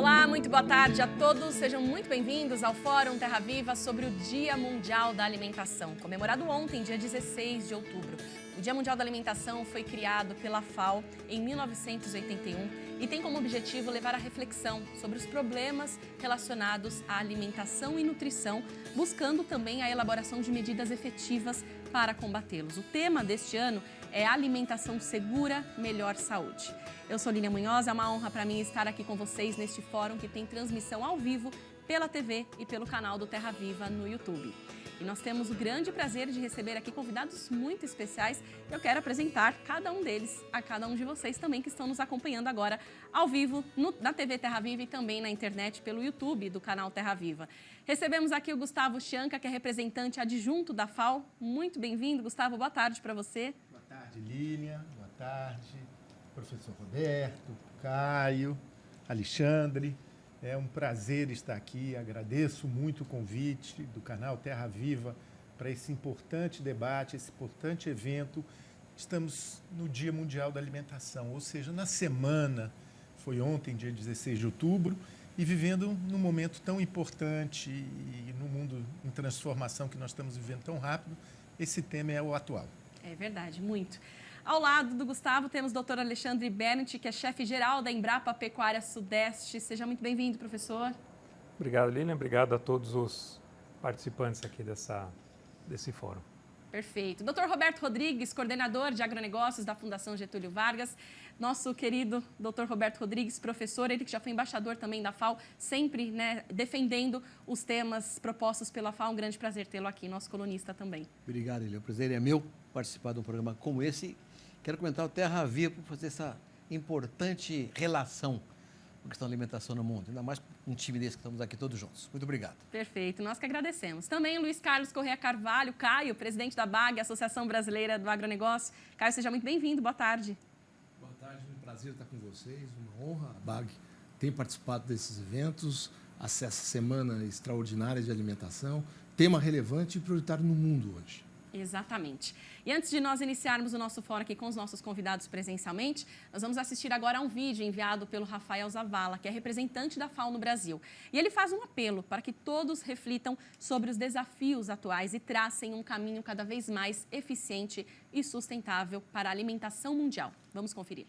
Olá, muito boa tarde a todos. Sejam muito bem-vindos ao Fórum Terra Viva sobre o Dia Mundial da Alimentação, comemorado ontem, dia 16 de outubro. O Dia Mundial da Alimentação foi criado pela FAO em 1981 e tem como objetivo levar a reflexão sobre os problemas relacionados à alimentação e nutrição, buscando também a elaboração de medidas efetivas para combatê-los. O tema deste ano é Alimentação Segura, Melhor Saúde. Eu sou Lília Munhoz, é uma honra para mim estar aqui com vocês neste fórum que tem transmissão ao vivo pela TV e pelo canal do Terra Viva no YouTube. E nós temos o grande prazer de receber aqui convidados muito especiais. Eu quero apresentar cada um deles a cada um de vocês também que estão nos acompanhando agora ao vivo na TV Terra Viva e também na internet pelo YouTube do canal Terra Viva. Recebemos aqui o Gustavo Chianca, que é representante adjunto da FAO. Muito bem-vindo, Gustavo. Boa tarde para você. Boa tarde, Lília. Boa tarde, professor Roberto, Caio, Alexandre. É um prazer estar aqui, agradeço muito o convite do canal Terra Viva para esse importante debate, esse importante evento. Estamos no Dia Mundial da Alimentação, ou seja, na semana, foi ontem, dia 16 de outubro, e vivendo num momento tão importante e no mundo em transformação que nós estamos vivendo tão rápido, esse tema é o atual. É verdade, muito. Ao lado do Gustavo temos o Dr. Alexandre Bennett, que é chefe-geral da Embrapa Pecuária Sudeste. Seja muito bem-vindo, professor. Obrigado, Lilian. Obrigado a todos os participantes aqui desse fórum. Perfeito. Dr. Roberto Rodrigues, coordenador de agronegócios da Fundação Getúlio Vargas. Nosso querido Dr. Roberto Rodrigues, professor, ele que já foi embaixador também da FAO, sempre defendendo os temas propostos pela FAO. Um grande prazer tê-lo aqui, nosso colunista também. Obrigado, Lilian. O prazer é meu participar de um programa como esse. Quero comentar o Terra Viva para fazer essa importante relação com a questão da alimentação no mundo, ainda mais com um time desse que estamos aqui todos juntos. Muito obrigado. Prazer, nós que agradecemos. Também Luiz Carlos Corrêa Carvalho, Caio, presidente da BAG, Associação Brasileira do Agronegócio. Caio, seja muito bem-vindo, boa tarde. Boa tarde, um prazer estar com vocês, uma honra. A BAG tem participado desses eventos, essa semana extraordinária de alimentação, tema relevante e prioritário no mundo hoje. Exatamente. E antes de nós iniciarmos o nosso fórum aqui com os nossos convidados presencialmente, nós vamos assistir agora a um vídeo enviado pelo Rafael Zavala, que é representante da FAO no Brasil. E ele faz um apelo para que todos reflitam sobre os desafios atuais e tracem um caminho cada vez mais eficiente e sustentável para a alimentação mundial. Vamos conferir.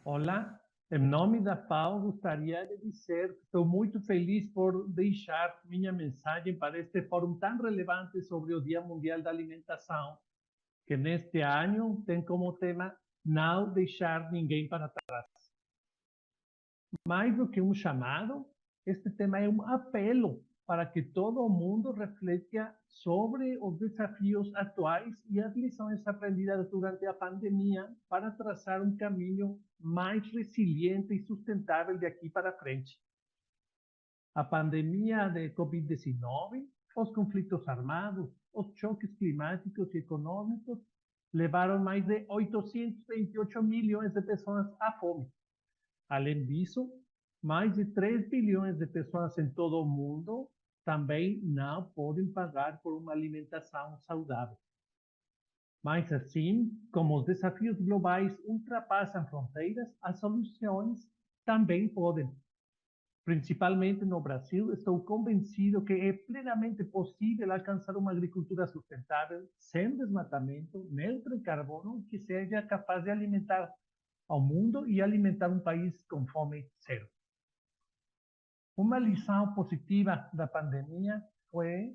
Olá. Em nome da FAO, gostaria de dizer que estou muito feliz por deixar minha mensagem para este fórum tão relevante sobre o Dia Mundial da Alimentação, que neste ano tem como tema não deixar ninguém para trás. Mais do que um chamado, este tema é um apelo para que todo mundo reflita sobre os desafios atuais e as lições aprendidas durante a pandemia para traçar um caminho mais resiliente e sustentável de aqui para frente. A pandemia de Covid-19, os conflitos armados, os choques climáticos e econômicos levaram mais de 828 milhões de pessoas à fome. Além disso, mais de 3 bilhões de pessoas em todo o mundo também não podem pagar por uma alimentação saudável. Mas assim como os desafios globais ultrapassam fronteiras, as soluções também podem. Principalmente no Brasil, estou convencido que é plenamente possível alcançar uma agricultura sustentável, sem desmatamento, neutra em carbono, que seja capaz de alimentar ao mundo e alimentar um país com fome zero. Uma lição positiva da pandemia foi,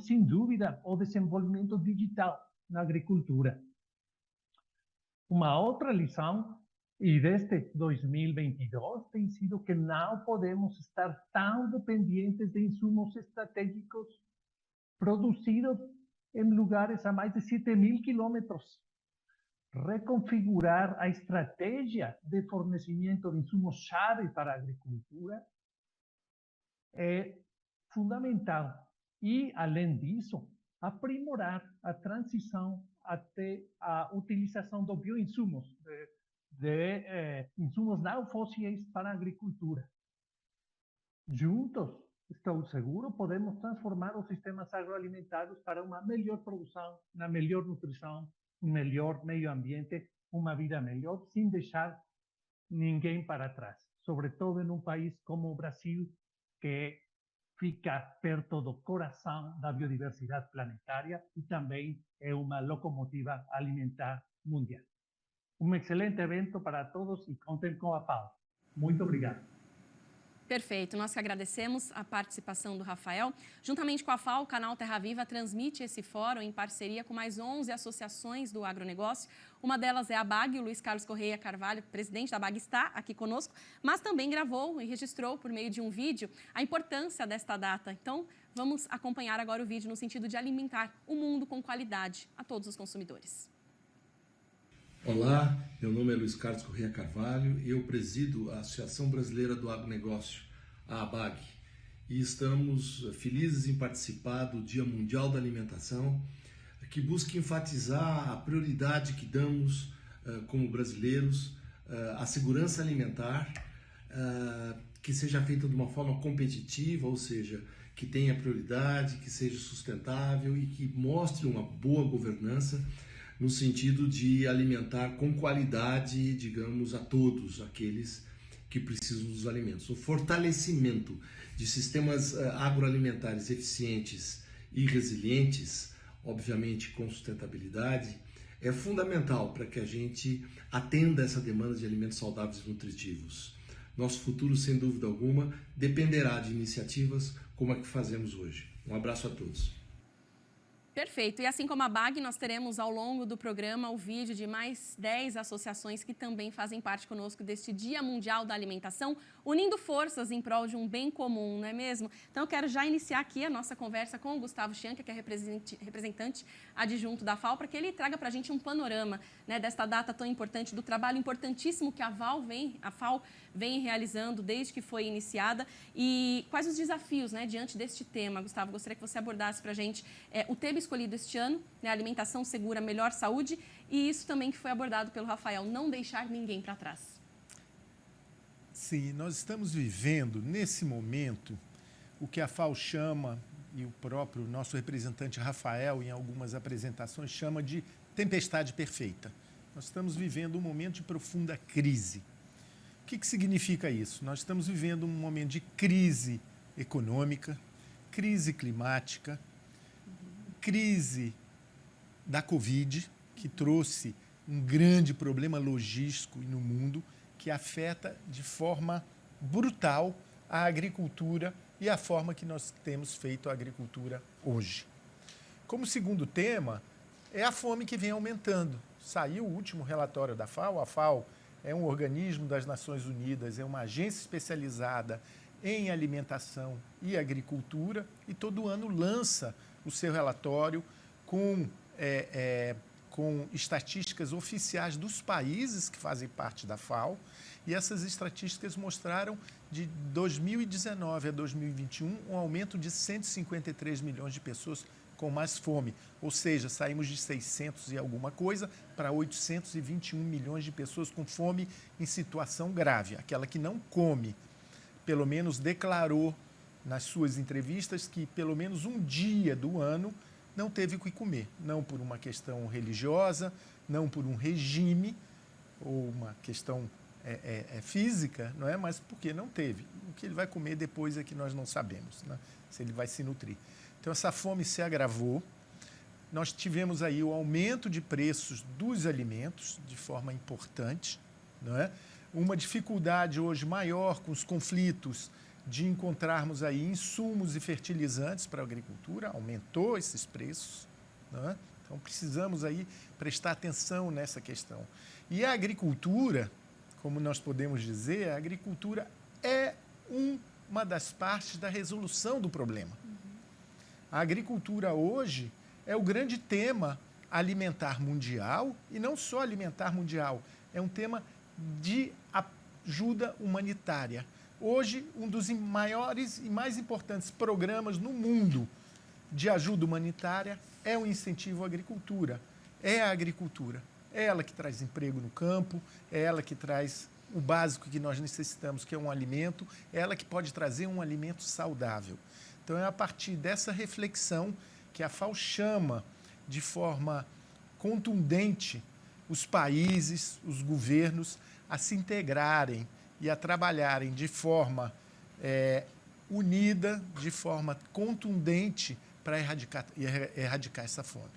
sem dúvida, o desenvolvimento digital na agricultura. Uma outra lição, e desde 2022, tem sido que não podemos estar tão dependentes de insumos estratégicos produzidos em lugares a mais de 7.000 quilômetros. Reconfigurar a estratégia de fornecimento de insumos-chave para a agricultura é fundamental. E, além disso, aprimorar a transição até a utilização de bioinsumos, de insumos não fósseis para a agricultura. Juntos, estou seguro, podemos transformar os sistemas agroalimentares para uma melhor produção, uma melhor nutrição, um melhor meio ambiente, uma vida melhor, sem deixar ninguém para trás. sobretudo em um país como o Brasil, que fica perto do coração da biodiversidade planetária e também é uma locomotiva alimentar mundial. Um excelente evento para todos e contem com a FAO. Muito obrigado. Perfeito, nós que agradecemos a participação do Rafael. Juntamente com a FAO, o canal Terra Viva transmite esse fórum em parceria com mais 11 associações do agronegócio. Uma delas é a BAG, o Luiz Carlos Correia Carvalho, presidente da BAG, está aqui conosco, mas também gravou e registrou por meio de um vídeo a importância desta data. Então, vamos acompanhar agora o vídeo no sentido de alimentar o mundo com qualidade a todos os consumidores. Olá, meu nome é Luiz Carlos Correia Carvalho e eu presido a Associação Brasileira do Agronegócio, a ABAG, e estamos felizes em participar do Dia Mundial da Alimentação, que busca enfatizar a prioridade que damos como brasileiros à segurança alimentar, que seja feita de uma forma competitiva, ou seja, que tenha prioridade, que seja sustentável e que mostre uma boa governança no sentido de alimentar com qualidade, digamos, a todos aqueles que precisam dos alimentos. O fortalecimento de sistemas agroalimentares eficientes e resilientes, obviamente com sustentabilidade, é fundamental para que a gente atenda essa demanda de alimentos saudáveis e nutritivos. Nosso futuro, sem dúvida alguma, dependerá de iniciativas como a que fazemos hoje. Um abraço a todos. Perfeito. E assim como a BAG, nós teremos ao longo do programa o vídeo de mais 10 associações que também fazem parte conosco deste Dia Mundial da Alimentação, unindo forças em prol de um bem comum, não é mesmo? Então eu quero já iniciar aqui a nossa conversa com o Gustavo Chianca, que é representante adjunto da FAO, para que ele traga para a gente um panorama, né, desta data tão importante, do trabalho importantíssimo que a FAO vem realizando desde que foi iniciada e quais os desafios, né, diante deste tema. Gustavo, gostaria que você abordasse para a gente o tema escolhido este ano, né, alimentação segura, melhor saúde, e isso também que foi abordado pelo Rafael, não deixar ninguém para trás. Sim, nós estamos vivendo, nesse momento, o que a FAO chama, e o próprio nosso representante Rafael, em algumas apresentações, chama de tempestade perfeita. Nós estamos vivendo um momento de profunda crise. O que significa isso? Nós estamos vivendo um momento de crise econômica, crise climática, crise da Covid, que trouxe um grande problema logístico no mundo, que afeta de forma brutal a agricultura e a forma que nós temos feito a agricultura hoje. Como segundo tema, é a fome que vem aumentando. Saiu o último relatório da FAO. A FAO é um organismo das Nações Unidas, é uma agência especializada em alimentação e agricultura e todo ano lança o seu relatório com estatísticas oficiais dos países que fazem parte da FAO, e essas estatísticas mostraram de 2019 a 2021 um aumento de 153 milhões de pessoas com mais fome, ou seja, saímos de 600 e alguma coisa para 821 milhões de pessoas com fome em situação grave, aquela que não come, pelo menos declarou nas suas entrevistas que pelo menos um dia do ano não teve o que comer, não por uma questão religiosa, não por um regime ou uma questão física, não é? Mas porque não teve. O que ele vai comer depois é que nós não sabemos, né? Se ele vai se nutrir. Então essa fome se agravou, nós tivemos aí o aumento de preços dos alimentos de forma importante, não é? Uma dificuldade hoje maior com os conflitos de encontrarmos aí insumos e fertilizantes para a agricultura, aumentou esses preços, não é? Então precisamos aí prestar atenção nessa questão. E a agricultura, como nós podemos dizer, a agricultura é uma das partes da resolução do problema. A agricultura hoje é o grande tema alimentar mundial, e não só alimentar mundial, é um tema de ajuda humanitária. Hoje, um dos maiores e mais importantes programas no mundo de ajuda humanitária é o incentivo à agricultura. É a agricultura. É ela que traz emprego no campo, é ela que traz o básico que nós necessitamos, que é um alimento, é ela que pode trazer um alimento saudável. Então, é a partir dessa reflexão que a FAO chama de forma contundente os países, os governos, a se integrarem e a trabalharem de forma unida, de forma contundente para erradicar essa fome.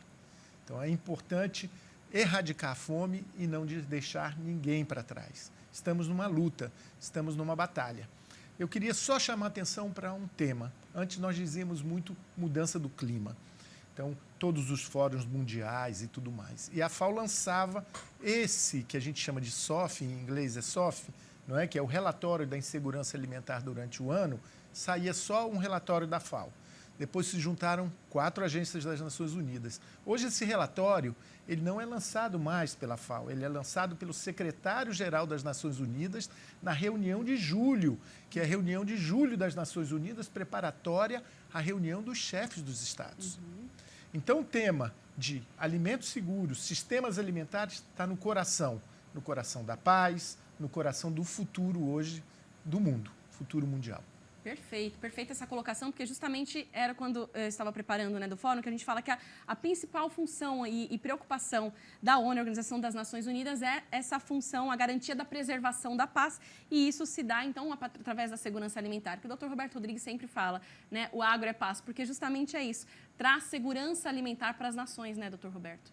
Então, é importante erradicar a fome e não deixar ninguém para trás. Estamos numa luta, estamos numa batalha. Eu queria só chamar a atenção para um tema. Antes nós dizíamos muito mudança do clima. Então, todos os fóruns mundiais e tudo mais. E a FAO lançava esse, que a gente chama de SOF, em inglês é SOF, não é? Que é o relatório da insegurança alimentar durante o ano, saía só um relatório da FAO. Depois se juntaram 4 agências das Nações Unidas. Hoje esse relatório ele não é lançado mais pela FAO, ele é lançado pelo secretário-geral das Nações Unidas na reunião de julho, que é a reunião de julho das Nações Unidas preparatória à reunião dos chefes dos estados. Então o tema de alimentos seguros, sistemas alimentares está no coração da paz, no coração do futuro hoje do mundo, futuro mundial. Perfeito, perfeita essa colocação, porque justamente era quando eu estava preparando, né, do fórum, que a gente fala que a principal função e preocupação da ONU, a Organização das Nações Unidas, é essa função, a garantia da preservação da paz, e isso se dá, então, através da segurança alimentar, que o Dr. Roberto Rodrigues sempre fala, né, o agro é paz, porque justamente é isso, traz segurança alimentar para as nações, né, Dr. Roberto?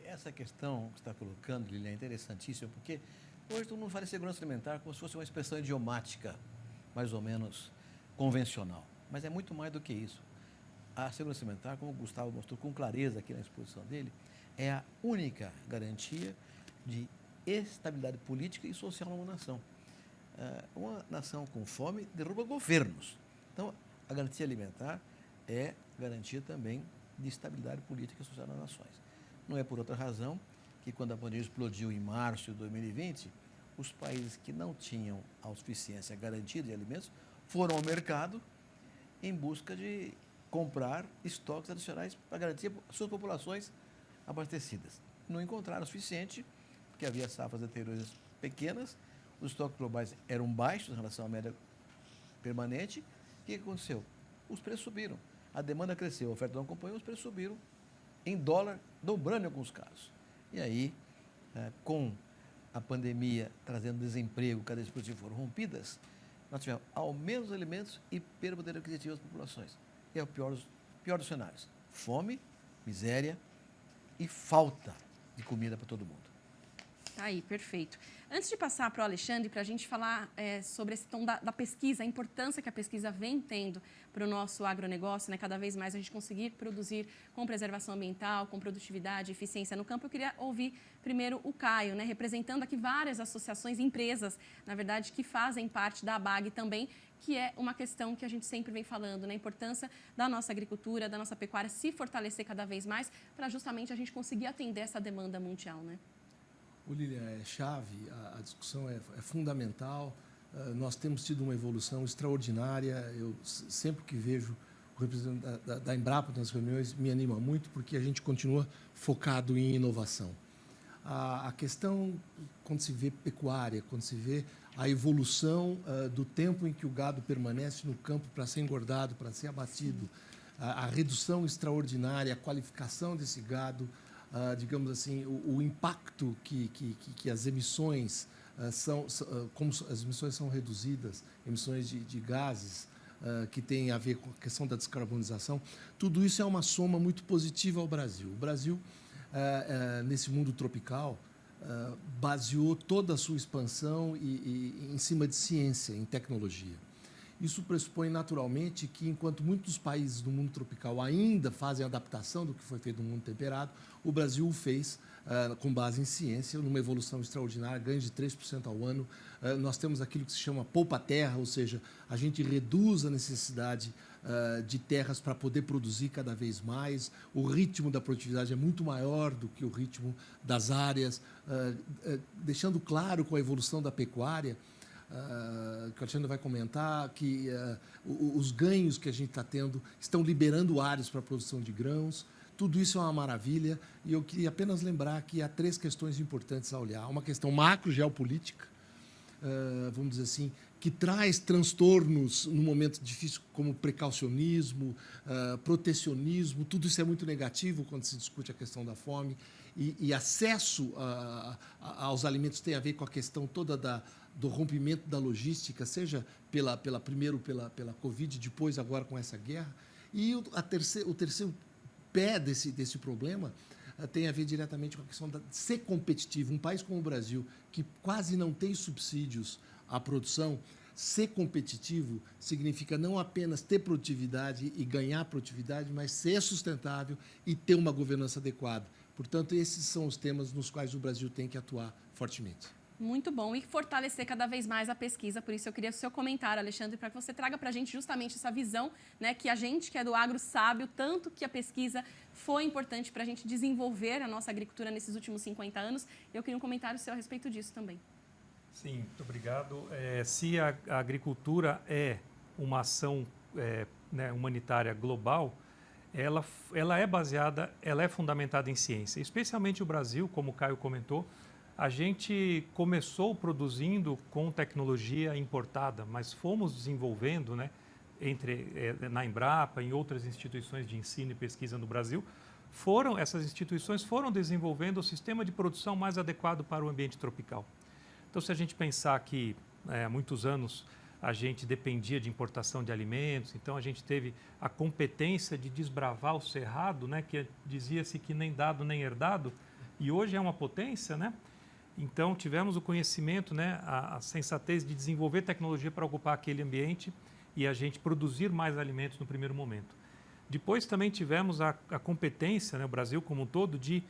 Essa questão que você está colocando, Lilian, é interessantíssima, porque hoje todo mundo fala em segurança alimentar como se fosse uma expressão idiomática, mais ou menos convencional. Mas é muito mais do que isso. A segurança alimentar, como o Gustavo mostrou com clareza aqui na exposição dele, é a única garantia de estabilidade política e social numa nação. Uma nação com fome derruba governos. Então, a garantia alimentar é garantia também de estabilidade política e social nas nações. Não é por outra razão que, quando a pandemia explodiu em março de 2020, os países que não tinham autossuficiência garantida de alimentos foram ao mercado em busca de comprar estoques adicionais para garantir as suas populações abastecidas. Não encontraram o suficiente, porque havia safras anteriores pequenas, os estoques globais eram baixos em relação à média permanente. O que aconteceu? Os preços subiram. A demanda cresceu, a oferta não acompanhou, os preços subiram em dólar, dobrando em alguns casos. E aí, com a pandemia trazendo desemprego, cadeias produtivas foram rompidas, nós tivemos aumento dos alimentos e perda do poder aquisitivo das populações. E é o pior dos cenários. Fome, miséria e falta de comida para todo mundo. Tá aí, perfeito. Antes de passar para o Alexandre, para a gente falar sobre esse tom da pesquisa, a importância que a pesquisa vem tendo para o nosso agronegócio, né? Cada vez mais a gente conseguir produzir com preservação ambiental, com produtividade, eficiência no campo, eu queria ouvir primeiro o Caio, né? Representando aqui várias associações, empresas, na verdade, que fazem parte da ABAG também, que é uma questão que a gente sempre vem falando, né? A importância da nossa agricultura, da nossa pecuária se fortalecer cada vez mais para justamente a gente conseguir atender essa demanda mundial, né? Lilian, é chave, a discussão é fundamental. Nós temos tido uma evolução extraordinária. Eu sempre que vejo o representante da Embrapa nas reuniões, me anima muito, porque a gente continua focado em inovação. A questão, quando se vê pecuária, quando se vê a evolução do tempo em que o gado permanece no campo para ser engordado, para ser abatido, a redução extraordinária, a qualificação desse gado, digamos assim, o impacto que as emissões como as emissões são reduzidas, emissões de gases que têm a ver com a questão da descarbonização, tudo isso é uma soma muito positiva ao Brasil. O Brasil, nesse mundo tropical, baseou toda a sua expansão em cima de ciência, em tecnologia. Isso pressupõe naturalmente que, enquanto muitos países do mundo tropical ainda fazem adaptação do que foi feito no mundo temperado, o Brasil o fez com base em ciência, numa evolução extraordinária, ganho de 3% ao ano. Nós temos aquilo que se chama poupa-terra, ou seja, a gente reduz a necessidade de terras para poder produzir cada vez mais. O ritmo da produtividade é muito maior do que o ritmo das áreas, deixando claro com a evolução da pecuária, que o Alexandre vai comentar, que os ganhos que a gente está tendo estão liberando áreas para a produção de grãos. Tudo isso é uma maravilha e eu queria apenas lembrar que há 3 questões importantes a olhar. Uma questão macro-geopolítica, vamos dizer assim, que traz transtornos no momento difícil, como precaucionismo, protecionismo. Tudo isso é muito negativo quando se discute a questão da fome. E acesso aos alimentos tem a ver com a questão toda do rompimento da logística, seja primeiro pela Covid, depois agora com essa guerra. E o terceiro pé desse problema tem a ver diretamente com a questão de ser competitivo. Um país como o Brasil, que quase não tem subsídios à produção, ser competitivo significa não apenas ter produtividade e ganhar produtividade, mas ser sustentável e ter uma governança adequada. Portanto, esses são os temas nos quais o Brasil tem que atuar fortemente. Muito bom, e fortalecer cada vez mais a pesquisa. Por isso eu queria o seu comentário, Alexandre, para que você traga para a gente justamente essa visão, né, que a gente que é do agro sabe o tanto que a pesquisa foi importante para a gente desenvolver a nossa agricultura nesses últimos 50 anos. Eu queria um comentário seu a respeito disso também. Sim, muito obrigado. Se a agricultura é uma ação né, humanitária global, ela é baseada, ela é fundamentada em ciência. Especialmente o Brasil, como o Caio comentou, a gente começou produzindo com tecnologia importada, mas fomos desenvolvendo, né, na Embrapa, em outras instituições de ensino e pesquisa no Brasil, essas instituições foram desenvolvendo o sistema de produção mais adequado para o ambiente tropical. Então, se a gente pensar que há muitos anos a gente dependia de importação de alimentos, então a gente teve a competência de desbravar o cerrado, né, que dizia-se que nem dado nem herdado, e hoje é uma potência, né? Então, tivemos o conhecimento, né, a sensatez de desenvolver tecnologia para ocupar aquele ambiente e a gente produzir mais alimentos no primeiro momento. Depois também tivemos a competência, né, o Brasil como um todo, de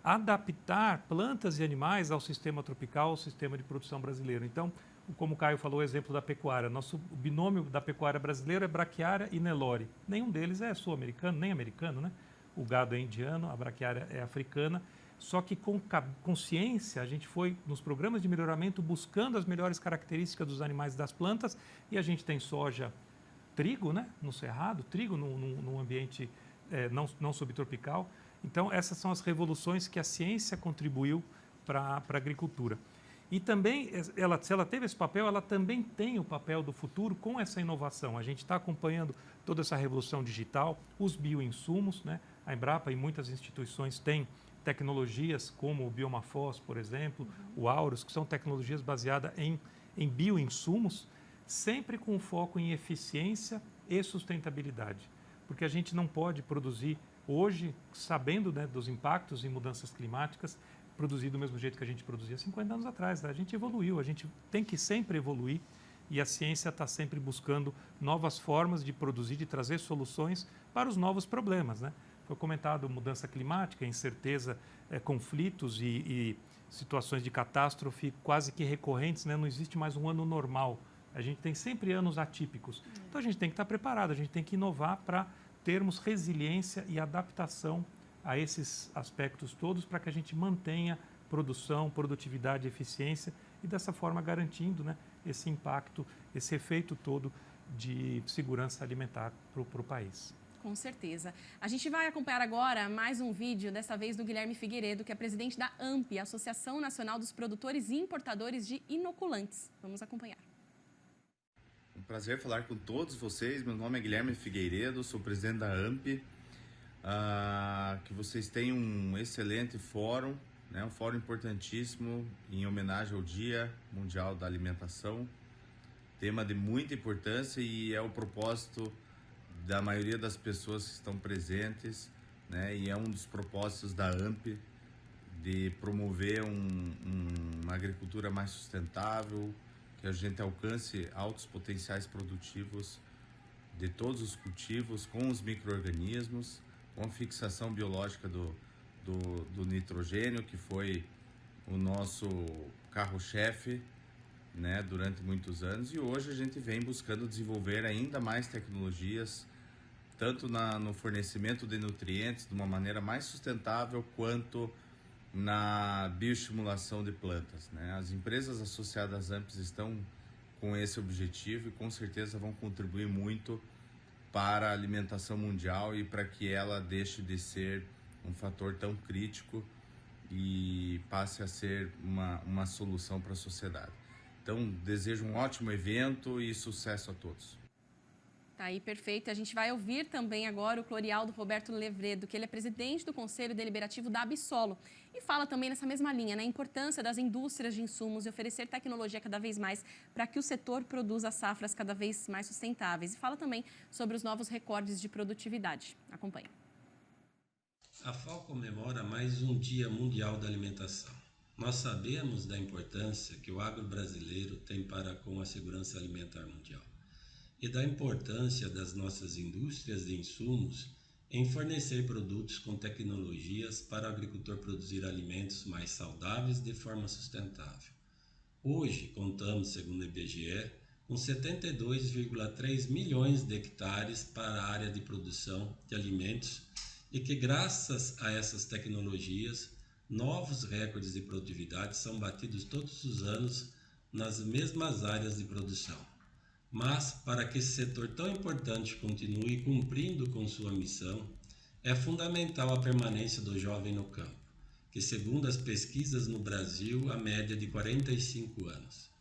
adaptar plantas e animais ao sistema tropical, ao sistema de produção brasileiro. Então, como o Caio falou, o exemplo da pecuária. O binômio da pecuária brasileira é braquiária e Nelore. Nenhum deles é sul-americano, nem americano, né? O gado é indiano, a braquiária é africana. Só que com consciência, a gente foi nos programas de melhoramento buscando as melhores características dos animais e das plantas, e a gente tem soja, trigo, né, no cerrado, trigo num ambiente não subtropical. Então, essas são as revoluções que a ciência contribuiu para a agricultura. E também, se ela teve esse papel, ela também tem o papel do futuro com essa inovação. A gente está acompanhando toda essa revolução digital, os bioinsumos, né? A Embrapa e muitas instituições têm tecnologias como o Biomafós, por exemplo, o Aurus, que são tecnologias baseadas em bioinsumos, sempre com foco em eficiência e sustentabilidade. Porque a gente não pode produzir hoje, sabendo, né, dos impactos em mudanças climáticas, produzir do mesmo jeito que a gente produzia 50 anos atrás. Né? A gente evoluiu, a gente tem que sempre evoluir e a ciência está sempre buscando novas formas de produzir, de trazer soluções para os novos problemas, né? Foi comentado mudança climática, incerteza, conflitos e situações de catástrofe quase que recorrentes, né? Não existe mais um ano normal. A gente tem sempre anos atípicos. Então, a gente tem que estar preparado, a gente tem que inovar para termos resiliência e adaptação a esses aspectos todos para que a gente mantenha produção, produtividade, eficiência e dessa forma garantindo, né, esse impacto, esse efeito todo de segurança alimentar para o país. Com certeza. A gente vai acompanhar agora mais um vídeo, dessa vez do Guilherme Figueiredo, que é presidente da AMP, Associação Nacional dos Produtores e Importadores de Inoculantes. Vamos acompanhar. Um prazer falar com todos vocês. Meu nome é Guilherme Figueiredo, sou presidente da AMP. Que vocês tenham um excelente fórum, né? Um fórum importantíssimo em homenagem ao Dia Mundial da Alimentação. Tema de muita importância e é o propósito da maioria das pessoas que estão presentes, né? E é um dos propósitos da AMP de promover uma agricultura mais sustentável, que a gente alcance altos potenciais produtivos de todos os cultivos, com os micro-organismos, com a fixação biológica do nitrogênio, que foi o nosso carro-chefe, né, durante muitos anos. E hoje a gente vem buscando desenvolver ainda mais tecnologias, tanto no fornecimento de nutrientes de uma maneira mais sustentável, quanto na bioestimulação de plantas, né? As empresas associadas às AMPs estão com esse objetivo e com certeza vão contribuir muito para a alimentação mundial e para que ela deixe de ser um fator tão crítico e passe a ser uma solução para a sociedade. Então, desejo um ótimo evento e sucesso a todos. Tá aí, perfeito. A gente vai ouvir também agora o Clorialdo Roberto Levredo, que ele é presidente do Conselho Deliberativo da Absolo. E fala também nessa mesma linha, né, a importância das indústrias de insumos e oferecer tecnologia cada vez mais para que o setor produza safras cada vez mais sustentáveis. E fala também sobre os novos recordes de produtividade. Acompanhe. A FAO comemora mais um Dia Mundial da Alimentação. Nós sabemos da importância que o agro brasileiro tem para com a segurança alimentar mundial e da importância das nossas indústrias de insumos em fornecer produtos com tecnologias para o agricultor produzir alimentos mais saudáveis de forma sustentável. Hoje, contamos, segundo o IBGE, com 72,3 milhões de hectares para a área de produção de alimentos e que, graças a essas tecnologias, novos recordes de produtividade são batidos todos os anos nas mesmas áreas de produção. Mas, para que esse setor tão importante continue cumprindo com sua missão, é fundamental a permanência do jovem no campo, que, segundo as pesquisas no Brasil, a média é de 45 anos.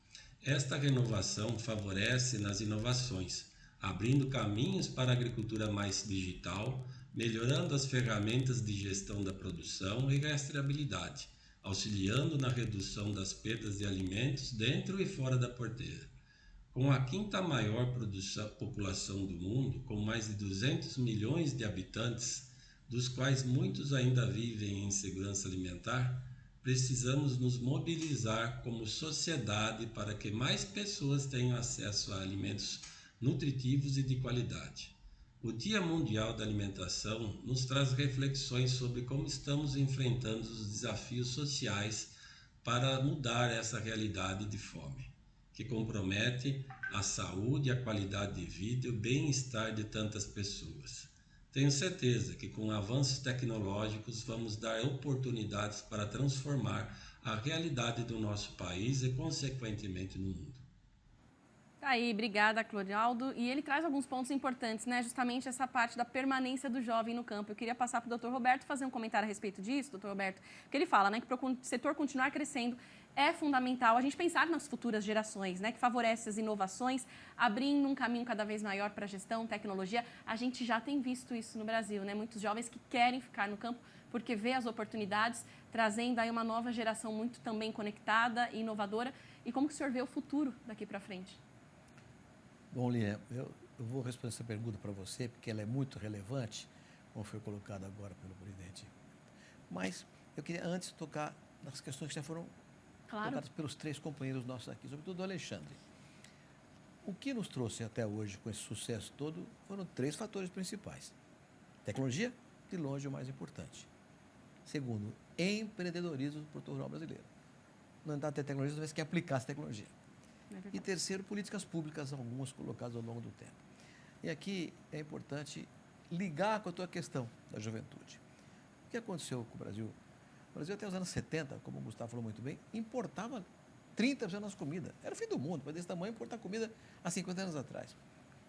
Esta renovação favorece nas inovações, abrindo caminhos para a agricultura mais digital, melhorando as ferramentas de gestão da produção e rastreabilidade, auxiliando na redução das perdas de alimentos dentro e fora da porteira. Com a quinta maior população do mundo, com mais de 200 milhões de habitantes, dos quais muitos ainda vivem em insegurança alimentar, precisamos nos mobilizar como sociedade para que mais pessoas tenham acesso a alimentos nutritivos e de qualidade. O Dia Mundial da Alimentação nos traz reflexões sobre como estamos enfrentando os desafios sociais para mudar essa realidade de fome, que compromete a saúde, a qualidade de vida e o bem-estar de tantas pessoas. Tenho certeza que com avanços tecnológicos vamos dar oportunidades para transformar a realidade do nosso país e, consequentemente, no mundo. Tá aí, obrigada, Clorialdo. E ele traz alguns pontos importantes, né? Justamente essa parte da permanência do jovem no campo. Eu queria passar para o Dr. Roberto fazer um comentário a respeito disso, Dr. Roberto, que ele fala, né, que para o setor continuar crescendo é fundamental a gente pensar nas futuras gerações, né, que favorece as inovações, abrindo um caminho cada vez maior para a gestão, tecnologia. A gente já tem visto isso no Brasil, né? Muitos jovens que querem ficar no campo porque vê as oportunidades, trazendo aí uma nova geração muito também conectada e inovadora. E como que o senhor vê o futuro daqui para frente? Bom, Lilian, eu vou responder essa pergunta para você, porque ela é muito relevante, como foi colocado agora pelo presidente. Mas eu queria antes tocar nas questões que já foram colocadas pelos três companheiros nossos aqui, sobretudo o Alexandre. O que nos trouxe até hoje com esse sucesso todo foram três fatores principais. Tecnologia, de longe, o mais importante. Segundo, empreendedorismo do produtor rural brasileiro. Não dá até tecnologia, talvez que aplicar essa tecnologia. E terceiro, políticas públicas, algumas colocadas ao longo do tempo. E aqui é importante ligar com a tua questão da juventude. O que aconteceu com o Brasil? O Brasil, até os anos 70, como o Gustavo falou muito bem, importava 30% da nossa comida. Era o fim do mundo, para desse tamanho, importar comida há 50 anos atrás.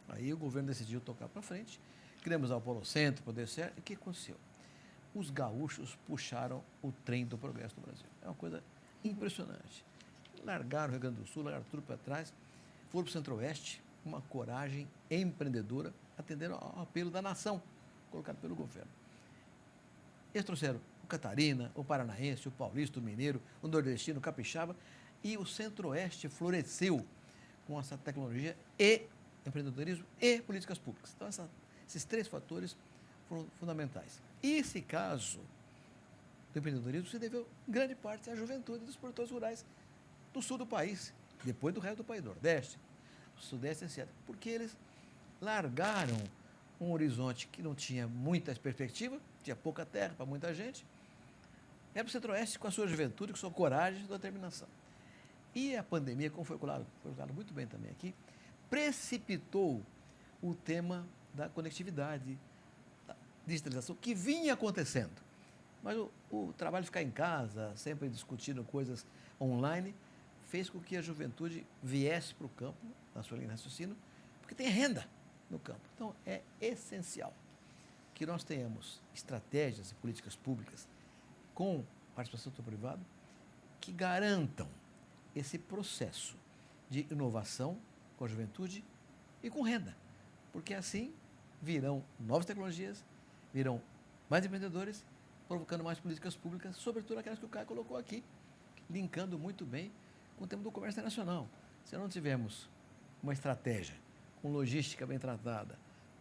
Aí o governo decidiu tocar para frente, criamos o Polo Centro, Poder Certo, e o que aconteceu? Os gaúchos puxaram o trem do progresso do Brasil. É uma coisa impressionante. Largaram o Rio Grande do Sul, largaram tudo para trás, foram para o Centro-Oeste, uma coragem empreendedora, atenderam ao apelo da nação, colocado pelo governo. Eles trouxeram o Catarina, o Paranaense, o Paulista, o Mineiro, o Nordestino, o Capixaba, e o Centro-Oeste floresceu com essa tecnologia e empreendedorismo e políticas públicas. Então, esses três fatores foram fundamentais. E esse caso do empreendedorismo se deveu, em grande parte, à juventude dos produtores rurais do sul do país, depois do resto do país, Nordeste, Sudeste, etc. Porque eles largaram um horizonte que não tinha muita perspectiva, tinha pouca terra para muita gente, era para o Centro-Oeste com a sua juventude, com a sua coragem e sua determinação. E a pandemia, como foi colocado muito bem também aqui, precipitou o tema da conectividade, da digitalização, que vinha acontecendo. Mas o trabalho de ficar em casa, sempre discutindo coisas online, fez com que a juventude viesse para o campo, na sua linha de raciocínio, porque tem renda no campo. Então, é essencial que nós tenhamos estratégias e políticas públicas com participação do privado que garantam esse processo de inovação com a juventude e com renda. porque assim virão novas tecnologias, virão mais empreendedores, provocando mais políticas públicas, sobretudo aquelas que o Caio colocou aqui, linkando muito bem com o tema do comércio internacional. Se não tivermos uma estratégia com logística bem tratada,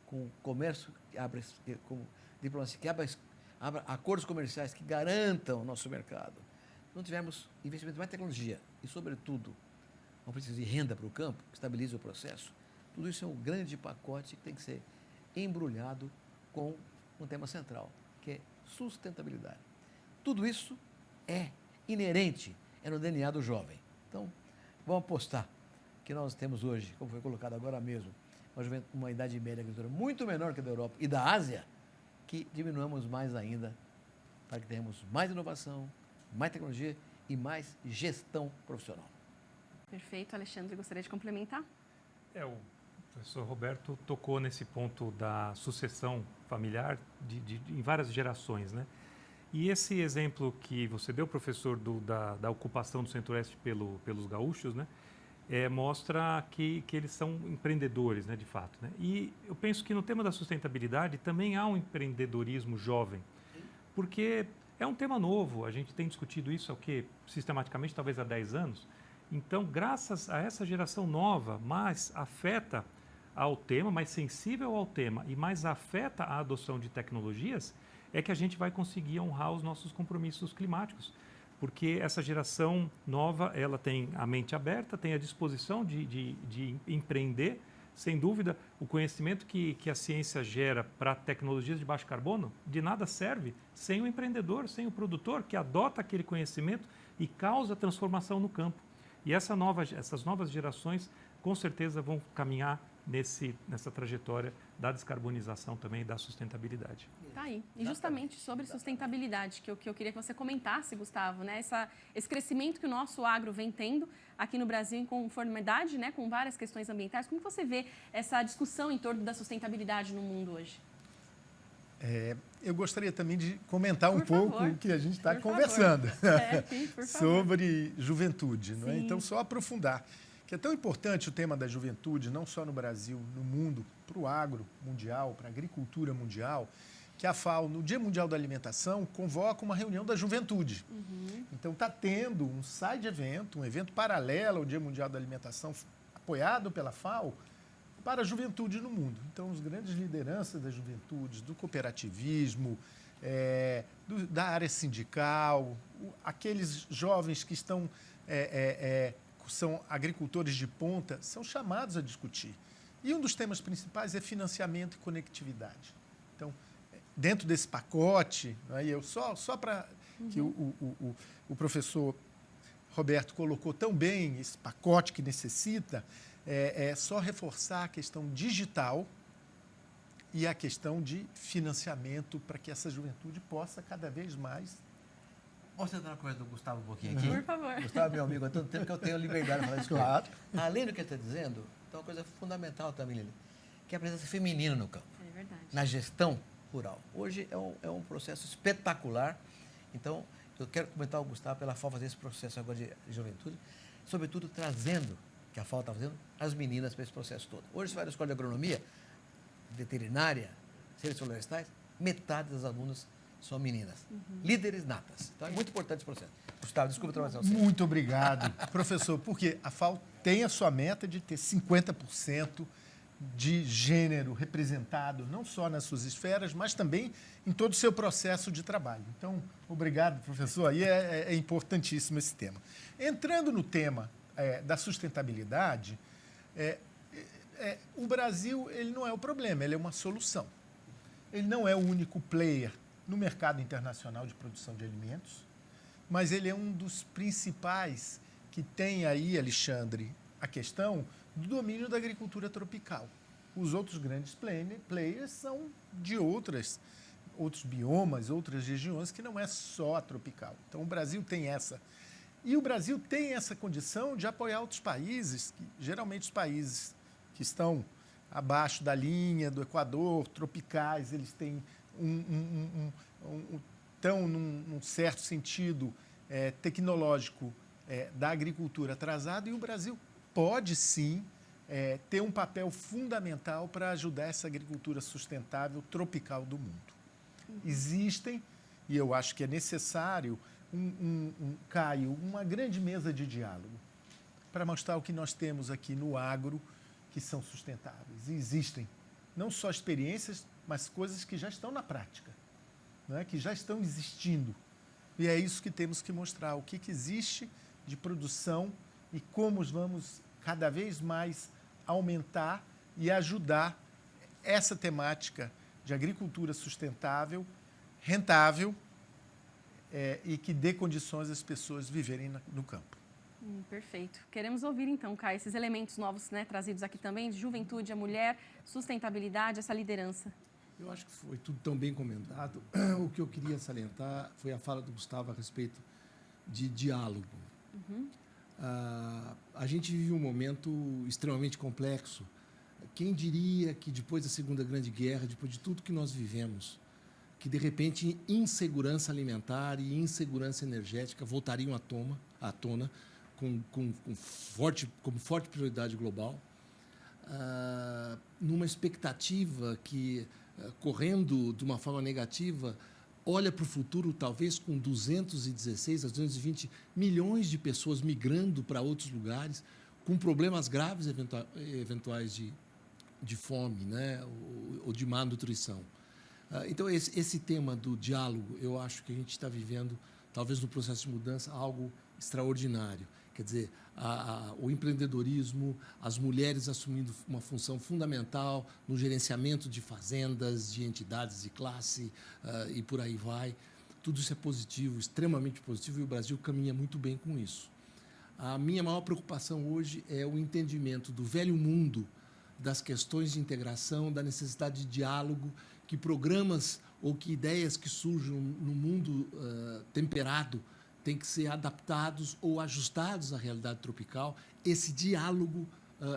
com comércio que abre, com diplomacia que abra acordos comerciais que garantam o nosso mercado, se não tivermos investimento em mais tecnologia e, sobretudo, uma política de renda para o campo, que estabilize o processo, tudo isso é um grande pacote que tem que ser embrulhado com um tema central, que é sustentabilidade. Tudo isso é inerente, é no DNA do jovem. Então, vamos apostar que nós temos hoje, como foi colocado agora mesmo, uma idade média agricultura muito menor que a da Europa e da Ásia, que diminuamos mais ainda para que tenhamos mais inovação, mais tecnologia e mais gestão profissional. Perfeito. Alexandre, gostaria de complementar? O professor Roberto tocou nesse ponto da sucessão familiar em várias gerações, né? E esse exemplo que você deu, professor, da ocupação do Centro-Oeste pelos gaúchos, né? Mostra que eles são empreendedores, né, de fato, né? E eu penso que no tema da sustentabilidade também há um empreendedorismo jovem, porque é um tema novo, a gente tem discutido isso sistematicamente, talvez há 10 anos. Então, graças a essa geração nova, mais afeta ao tema, mais sensível ao tema e mais afeta a adoção de tecnologias, é que a gente vai conseguir honrar os nossos compromissos climáticos. Porque essa geração nova, ela tem a mente aberta, tem a disposição de empreender. Sem dúvida, o conhecimento que a ciência gera para tecnologias de baixo carbono, de nada serve sem o empreendedor, sem o produtor que adota aquele conhecimento e causa transformação no campo. E essas novas gerações, com certeza, vão caminhar nessa trajetória da descarbonização também e da sustentabilidade. Tá aí. E justamente sobre sustentabilidade, que eu queria que você comentasse, Gustavo, né? Esse crescimento que o nosso agro vem tendo aqui no Brasil em conformidade, né, com várias questões ambientais. Como você vê essa discussão em torno da sustentabilidade no mundo hoje? Eu gostaria também de comentar um pouco o que a gente está conversando Sim, sobre juventude. Não é? Então, só aprofundar, que é tão importante o tema da juventude, não só no Brasil, no mundo, para o agro mundial, para a agricultura mundial, que a FAO, no Dia Mundial da Alimentação, convoca uma reunião da juventude. Então, está tendo um side evento, um evento paralelo ao Dia Mundial da Alimentação, apoiado pela FAO, para a juventude no mundo. Então, as grandes lideranças da juventude, do cooperativismo, da área sindical, aqueles jovens que são agricultores de ponta, são chamados a discutir. E um dos temas principais é financiamento e conectividade. Então, dentro desse pacote, né, eu só para que o professor Roberto colocou tão bem esse pacote que necessita, só reforçar a questão digital e a questão de financiamento para que essa juventude possa cada vez mais... Posso entrar na conversa do Gustavo um pouquinho aqui? Por favor. Gustavo é meu amigo há tanto tempo que eu tenho liberdade de falar isso. Claro. Além do que ele está dizendo, tem uma coisa fundamental também, Lili, que é a presença feminina no campo. É verdade. Na gestão rural. Hoje é um processo espetacular. Então, eu quero comentar o Gustavo pela FAO fazer esse processo agora de juventude, sobretudo trazendo, que a FAO está fazendo, as meninas para esse processo todo. Hoje, você vai na escola de agronomia, veterinária, ciências florestais, metade das alunas são meninas, líderes natas. Então, é muito importante esse processo. Gustavo, desculpa trabalhar você. Muito obrigado, professor, porque a FAO tem a sua meta de ter 50% de gênero representado, não só nas suas esferas, mas também em todo o seu processo de trabalho. Então, obrigado, professor. Aí é importantíssimo esse tema. Entrando no tema da sustentabilidade, o Brasil ele não é o problema, ele é uma solução. Ele não é o único player no mercado internacional de produção de alimentos, mas ele é um dos principais que tem aí, Alexandre, a questão do domínio da agricultura tropical. Os outros grandes players são de outros biomas, outras regiões, que não é só a tropical. Então, o Brasil tem essa. E o Brasil tem essa condição de apoiar outros países, geralmente os países que estão abaixo da linha do Equador, tropicais, eles têm estão num certo sentido tecnológico da agricultura atrasado, e o Brasil pode sim ter um papel fundamental para ajudar essa agricultura sustentável tropical do mundo. Existem, e eu acho que é necessário, Caio, uma grande mesa de diálogo para mostrar o que nós temos aqui no agro que são sustentáveis. E existem não só experiências, mas coisas que já estão na prática, né? Que já estão existindo. E é isso que temos que mostrar, o que existe de produção e como vamos cada vez mais aumentar e ajudar essa temática de agricultura sustentável, rentável e que dê condições às pessoas viverem no campo. Perfeito. Queremos ouvir, então, Caio, esses elementos novos, né, trazidos aqui também, de juventude, a mulher, sustentabilidade, essa liderança. Eu acho que foi tudo tão bem comentado. O que eu queria salientar foi a fala do Gustavo a respeito de diálogo. A gente vive um momento extremamente complexo. Quem diria que depois da Segunda Grande Guerra, depois de tudo que nós vivemos, que de repente insegurança alimentar e insegurança energética voltariam à tona como forte prioridade global, numa expectativa que, correndo de uma forma negativa, olha para o futuro talvez com 216 a 220 milhões de pessoas migrando para outros lugares, com problemas graves eventuais de fome, né, ou de má nutrição. Então, esse tema do diálogo, eu acho que a gente está vivendo, talvez no processo de mudança, algo extraordinário. Quer dizer, o empreendedorismo, as mulheres assumindo uma função fundamental no gerenciamento de fazendas, de entidades de classe e por aí vai. Tudo isso é positivo, extremamente positivo, e o Brasil caminha muito bem com isso. A minha maior preocupação hoje é o entendimento do velho mundo, das questões de integração, da necessidade de diálogo, que programas ou que ideias que surjam no mundo temperado têm que ser adaptados ou ajustados à realidade tropical. Esse diálogo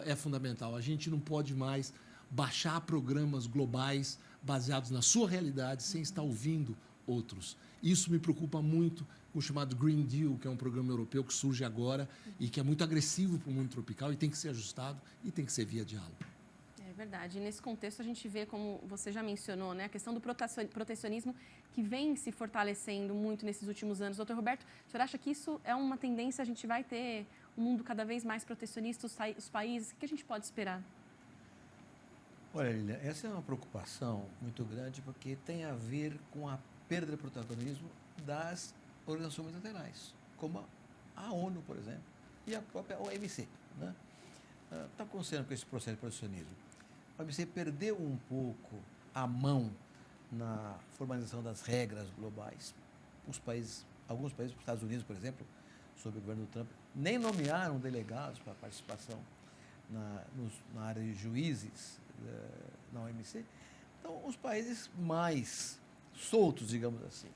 é fundamental. A gente não pode mais baixar programas globais baseados na sua realidade sem estar ouvindo outros. Isso me preocupa muito com o chamado Green Deal, que é um programa europeu que surge agora e que é muito agressivo para o mundo tropical e tem que ser ajustado e tem que ser via diálogo. É verdade. E nesse contexto a gente vê, como você já mencionou, né, a questão do protecionismo que vem se fortalecendo muito nesses últimos anos. Doutor Roberto, o senhor acha que isso é uma tendência? A gente vai ter um mundo cada vez mais protecionista, os países? O que a gente pode esperar? Olha, Lilian, essa é uma preocupação muito grande porque tem a ver com a perda de protagonismo das organizações multilaterais, como a ONU, por exemplo, e a própria OMC. Né? Está acontecendo com esse processo de protecionismo. A OMC perdeu um pouco a mão na formalização das regras globais. Alguns países, os Estados Unidos, por exemplo, sob o governo do Trump, nem nomearam delegados para participação na área de juízes na OMC. Então, os países mais soltos, digamos assim,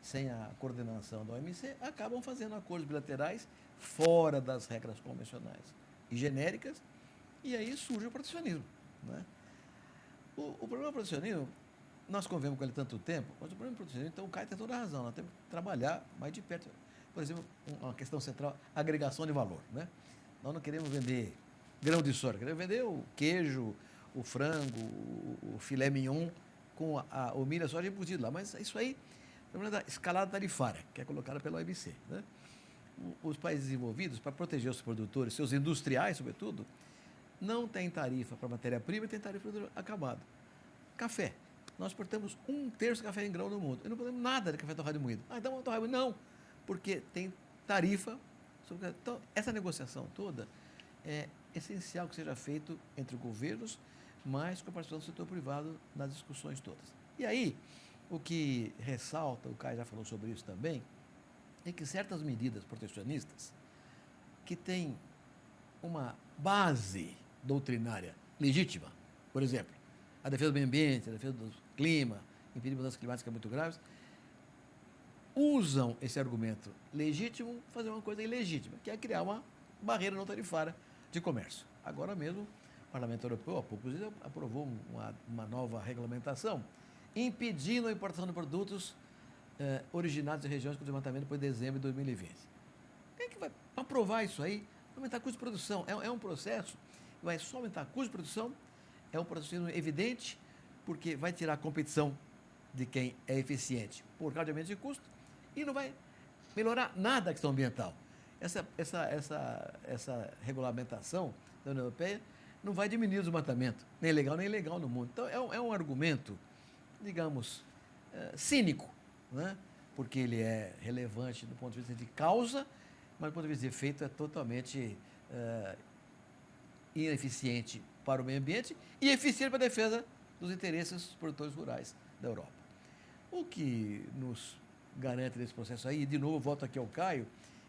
sem a coordenação da OMC, acabam fazendo acordos bilaterais fora das regras convencionais e genéricas, e aí surge o protecionismo. Né? O problema do protecionismo, nós convivemos com ele tanto tempo, mas o problema do protecionismo, então o Caio tem toda a razão, nós temos que trabalhar mais de perto. Por exemplo, uma questão central, agregação de valor. Né? Nós não queremos vender grão de soja, queremos vender o queijo, o frango, o filé mignon, com o milho e a soja embutido lá, mas isso aí é da escalada tarifária, que é colocada pela OMC. Né? Os países desenvolvidos, para proteger os produtores, seus industriais, sobretudo, não tem tarifa para matéria-prima e tem tarifa para produto acabado. Café. Nós exportamos 1/3 do café em grão no mundo. E não podemos nada de café torrado e moído. Então vamos torrar e moído. Não, porque tem tarifa. Então, essa negociação toda é essencial que seja feito entre governos, mas com a participação do setor privado nas discussões todas. E aí, o que ressalta, o Caio já falou sobre isso também, é que certas medidas protecionistas que têm uma base doutrinária legítima, por exemplo, a defesa do meio ambiente, a defesa do clima, impedir mudanças climáticas muito graves, usam esse argumento legítimo para fazer uma coisa ilegítima, que é criar uma barreira não tarifária de comércio. Agora mesmo, o Parlamento Europeu, há poucos dias, aprovou uma nova regulamentação impedindo a importação de produtos originados em regiões com desmatamento depois de dezembro de 2020. Quem é que vai aprovar isso aí? Aumentar o custo de produção. É um processo vai só aumentar custo de produção, é um protecionismo evidente, porque vai tirar a competição de quem é eficiente por causa de aumento de custo e não vai melhorar nada a questão ambiental. Essa regulamentação da União Europeia não vai diminuir o desmatamento, nem legal nem ilegal no mundo. Então, é um argumento, digamos, cínico, né? Porque ele é relevante do ponto de vista de causa, mas do ponto de vista de efeito é totalmente ineficiente para o meio ambiente e eficiente para a defesa dos interesses dos produtores rurais da Europa. O que nos garante nesse processo aí, e de novo volto aqui ao Caio,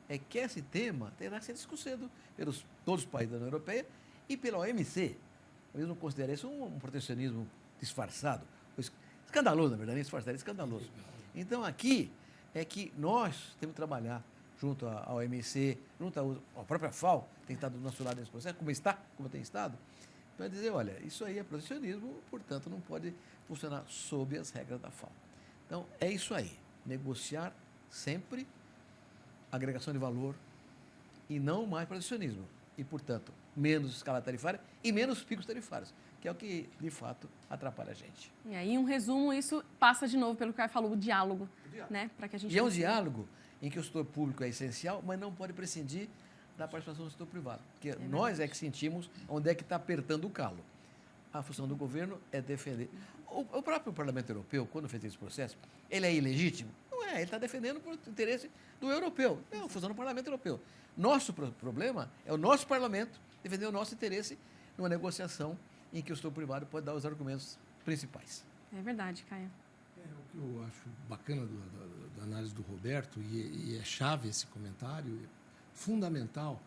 é que esse tema terá que ser discutido pelos todos os países da União Europeia e pela OMC. Eles não consideram isso um protecionismo disfarçado, escandaloso, na verdade, nem disfarçado, é escandaloso. Então, aqui é que nós temos que trabalhar junto à OMC, junto à própria FAO, tem que estar do nosso lado nesse processo, como tem estado, para dizer, olha, isso aí é protecionismo, portanto, não pode funcionar sob as regras da FAO. Então, é isso aí, negociar sempre agregação de valor e não mais protecionismo. E, portanto, menos escala tarifária e menos picos tarifários, que é o que, de fato, atrapalha a gente. E aí, um resumo, isso passa de novo pelo que o Caio falou, o diálogo, né? Para que a gente é um diálogo em que o setor público é essencial, mas não pode prescindir da participação do setor privado. Porque nós é que sentimos onde é que está apertando o calo. A função do governo é defender. O próprio Parlamento Europeu, quando fez esse processo, ele é ilegítimo? Não é, ele está defendendo o interesse do europeu. Não, a função do Parlamento Europeu. Nosso problema é o nosso Parlamento defender o nosso interesse numa negociação em que o setor privado pode dar os argumentos principais. É verdade, Caio. O que eu acho bacana da análise do Roberto, e é chave esse comentário, é fundamental,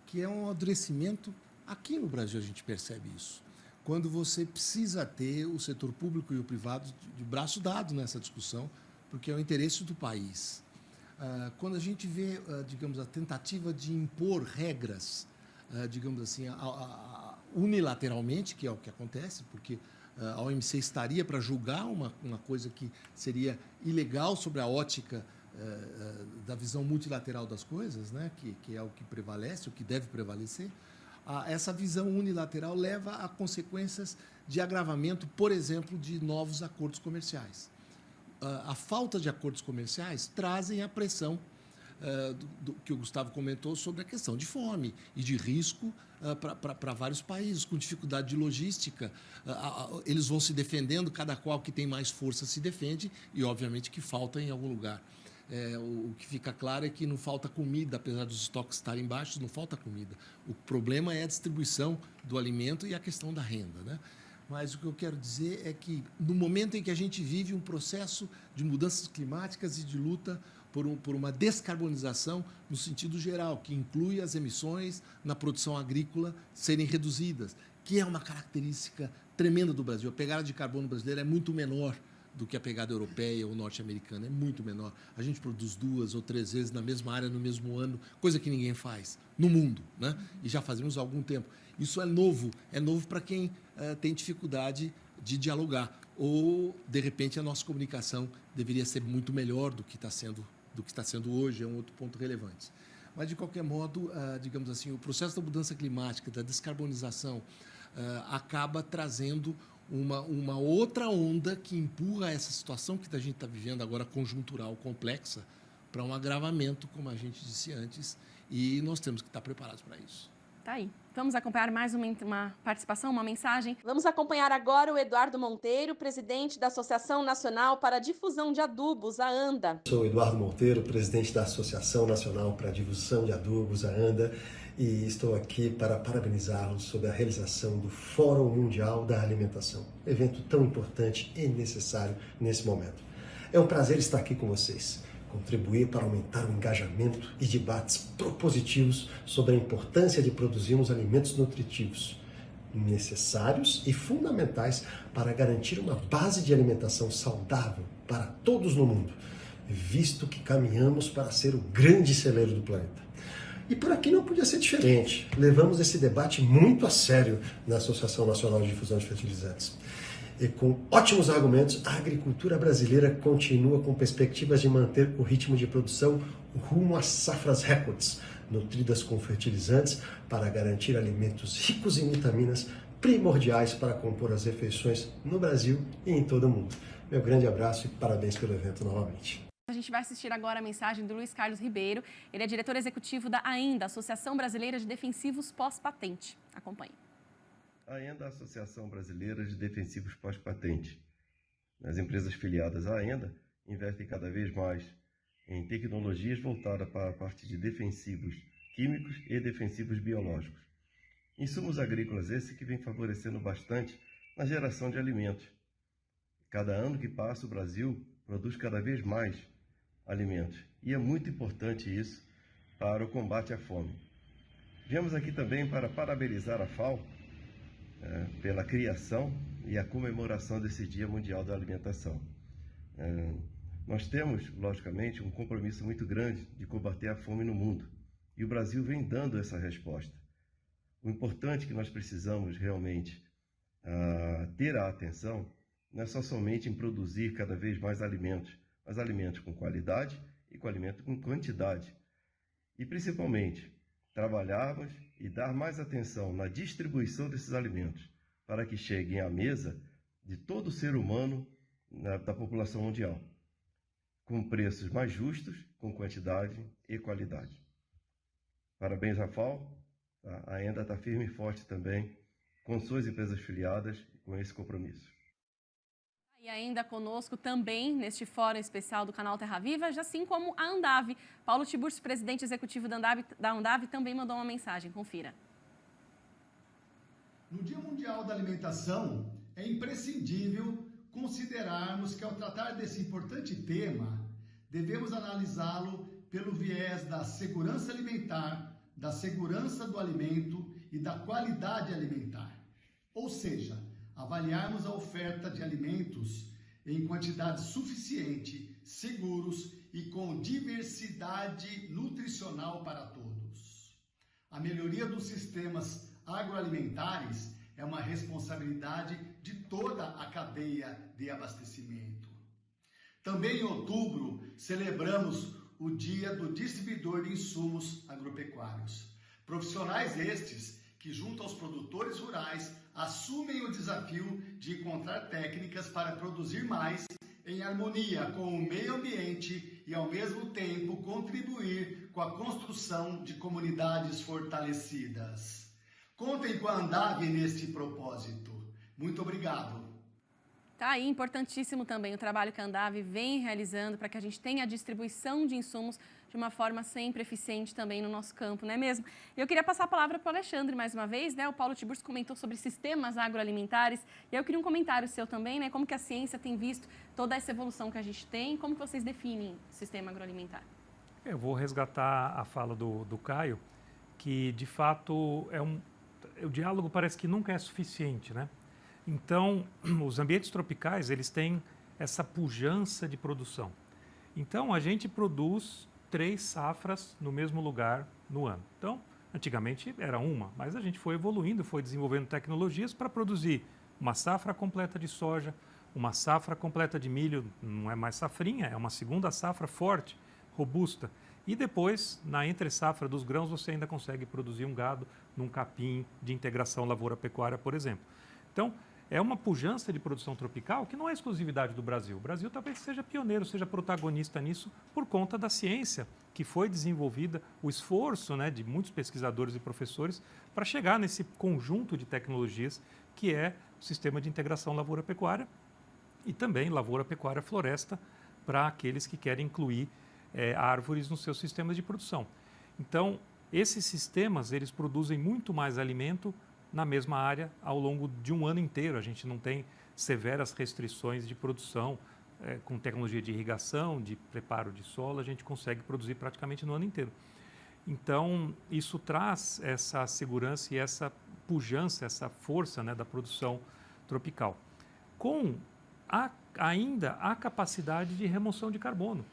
que é um amadurecimento. Aqui no Brasil a gente percebe isso. Quando você precisa ter o setor público e o privado de braço dado nessa discussão, porque é o interesse do país. Quando a gente vê, digamos, a tentativa de impor regras, digamos assim, unilateralmente, que é o que acontece, porque a OMC estaria para julgar uma coisa que seria ilegal sobre a ótica da visão multilateral das coisas, né? Que é o que prevalece, o que deve prevalecer. Essa visão unilateral leva a consequências de agravamento, por exemplo, de novos acordos comerciais. A falta de acordos comerciais trazem a pressão que o Gustavo comentou sobre a questão de fome e de risco para vários países, com dificuldade de logística. Eles vão se defendendo, cada qual que tem mais força se defende e, obviamente, que falta em algum lugar. O que fica claro é que não falta comida, apesar dos estoques estarem baixos, não falta comida. O problema é a distribuição do alimento e a questão da renda, né? Mas o que eu quero dizer é que, no momento em que a gente vive um processo de mudanças climáticas e de luta por uma descarbonização no sentido geral, que inclui as emissões na produção agrícola serem reduzidas, que é uma característica tremenda do Brasil. A pegada de carbono brasileira é muito menor do que a pegada europeia ou norte-americana, é muito menor. A gente produz 2 ou 3 vezes na mesma área, no mesmo ano, coisa que ninguém faz no mundo, né? E já fazemos há algum tempo. Isso é novo para quem tem dificuldade de dialogar. Ou, de repente, a nossa comunicação deveria ser muito melhor do que está sendo hoje, é um outro ponto relevante. Mas, de qualquer modo, digamos assim, o processo da mudança climática, da descarbonização, acaba trazendo uma outra onda que empurra essa situação que a gente está vivendo agora, conjuntural, complexa, para um agravamento, como a gente disse antes, e nós temos que estar preparados para isso. Tá aí. Vamos acompanhar mais uma participação, uma mensagem? Vamos acompanhar agora o Eduardo Monteiro, presidente da Associação Nacional para a Difusão de Adubos, a ANDA. Sou Eduardo Monteiro, presidente da Associação Nacional para a Difusão de Adubos, a ANDA, e estou aqui para parabenizá-los sobre a realização do Fórum Mundial da Alimentação, evento tão importante e necessário nesse momento. É um prazer estar aqui com vocês, contribuir para aumentar o engajamento e debates propositivos sobre a importância de produzirmos alimentos nutritivos, necessários e fundamentais para garantir uma base de alimentação saudável para todos no mundo, visto que caminhamos para ser o grande celeiro do planeta. E por aqui não podia ser diferente. Levamos esse debate muito a sério na Associação Nacional de Difusão de Fertilizantes. E com ótimos argumentos, a agricultura brasileira continua com perspectivas de manter o ritmo de produção rumo às safras recordes, nutridas com fertilizantes para garantir alimentos ricos em vitaminas primordiais para compor as refeições no Brasil e em todo o mundo. Meu grande abraço e parabéns pelo evento novamente. A gente vai assistir agora a mensagem do Luiz Carlos Ribeiro. Ele é diretor executivo da AENDA, Associação Brasileira de Defensivos Pós-Patente. Acompanhe. A AENDA é a Associação Brasileira de Defensivos Pós-Patente. As empresas filiadas à AENDA investem cada vez mais em tecnologias voltadas para a parte de defensivos químicos e defensivos biológicos. Insumos agrícolas esse que vem favorecendo bastante na geração de alimentos. Cada ano que passa, o Brasil produz cada vez mais alimentos. E é muito importante isso para o combate à fome. Viemos aqui também para parabenizar a FAO pela criação e a comemoração desse Dia Mundial da Alimentação. Nós temos, logicamente, um compromisso muito grande de combater a fome no mundo. E o Brasil vem dando essa resposta. O importante que nós precisamos realmente ter a atenção não é só somente em produzir cada vez mais alimentos, mas alimentos com qualidade e com alimento com quantidade. E, principalmente, trabalharmos e dar mais atenção na distribuição desses alimentos para que cheguem à mesa de todo ser humano da população mundial, com preços mais justos, com quantidade e qualidade. Parabéns à FAO, a AENDA está firme e forte também com suas empresas filiadas com esse compromisso. E ainda conosco também, neste fórum especial do canal Terra Viva, assim como a Andav. Paulo Tiburcio, presidente executivo da Andav, também mandou uma mensagem. Confira. No Dia Mundial da Alimentação, é imprescindível considerarmos que, ao tratar desse importante tema, devemos analisá-lo pelo viés da segurança alimentar, da segurança do alimento e da qualidade alimentar. Ou seja, avaliarmos a oferta de alimentos em quantidade suficiente, seguros e com diversidade nutricional para todos. A melhoria dos sistemas agroalimentares é uma responsabilidade de toda a cadeia de abastecimento. Também em outubro, celebramos o Dia do Distribuidor de Insumos Agropecuários. Profissionais estes que, junto aos produtores rurais, assumem o desafio de encontrar técnicas para produzir mais em harmonia com o meio ambiente e, ao mesmo tempo, contribuir com a construção de comunidades fortalecidas. Contem com a Andav neste propósito. Muito obrigado. Tá aí, importantíssimo também o trabalho que a Andav vem realizando para que a gente tenha a distribuição de insumos de uma forma sempre eficiente também no nosso campo, não é mesmo? Eu queria passar a palavra para o Alexandre mais uma vez, né? O Paulo Tiburcio comentou sobre sistemas agroalimentares e eu queria um comentário seu também, né? Como que a ciência tem visto toda essa evolução que a gente tem, como que vocês definem sistema agroalimentar? Eu vou resgatar a fala do Caio, que de fato o diálogo parece que nunca é suficiente, né? Então, os ambientes tropicais, eles têm essa pujança de produção. Então, a gente produz 3 safras no mesmo lugar no ano. Então, antigamente era uma, mas a gente foi evoluindo, foi desenvolvendo tecnologias para produzir uma safra completa de soja, uma safra completa de milho, não é mais safrinha, é uma segunda safra forte, robusta. E depois, na entre-safra dos grãos, você ainda consegue produzir um gado num capim de integração lavoura-pecuária, por exemplo. Então, é uma pujança de produção tropical que não é exclusividade do Brasil. O Brasil talvez seja pioneiro, seja protagonista nisso por conta da ciência que foi desenvolvida, o esforço, né, de muitos pesquisadores e professores para chegar nesse conjunto de tecnologias que é o sistema de integração lavoura-pecuária e também lavoura-pecuária-floresta para aqueles que querem incluir árvores nos seus sistemas de produção. Então, esses sistemas, eles produzem muito mais alimento na mesma área ao longo de um ano inteiro. A gente não tem severas restrições de produção. Com tecnologia de irrigação, de preparo de solo, a gente consegue produzir praticamente no ano inteiro. Então, isso traz essa segurança e essa pujança, essa força, né, da produção tropical. Com ainda a capacidade de remoção de carbono,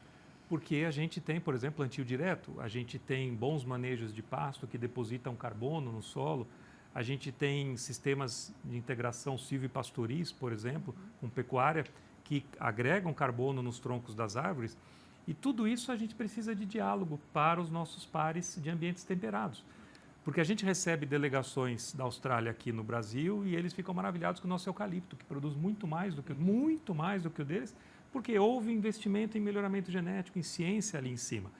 porque a gente tem, por exemplo, plantio direto, a gente tem bons manejos de pasto que depositam carbono no solo, A gente tem sistemas de integração silvipastoril, por exemplo, com pecuária, que agregam carbono nos troncos das árvores. E tudo isso a gente precisa de diálogo para os nossos pares de ambientes temperados. Porque a gente recebe delegações da Austrália aqui no Brasil e eles ficam maravilhados com o nosso eucalipto, que produz muito mais do que o deles, porque houve investimento em melhoramento genético, em ciência ali em cima.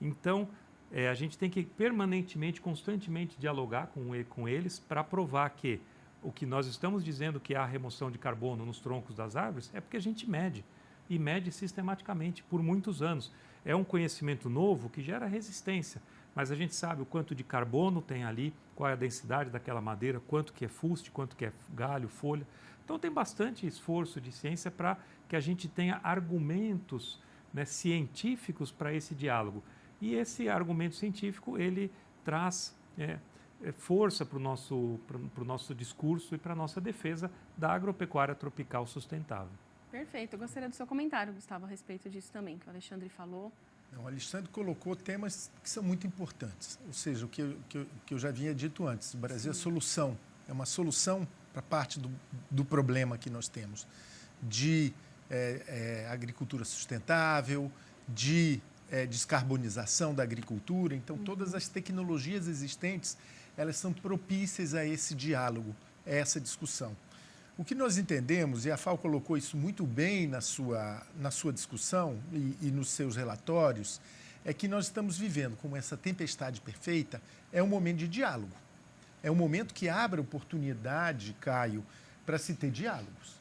Então, a gente tem que permanentemente, constantemente dialogar com eles para provar que o que nós estamos dizendo que há remoção de carbono nos troncos das árvores é porque a gente mede, e mede sistematicamente por muitos anos. É um conhecimento novo que gera resistência, mas a gente sabe o quanto de carbono tem ali, qual é a densidade daquela madeira, quanto que é fuste, quanto que é galho, folha. Então tem bastante esforço de ciência para que a gente tenha argumentos, né, científicos para esse diálogo. E esse argumento científico, ele traz força para o nosso discurso e para a nossa defesa da agropecuária tropical sustentável. Perfeito. Eu gostaria do seu comentário, Gustavo, a respeito disso também, que o Alexandre falou. Não, o Alexandre colocou temas que são muito importantes. Ou seja, o que eu já havia dito antes, o Brasil é solução. É uma solução para parte do problema que nós temos de agricultura sustentável, de descarbonização da agricultura. Então, todas as tecnologias existentes, elas são propícias a esse diálogo, a essa discussão. O que nós entendemos, e a FAO colocou isso muito bem na sua discussão e nos seus relatórios, é que nós estamos vivendo como essa tempestade perfeita, é um momento de diálogo. É um momento que abre oportunidade, Caio, para se ter diálogos.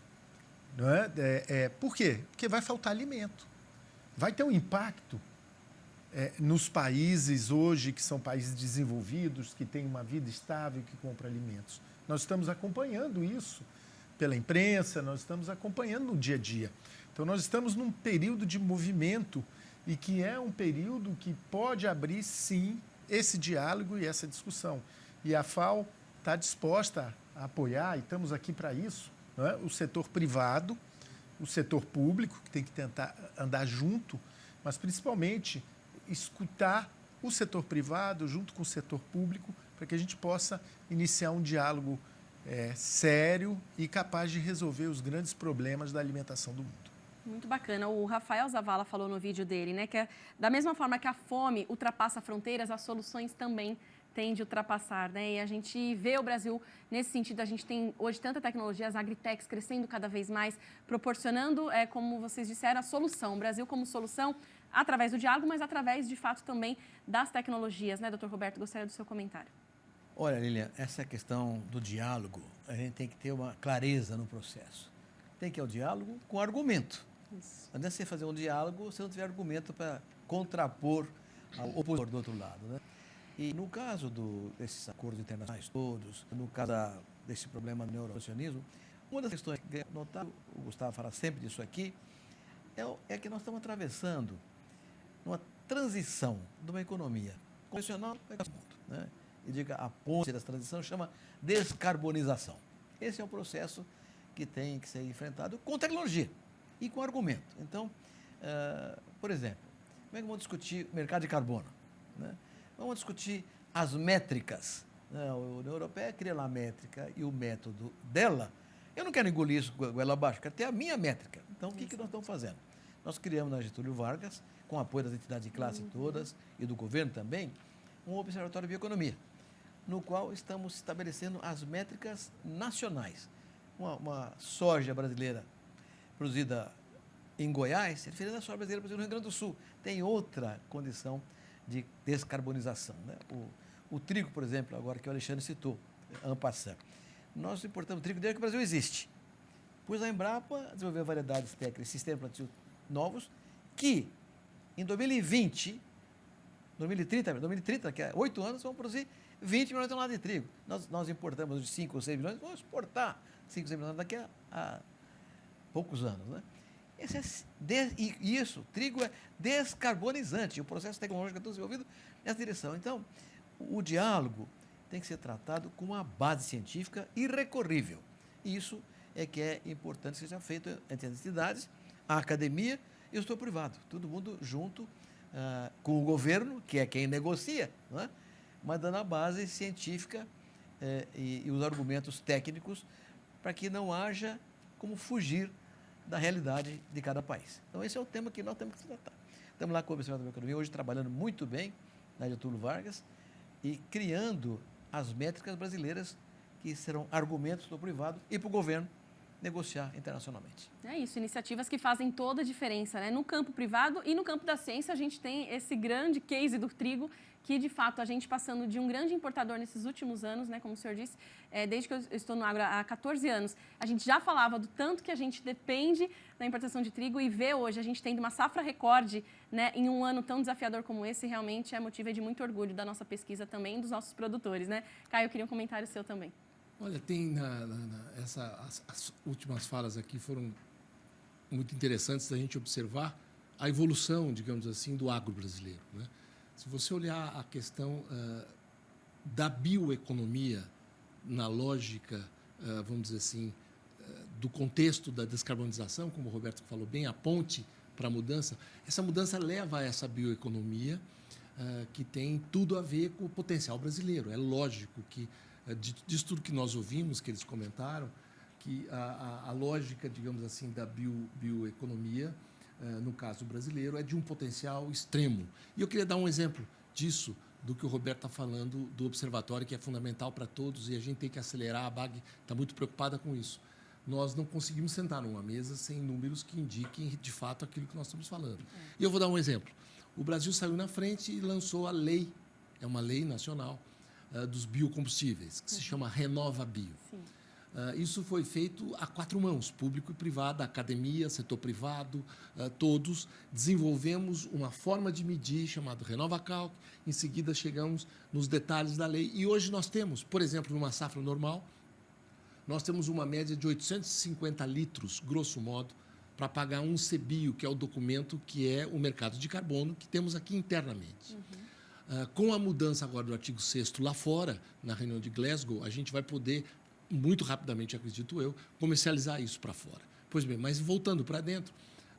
Não é? Por quê? Porque vai faltar alimento. Vai ter um impacto nos países hoje, que são países desenvolvidos, que têm uma vida estável, que compram alimentos. Nós estamos acompanhando isso pela imprensa, nós estamos acompanhando no dia a dia. Então, nós estamos num período de movimento e que é um período que pode abrir, sim, esse diálogo e essa discussão. E a FAO está disposta a apoiar, e estamos aqui para isso, não é? O setor privado, o setor público, que tem que tentar andar junto, mas principalmente escutar o setor privado junto com o setor público para que a gente possa iniciar um diálogo sério e capaz de resolver os grandes problemas da alimentação do mundo. Muito bacana. O Rafael Zavala falou no vídeo dele, né, que da mesma forma que a fome ultrapassa fronteiras, as soluções também tendem a ultrapassar, né? E a gente vê o Brasil nesse sentido. A gente tem hoje tanta tecnologia, as agritechs crescendo cada vez mais, proporcionando, como vocês disseram, a solução. O Brasil como solução através do diálogo, mas através, de fato, também das tecnologias, né, doutor Roberto? Gostaria do seu comentário. Olha, Lilian, essa questão do diálogo, a gente tem que ter uma clareza no processo. Tem que ir ao diálogo com argumento. Isso. Não é você fazer um diálogo se não tiver argumento para contrapor ao opositor do outro lado, né? E no caso desses acordos internacionais todos, no caso desse problema do neurocianismo, uma das questões que é notável, o Gustavo fala sempre disso aqui, é que nós estamos atravessando uma transição de uma economia convencional para o mundo, né? E diga, a ponte dessa transição chama descarbonização. Esse é um processo que tem que ser enfrentado com tecnologia e com argumento. Então, por exemplo, como é que vamos discutir o mercado de carbono, né? Vamos discutir as métricas. A União Europeia cria lá a métrica e o método dela. Eu não quero engolir isso goela abaixo, quero ter a minha métrica. Então, o que nós estamos fazendo? Nós criamos na Getúlio Vargas, com o apoio das entidades de classe todas e do governo também, um observatório de bioeconomia, no qual estamos estabelecendo as métricas nacionais. Uma soja brasileira produzida em Goiás é diferente da soja brasileira produzida no Rio Grande do Sul. Tem outra condição de descarbonização, né? O trigo, por exemplo, agora que o Alexandre citou, en passant. Nós importamos trigo desde que o Brasil existe. Pois a Embrapa desenvolveu variedades técnicas, sistemas plantios novos, que em 2030, que é 8 anos, vão produzir 20 milhões de toneladas de trigo. Nós importamos de 5 ou 6 milhões, vamos exportar 5 ou 6 milhões daqui a poucos anos, né? Trigo é descarbonizante, o processo tecnológico é todo desenvolvido nessa direção. Então, o diálogo tem que ser tratado com uma base científica irrecorrível. E isso é que é importante que seja feito entre as entidades, a academia e o setor privado. Todo mundo junto com o governo, que é quem negocia, não é? Mas dando a base científica e os argumentos técnicos para que não haja como fugir da realidade de cada país. Então, esse é o tema que nós temos que tratar. Estamos lá com o Observatório da Economia, hoje trabalhando muito bem na Getúlio Vargas e criando as métricas brasileiras que serão argumentos para o privado e para o governo negociar internacionalmente. É isso, iniciativas que fazem toda a diferença, né? No campo privado e no campo da ciência, a gente tem esse grande case do trigo, que de fato a gente passando de um grande importador nesses últimos anos, né? Como o senhor disse, desde que eu estou no agro há 14 anos, a gente já falava do tanto que a gente depende da importação de trigo e ver hoje a gente tendo uma safra recorde, né? Em um ano tão desafiador como esse, realmente é motivo de muito orgulho da nossa pesquisa também, dos nossos produtores, né? Caio, eu queria um comentário seu também. Olha, tem as últimas falas aqui foram muito interessantes da gente observar a evolução, digamos assim, do agro brasileiro, né? Se você olhar a questão da bioeconomia na lógica, vamos dizer assim, do contexto da descarbonização, como o Roberto falou bem, a ponte para a mudança, essa mudança leva a essa bioeconomia que tem tudo a ver com o potencial brasileiro. É lógico que disso tudo que nós ouvimos, que eles comentaram, que a lógica, digamos assim, da bioeconomia, no caso brasileiro, é de um potencial extremo. E eu queria dar um exemplo disso, do que o Roberto está falando, do observatório, que é fundamental para todos, e a gente tem que acelerar, a BAG está muito preocupada com isso. Nós não conseguimos sentar numa mesa sem números que indiquem, de fato, aquilo que nós estamos falando. E eu vou dar um exemplo. O Brasil saiu na frente e lançou a lei, é uma lei nacional, dos biocombustíveis, que se chama Renova Bio. Isso foi feito a 4 mãos, público e privado, academia, setor privado, todos. Desenvolvemos uma forma de medir chamada RenovaCalc, em seguida chegamos nos detalhes da lei. E hoje nós temos, por exemplo, numa safra normal, nós temos uma média de 850 litros, grosso modo, para pagar um CBio, que é o documento que é o mercado de carbono que temos aqui internamente. Com a mudança agora do artigo 6º lá fora, na reunião de Glasgow, a gente vai poder, muito rapidamente, acredito eu, comercializar isso para fora. Pois bem, mas voltando para dentro,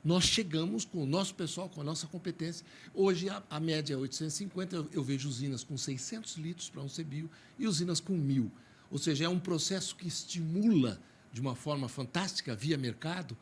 nós chegamos com o nosso pessoal, com a nossa competência. Hoje a média é 850, eu vejo usinas com 600 litros para um CBio e usinas com 1.000. Ou seja, é um processo que estimula, de uma forma fantástica, via mercado,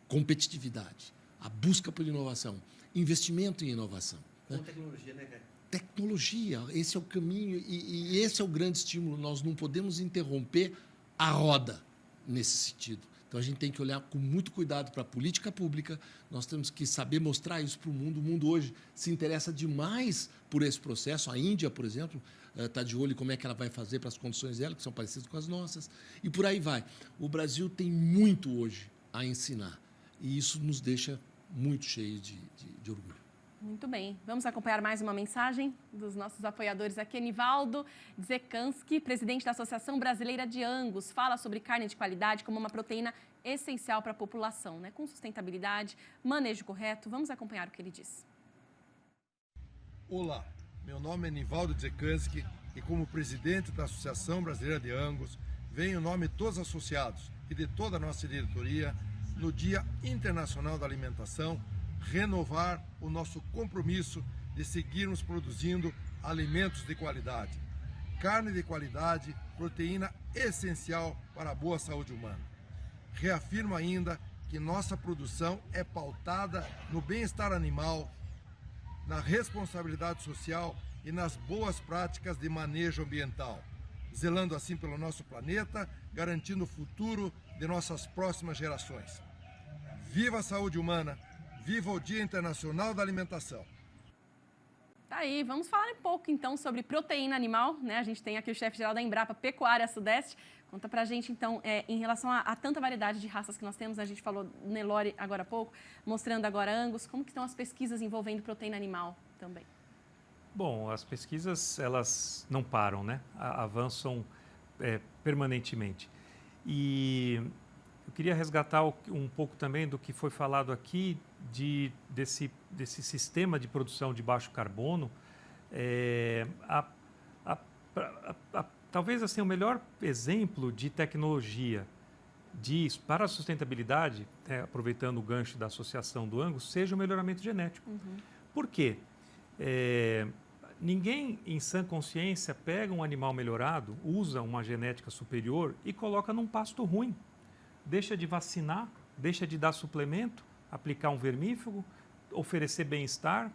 competitividade, a busca por inovação, investimento em inovação. Com tecnologia, né, cara? Tecnologia, esse é o caminho e esse é o grande estímulo. Nós não podemos interromper a roda nesse sentido. Então, a gente tem que olhar com muito cuidado para a política pública, nós temos que saber mostrar isso para o mundo. O mundo hoje se interessa demais por esse processo. A Índia, por exemplo, está de olho em como é que ela vai fazer para as condições dela, que são parecidas com as nossas, e por aí vai. O Brasil tem muito hoje a ensinar e isso nos deixa muito cheios de orgulho. Muito bem. Vamos acompanhar mais uma mensagem dos nossos apoiadores aqui. Nivaldo Zekanski, presidente da Associação Brasileira de Angus, fala sobre carne de qualidade como uma proteína essencial para a população, né? Com sustentabilidade, manejo correto. Vamos acompanhar o que ele diz. Olá, meu nome é Nivaldo Zekanski e como presidente da Associação Brasileira de Angus, venho em nome de todos os associados e de toda a nossa diretoria no Dia Internacional da Alimentação, renovar o nosso compromisso de seguirmos produzindo alimentos de qualidade. Carne de qualidade, proteína essencial para a boa saúde humana. Reafirmo ainda que nossa produção é pautada no bem-estar animal, na responsabilidade social e nas boas práticas de manejo ambiental, zelando assim pelo nosso planeta, garantindo o futuro de nossas próximas gerações. Viva a saúde humana! Viva o Dia Internacional da Alimentação! Tá aí, vamos falar um pouco então sobre proteína animal, né? A gente tem aqui o chefe-geral da Embrapa Pecuária Sudeste. Conta pra gente então, em relação a tanta variedade de raças que nós temos, a gente falou Nelore agora há pouco, mostrando agora Angus, como que estão as pesquisas envolvendo proteína animal também? Bom, as pesquisas, elas não param, né? Avançam permanentemente. E eu queria resgatar um pouco também do que foi falado aqui desse sistema de produção de baixo carbono. Talvez assim, o melhor exemplo de tecnologia para a sustentabilidade, aproveitando o gancho da associação do Angus, seja o melhoramento genético. Por quê? ninguém em sã consciência pega um animal melhorado, usa uma genética superior e coloca num pasto ruim. Deixa de vacinar, deixa de dar suplemento, aplicar um vermífugo, oferecer bem-estar,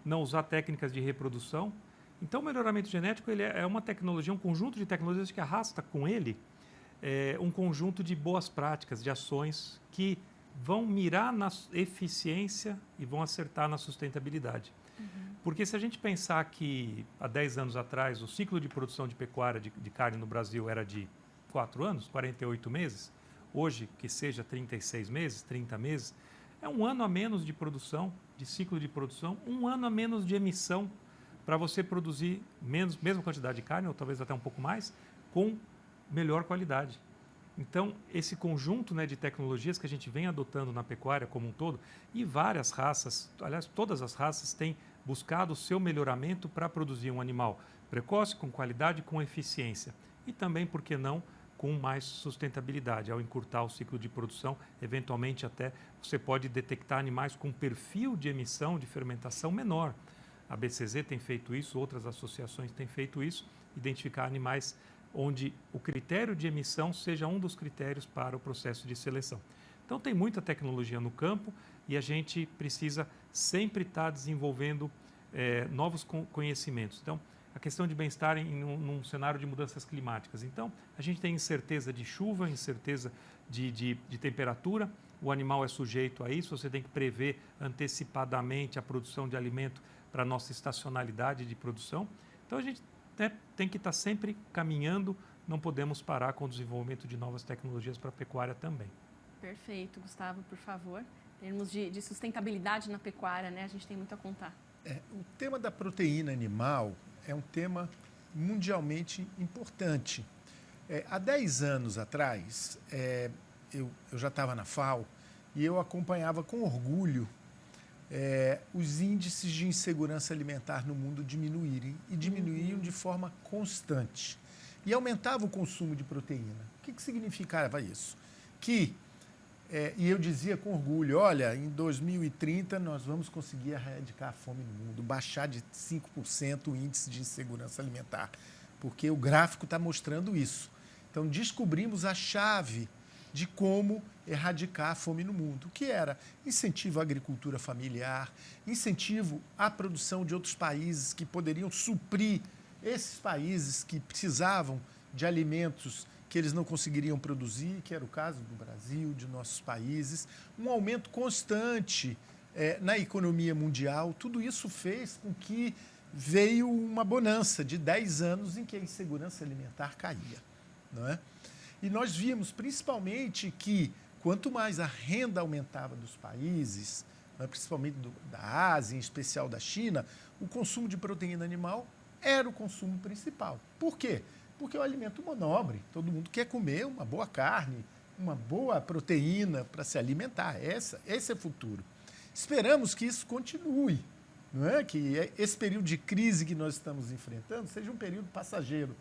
não usar técnicas de reprodução. Então, o melhoramento genético ele é uma tecnologia, um conjunto de tecnologias que arrasta com ele um conjunto de boas práticas, de ações que vão mirar na eficiência e vão acertar na sustentabilidade. Porque se a gente pensar que há 10 anos atrás o ciclo de produção de pecuária de carne no Brasil era de 4 anos, 48 meses, hoje que seja 36 meses, 30 meses, é um ano a menos de produção, de ciclo de produção, um ano a menos de emissão para você produzir mesma quantidade de carne, ou talvez até um pouco mais, com melhor qualidade. Então, esse conjunto, né, de tecnologias que a gente vem adotando na pecuária como um todo, e várias raças, aliás, todas as raças têm buscado o seu melhoramento para produzir um animal precoce, com qualidade, com eficiência. E também, por que não, com mais sustentabilidade. Ao encurtar o ciclo de produção, eventualmente até você pode detectar animais com perfil de emissão, de fermentação menor. A BCZ tem feito isso, outras associações têm feito isso, identificar animais onde o critério de emissão seja um dos critérios para o processo de seleção. Então, tem muita tecnologia no campo e a gente precisa sempre estar desenvolvendo novos conhecimentos. Então, a questão de bem-estar num cenário de mudanças climáticas. Então, a gente tem incerteza de chuva, incerteza de temperatura, o animal é sujeito a isso, você tem que prever antecipadamente a produção de alimento para a nossa estacionalidade de produção. Então, a gente tem que estar sempre caminhando, não podemos parar com o desenvolvimento de novas tecnologias para a pecuária também. Perfeito, Gustavo, por favor. Em termos de sustentabilidade na pecuária, né, a gente tem muito a contar. O tema da proteína animal é um tema mundialmente importante. Há 10 anos atrás, eu já estava na FAO e eu acompanhava com orgulho os índices de insegurança alimentar no mundo diminuírem e diminuíam de forma constante. E aumentava o consumo de proteína. O que significava isso? E eu dizia com orgulho, olha, em 2030 nós vamos conseguir erradicar a fome no mundo, baixar de 5% o índice de insegurança alimentar, porque o gráfico está mostrando isso. Então, descobrimos a chave de como erradicar a fome no mundo, que era incentivo à agricultura familiar, incentivo à produção de outros países que poderiam suprir esses países que precisavam de alimentos que eles não conseguiriam produzir, que era o caso do Brasil, de nossos países, um aumento constante na economia mundial. Tudo isso fez com que veio uma bonança de 10 anos em que a insegurança alimentar caía, não é? E nós vimos principalmente que quanto mais a renda aumentava dos países, né, principalmente da Ásia, em especial da China, o consumo de proteína animal era o consumo principal. Por quê? Porque é um alimento nobre, todo mundo quer comer uma boa carne, uma boa proteína para se alimentar. Esse é o futuro. Esperamos que isso continue, não é? Que esse período de crise que nós estamos enfrentando seja um período passageiro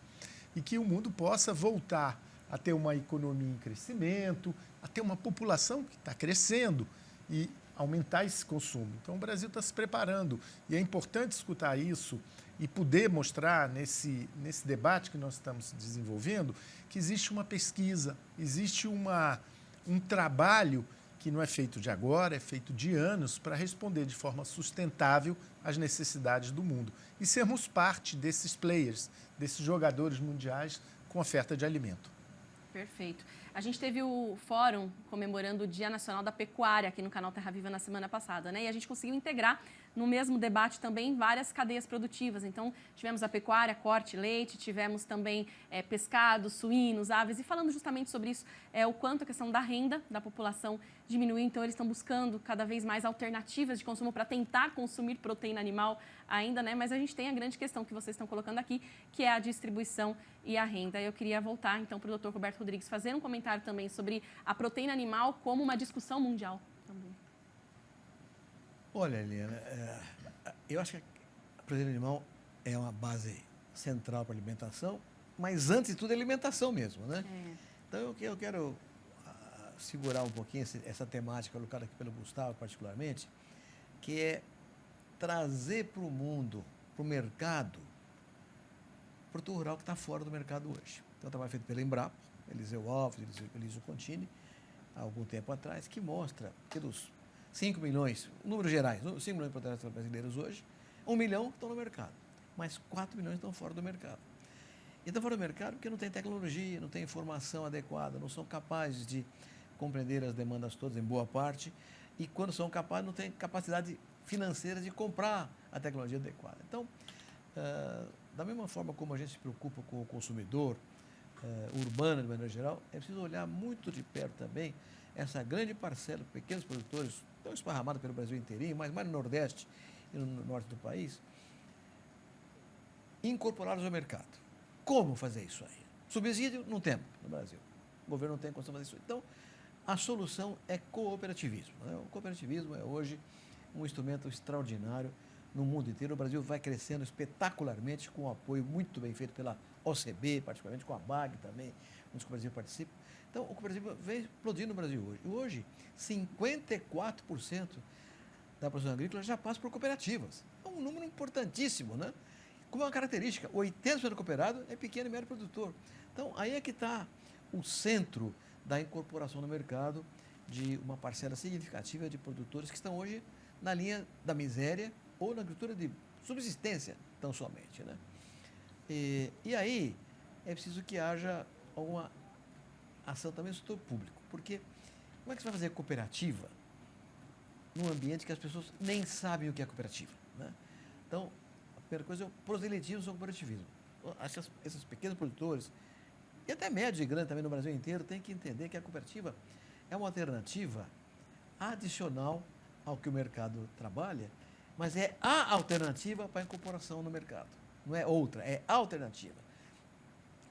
e que o mundo possa voltar a ter uma economia em crescimento, a ter uma população que está crescendo e aumentar esse consumo. Então, o Brasil está se preparando e é importante escutar isso e poder mostrar nesse debate que nós estamos desenvolvendo que existe uma pesquisa, existe um trabalho que não é feito de agora, é feito de anos para responder de forma sustentável às necessidades do mundo e sermos parte desses players, desses jogadores mundiais com oferta de alimento. Perfeito. A gente teve o fórum comemorando o Dia Nacional da Pecuária aqui no canal Terra Viva na semana passada, né? E a gente conseguiu integrar no mesmo debate também várias cadeias produtivas. Então, tivemos a pecuária, corte, leite, tivemos também pescado, suínos, aves. E falando justamente sobre isso, o quanto a questão da renda da população diminuiu. Então, eles estão buscando cada vez mais alternativas de consumo para tentar consumir proteína animal ainda, né? Mas a gente tem a grande questão que vocês estão colocando aqui, que é a distribuição e a renda. Eu queria voltar, então, para o Dr. Roberto Rodrigues fazer um comentário também sobre a proteína animal como uma discussão mundial também. Olha, Helena, eu acho que a proteína animal é uma base central para a alimentação, mas antes de tudo é alimentação mesmo, né? Então eu quero segurar um pouquinho essa temática colocada aqui pelo Gustavo particularmente, que é trazer para o mundo para o mercado, produtor rural que está fora do mercado hoje. Então, trabalho feito pela Embrapa, Eliseu Alves, Eliseu Contini, há algum tempo atrás, que mostra que dos 5 milhões, números gerais, 5 milhões de produtores brasileiros hoje, 1 milhão estão no mercado, mas 4 milhões estão fora do mercado. E estão fora do mercado porque não tem tecnologia, não tem informação adequada, não são capazes de compreender as demandas todas, em boa parte, e quando são capazes, não têm capacidade financeira de comprar a tecnologia adequada. Então, da mesma forma como a gente se preocupa com o consumidor urbano, de maneira geral, é preciso olhar muito de perto também essa grande parcela de pequenos produtores, tão esparramados pelo Brasil inteirinho, mas mais no Nordeste e no Norte do país, incorporá-los ao mercado. Como fazer isso aí? Subsídio não temos no Brasil. O governo não tem condição de fazer isso. Então, a solução é cooperativismo, né? O cooperativismo é hoje um instrumento extraordinário no mundo inteiro. O Brasil vai crescendo espetacularmente com um apoio muito bem feito pela OCB, particularmente com a BAG também, onde o Brasil participa. Então, o cooperativismo vem explodindo no Brasil hoje. Hoje, 54% da produção agrícola já passa por cooperativas. É um número importantíssimo, né? Como é uma característica, 80% do cooperado é pequeno e médio produtor. Então, aí é que está o centro da incorporação no mercado de uma parcela significativa de produtores que estão hoje na linha da miséria ou na agricultura de subsistência, tão somente, né? E aí é preciso que haja alguma ação também do setor público, porque como é que você vai fazer cooperativa num ambiente que as pessoas nem sabem o que é cooperativa, né? Então, a primeira coisa é o proselitismo ao cooperativismo. Esses pequenos produtores, e até médio e grande também no Brasil inteiro, têm que entender que a cooperativa é uma alternativa adicional ao que o mercado trabalha, mas é a alternativa para a incorporação no mercado. Não é outra, é a alternativa.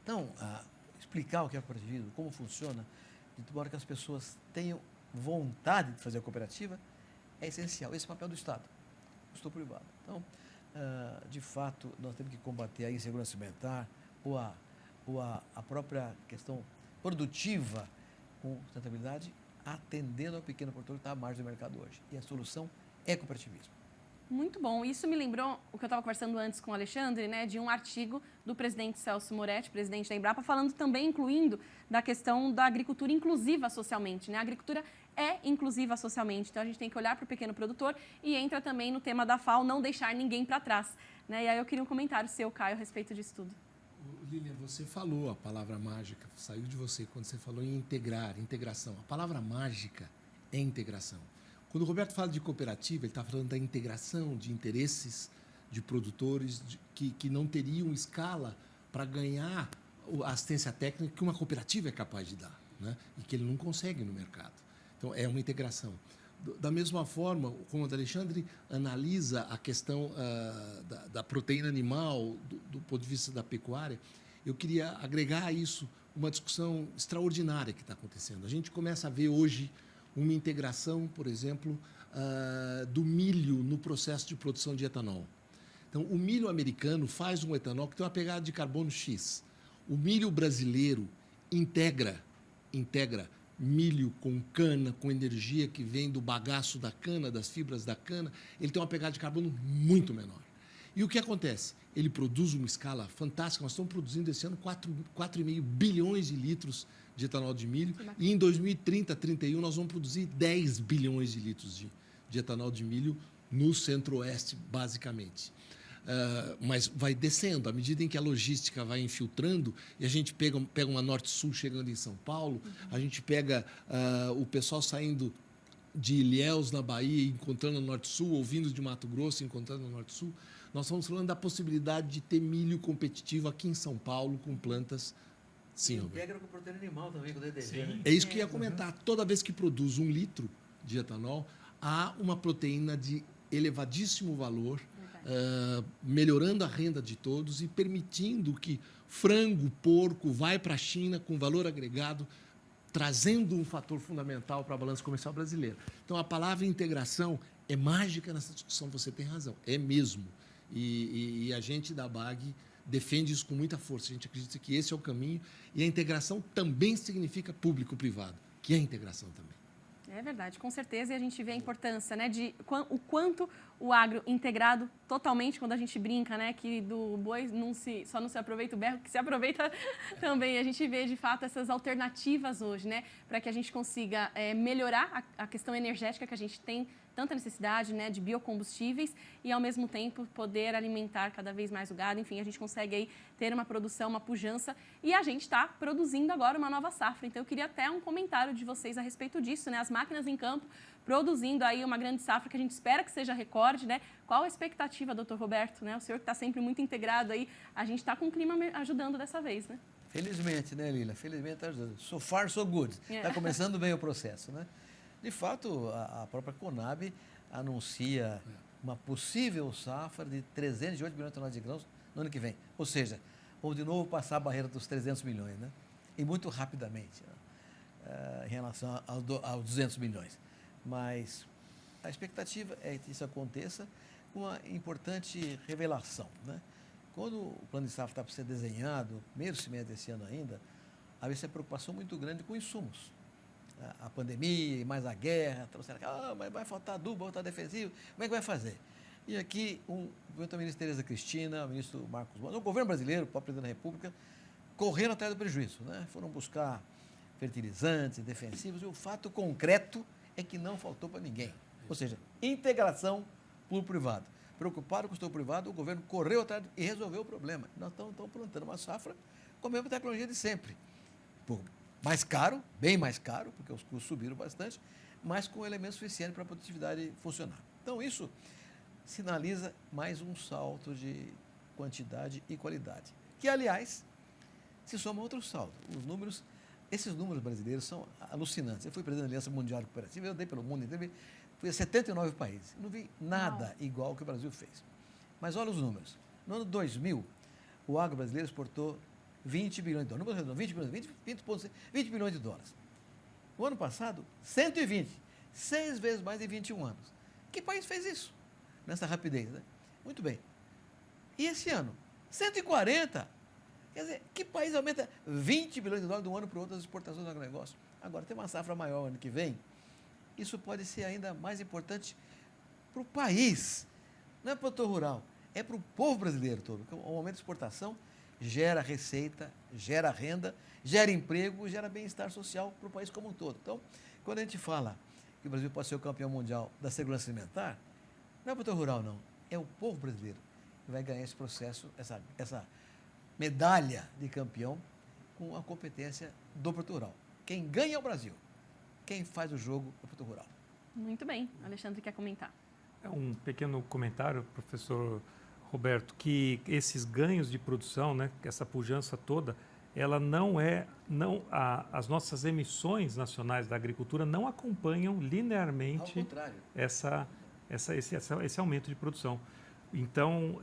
Então, explicar o que é cooperativismo, como funciona, de modo que as pessoas tenham vontade de fazer a cooperativa, é essencial. Esse é o papel do Estado, do setor privado. Então, de fato, nós temos que combater a insegurança alimentar ou a própria questão produtiva com sustentabilidade, atendendo ao pequeno produtor que está à margem do mercado hoje. E a solução é cooperativismo. Muito bom. Isso me lembrou o que eu estava conversando antes com o Alexandre, né, de um artigo do presidente Celso Moretti, presidente da Embrapa, falando também, incluindo, da questão da agricultura inclusiva socialmente, né? A agricultura é inclusiva socialmente, então a gente tem que olhar para o pequeno produtor e entra também no tema da FAO, não deixar ninguém para trás, né? E aí eu queria um comentário seu, Caio, a respeito disso tudo. Lilian, você falou a palavra mágica, saiu de você quando você falou em integrar, integração. A palavra mágica é integração. Quando o Roberto fala de cooperativa, ele está falando da integração de interesses de produtores que não teriam escala para ganhar a assistência técnica que uma cooperativa é capaz de dar, né? E que ele não consegue no mercado. Então, é uma integração. Da mesma forma, como o Alexandre analisa a questão da proteína animal, do ponto de vista da pecuária, eu queria agregar a isso uma discussão extraordinária que está acontecendo. A gente começa a ver hoje uma integração, por exemplo, do milho no processo de produção de etanol. Então, o milho americano faz um etanol que tem uma pegada de carbono X. O milho brasileiro integra milho com cana, com energia que vem do bagaço da cana, das fibras da cana, ele tem uma pegada de carbono muito menor. E o que acontece? Ele produz uma escala fantástica. Nós estamos produzindo esse ano 4,5 bilhões de litros de etanol de milho e em 2030, 2031, nós vamos produzir 10 bilhões de litros de etanol de milho no centro-oeste, basicamente. Mas vai descendo, à medida em que a logística vai infiltrando, e a gente pega uma norte-sul chegando em São Paulo, a gente pega o pessoal saindo de Ilhéus, na Bahia, encontrando no norte-sul, ou vindo de Mato Grosso, encontrando no norte-sul. Nós estamos falando da possibilidade de ter milho competitivo aqui em São Paulo, com plantas. Sim, integra com proteína animal também, com DDG. Né? É isso que eu ia comentar. Toda vez que produz 1 litro de etanol, há uma proteína de elevadíssimo valor, melhorando a renda de todos e permitindo que frango, porco, vai para a China com valor agregado, trazendo um fator fundamental para a balança comercial brasileira. Então, a palavra integração é mágica nessa discussão, você tem razão, é mesmo. E a gente da BAG defende isso com muita força. A gente acredita que esse é o caminho e a integração também significa público-privado, que é a integração também. É verdade, com certeza, e a gente vê a importância, né, de o quanto o agro integrado totalmente, quando a gente brinca, né, que do boi só não se aproveita o berro, que se aproveita também. A gente vê, de fato, essas alternativas hoje, né, para que a gente consiga melhorar a questão energética que a gente tem tanta necessidade, né, de biocombustíveis e, ao mesmo tempo, poder alimentar cada vez mais o gado. Enfim, a gente consegue aí ter uma produção, uma pujança, e a gente está produzindo agora uma nova safra. Então, eu queria até um comentário de vocês a respeito disso, né, as máquinas em campo produzindo aí uma grande safra que a gente espera que seja recorde, né? Qual a expectativa, doutor Roberto, né? O senhor que está sempre muito integrado aí, a gente está com o clima ajudando dessa vez, né? Felizmente, né, Lila? Felizmente está ajudando. So far, so good. Está começando bem o processo, né? De fato, a própria Conab anuncia uma possível safra de 308 milhões de toneladas de grãos no ano que vem. Ou seja, vamos de novo passar a barreira dos 300 milhões, né? E muito rapidamente, né? Em relação aos 200 milhões. Mas a expectativa é que isso aconteça com uma importante revelação, né? Quando o plano de safra está para ser desenhado, primeiro semestre desse ano ainda, havia essa preocupação muito grande com insumos. A pandemia e mais a guerra, trouxeram mas vai faltar adubo, vai faltar defensivo, como é que vai fazer? E aqui, o ministro Tereza Cristina, o ministro Marcos Bonner, o governo brasileiro, o próprio presidente da República, correram atrás do prejuízo, né? Foram buscar fertilizantes, defensivos, e o fato concreto é que não faltou para ninguém. Ou seja, integração público-privado. Preocupado com o setor privado, o governo correu atrás e resolveu o problema. Nós estamos plantando uma safra com a mesma tecnologia de sempre. Mais caro, bem mais caro, porque os custos subiram bastante, mas com elementos suficientes para a produtividade funcionar. Então, isso sinaliza mais um salto de quantidade e qualidade, que, aliás, se soma outro salto. Esses números brasileiros são alucinantes. Eu fui presidente da Aliança Mundial de Cooperativa, eu andei pelo mundo inteiro, fui a 79 países. Não vi nada igual ao que o Brasil fez. Mas olha os números. No ano 2000, o agro brasileiro exportou 20 bilhões de dólares. Número redondo, 20 bilhões de dólares. No ano passado, 120. 6 vezes mais em 21 anos. Que país fez isso? Nessa rapidez, né? Muito bem. E esse ano? 140. Quer dizer, que país aumenta 20 bilhões de dólares de um ano para o outro das exportações do agronegócio? Agora, tem uma safra maior ano que vem. Isso pode ser ainda mais importante para o país. Não é para o produtor rural, é para o povo brasileiro todo. Porque o aumento de exportação gera receita, gera renda, gera emprego, gera bem-estar social para o país como um todo. Então, quando a gente fala que o Brasil pode ser o campeão mundial da segurança alimentar, não é o produtor rural, não. É o povo brasileiro que vai ganhar esse processo, essa medalha de campeão com a competência do produtor rural. Quem ganha é o Brasil. Quem faz o jogo é o produtor rural. Muito bem. Alexandre quer comentar. É um pequeno comentário, professor Roberto, que esses ganhos de produção, né, essa pujança toda, ela as nossas emissões nacionais da agricultura não acompanham linearmente esse aumento de produção. Então,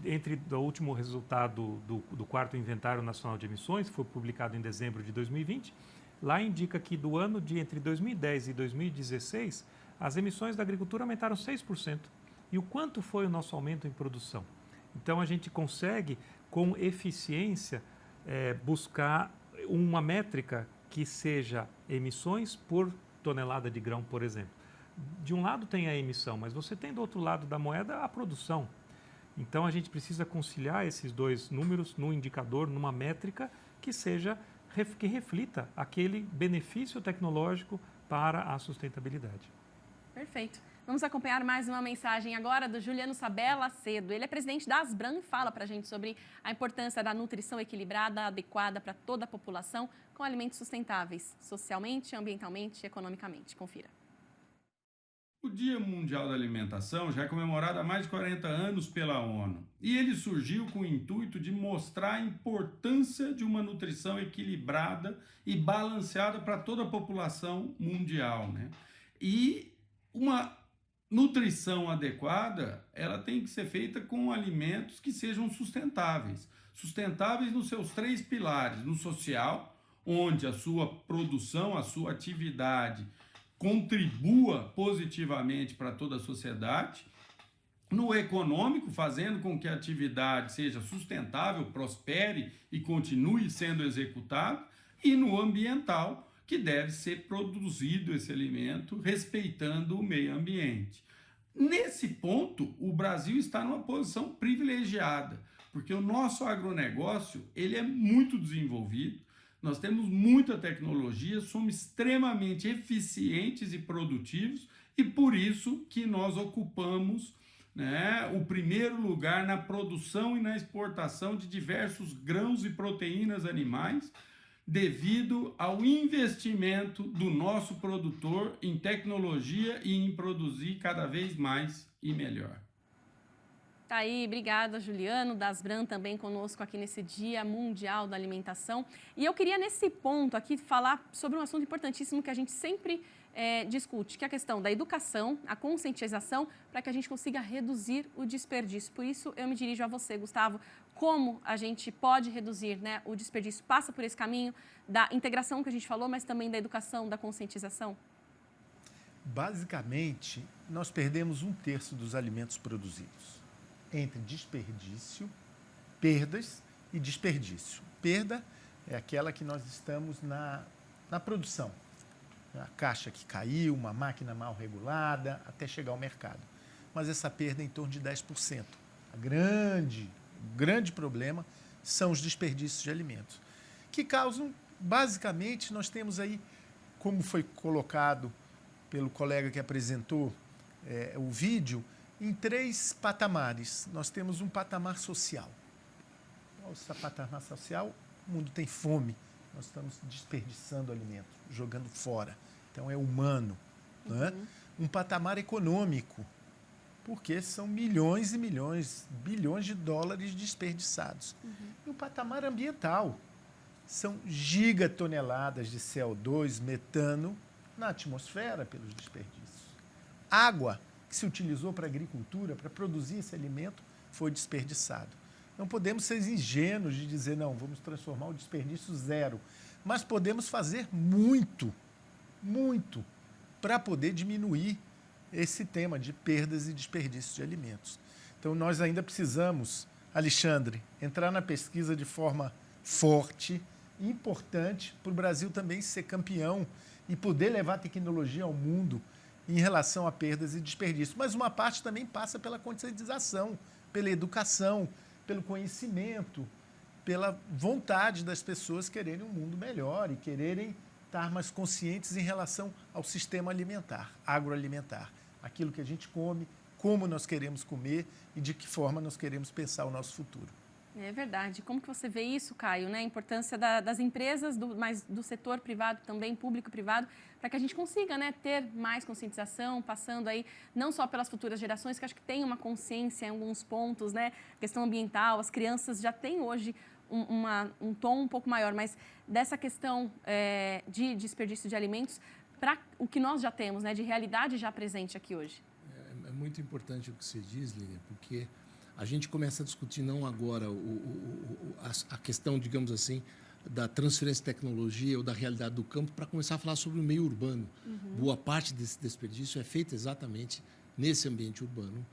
entre o último resultado do quarto Inventário Nacional de Emissões, que foi publicado em dezembro de 2020, lá indica que do ano entre 2010 e 2016, as emissões da agricultura aumentaram 6%. E o quanto foi o nosso aumento em produção? Então, a gente consegue, com eficiência, buscar uma métrica que seja emissões por tonelada de grão, por exemplo. De um lado tem a emissão, mas você tem do outro lado da moeda a produção. Então, a gente precisa conciliar esses dois números num indicador, numa métrica que reflita aquele benefício tecnológico para a sustentabilidade. Perfeito. Vamos acompanhar mais uma mensagem agora do Juliano Sabella Cedo. Ele é presidente da Asbram e fala para a gente sobre a importância da nutrição equilibrada, adequada para toda a população, com alimentos sustentáveis, socialmente, ambientalmente e economicamente. Confira. O Dia Mundial da Alimentação já é comemorado há mais de 40 anos pela ONU. E ele surgiu com o intuito de mostrar a importância de uma nutrição equilibrada e balanceada para toda a população mundial, né? E uma nutrição adequada, ela tem que ser feita com alimentos que sejam sustentáveis. Sustentáveis nos seus 3 pilares. No social, onde a sua produção, a sua atividade contribua positivamente para toda a sociedade. No econômico, fazendo com que a atividade seja sustentável, prospere e continue sendo executada. E no ambiental, que deve ser produzido esse alimento respeitando o meio ambiente. Nesse ponto, o Brasil está numa posição privilegiada, porque o nosso agronegócio ele é muito desenvolvido, nós temos muita tecnologia, somos extremamente eficientes e produtivos, e por isso que nós ocupamos, né, o primeiro lugar na produção e na exportação de diversos grãos e proteínas animais, devido ao investimento do nosso produtor em tecnologia e em produzir cada vez mais e melhor. Tá aí, obrigada, Juliano Dasbran, também conosco aqui nesse Dia Mundial da Alimentação. E eu queria, nesse ponto aqui, falar sobre um assunto importantíssimo que a gente sempre discute, que é a questão da educação, a conscientização, para que a gente consiga reduzir o desperdício. Por isso, eu me dirijo a você, Gustavo. Como a gente pode reduzir, né, o desperdício? Passa por esse caminho da integração que a gente falou, mas também da educação, da conscientização? Basicamente, nós perdemos 1/3 dos alimentos produzidos entre desperdício, perdas e desperdício. Perda é aquela que nós estamos na produção. A caixa que caiu, uma máquina mal regulada, até chegar ao mercado. Mas essa perda é em torno de 10%. O grande problema são os desperdícios de alimentos, que causam, basicamente, nós temos aí, como foi colocado pelo colega que apresentou o vídeo, em 3 patamares. Nós temos um patamar social. Esse patamar social, o mundo tem fome, nós estamos desperdiçando alimentos, jogando fora. Então, é humano. Né? Um patamar econômico, porque são milhões e milhões, bilhões de dólares desperdiçados. E um patamar ambiental. São gigatoneladas de CO2, metano, na atmosfera pelos desperdícios. Água, que se utilizou para a agricultura, para produzir esse alimento, foi desperdiçado. Não podemos ser ingênuos de dizer, não, vamos transformar o desperdício zero. Mas podemos fazer muito para poder diminuir esse tema de perdas e desperdício de alimentos. Então, nós ainda precisamos, Alexandre, entrar na pesquisa de forma forte, importante, para o Brasil também ser campeão e poder levar tecnologia ao mundo em relação a perdas e desperdício. Mas uma parte também passa pela conscientização, pela educação, pelo conhecimento, pela vontade das pessoas quererem um mundo melhor e quererem estar mais conscientes em relação ao sistema alimentar, agroalimentar. Aquilo que a gente come, como nós queremos comer e de que forma nós queremos pensar o nosso futuro. É verdade. Como que você vê isso, Caio, né? A importância das empresas, mas do setor privado também, público-privado, para que a gente consiga, né, ter mais conscientização, passando aí não só pelas futuras gerações, que acho que tem uma consciência em alguns pontos, né? Questão ambiental, as crianças já têm hoje um tom um pouco maior, mas dessa questão de desperdício de alimentos para o que nós já temos, né, de realidade já presente aqui hoje. É muito importante o que você diz, Lívia, porque a gente começa a discutir não agora a questão, digamos assim, da transferência de tecnologia ou da realidade do campo para começar a falar sobre o meio urbano. Boa parte desse desperdício é feita exatamente nesse ambiente urbano,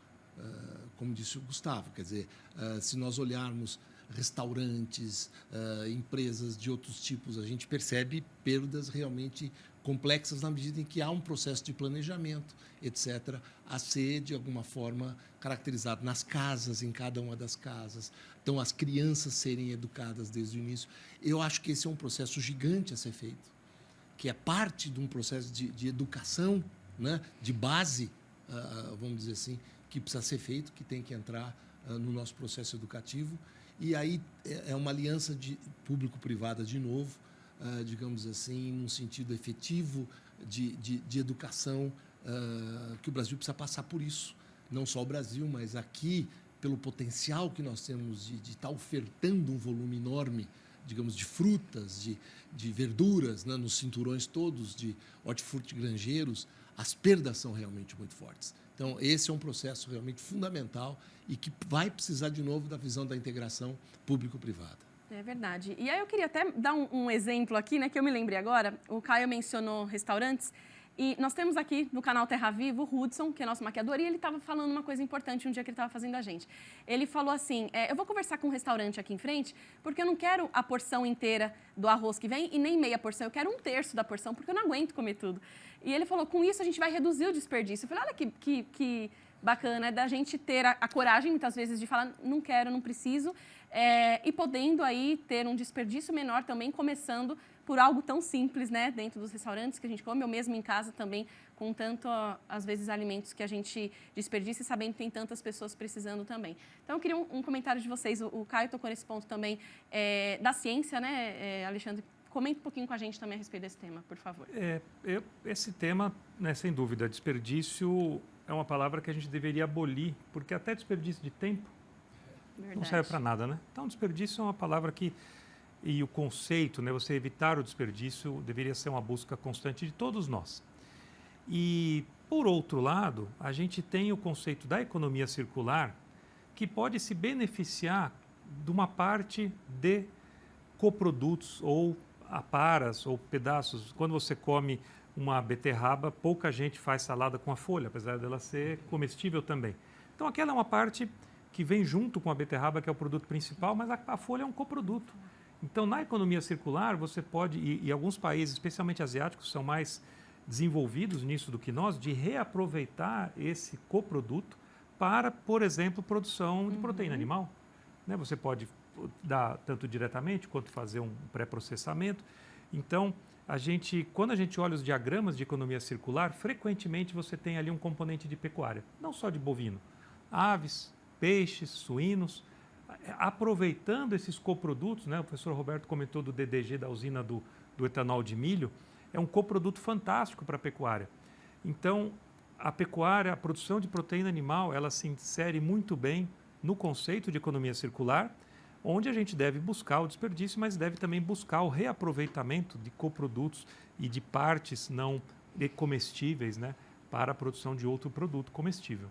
como disse o Gustavo. Quer dizer, se nós olharmos restaurantes, empresas de outros tipos, a gente percebe perdas realmente complexas na medida em que há um processo de planejamento, etc., a ser, de alguma forma, caracterizado nas casas, em cada uma das casas. Então, as crianças serem educadas desde o início. Eu acho que esse é um processo gigante a ser feito, que é parte de um processo de educação, né, de base, vamos dizer assim, que precisa ser feito, que tem que entrar no nosso processo educativo. E aí é uma aliança de público-privada, de novo, digamos assim, num sentido efetivo de educação, que o Brasil precisa passar por isso. Não só o Brasil, mas aqui, pelo potencial que nós temos de estar ofertando um volume enorme, digamos, de frutas, de verduras, né, nos cinturões todos de hortifrutigranjeiros, as perdas são realmente muito fortes. Então, esse é um processo realmente fundamental e que vai precisar, de novo, da visão da integração público-privada. É verdade. E aí eu queria até dar um exemplo aqui, né, que eu me lembrei agora. O Caio mencionou restaurantes. E nós temos aqui no canal Terra Viva o Hudson, que é nosso maquiador, e ele estava falando uma coisa importante um dia que ele estava fazendo a gente. Ele falou assim, eu vou conversar com um restaurante aqui em frente, porque eu não quero a porção inteira do arroz que vem e nem meia porção, eu quero 1/3 da porção, porque eu não aguento comer tudo. E ele falou, com isso a gente vai reduzir o desperdício. Eu falei, olha que bacana, é da gente ter a coragem, muitas vezes, de falar, não quero, não preciso, e podendo aí ter um desperdício menor também, começando por algo tão simples, né, dentro dos restaurantes que a gente come, ou mesmo em casa também, com tanto, às vezes, alimentos que a gente desperdiça e sabendo que tem tantas pessoas precisando também. Então, eu queria um comentário de vocês. O Caio tocou nesse ponto também da ciência, né, Alexandre? Comenta um pouquinho com a gente também a respeito desse tema, por favor. Esse tema, né, sem dúvida, desperdício é uma palavra que a gente deveria abolir, porque até desperdício de tempo não serve para nada, né? Então, desperdício é uma palavra que... E o conceito, né, você evitar o desperdício, deveria ser uma busca constante de todos nós. E, por outro lado, a gente tem o conceito da economia circular, que pode se beneficiar de uma parte de coprodutos ou aparas ou pedaços. Quando você come uma beterraba, pouca gente faz salada com a folha, apesar dela ser comestível também. Então, aquela é uma parte que vem junto com a beterraba, que é o produto principal, mas a folha é um coproduto. Então, na economia circular, você pode, e alguns países, especialmente asiáticos, são mais desenvolvidos nisso do que nós, de reaproveitar esse coproduto para, por exemplo, produção de proteína animal. Né? Você pode dar tanto diretamente quanto fazer um pré-processamento. Então, quando a gente olha os diagramas de economia circular, frequentemente você tem ali um componente de pecuária, não só de bovino, aves, peixes, suínos, aproveitando esses coprodutos, né? O professor Roberto comentou do DDG, da usina do etanol de milho, é um coproduto fantástico para a pecuária. Então, a pecuária, a produção de proteína animal, ela se insere muito bem no conceito de economia circular, onde a gente deve buscar o desperdício, mas deve também buscar o reaproveitamento de coprodutos e de partes não comestíveis, né, para a produção de outro produto comestível.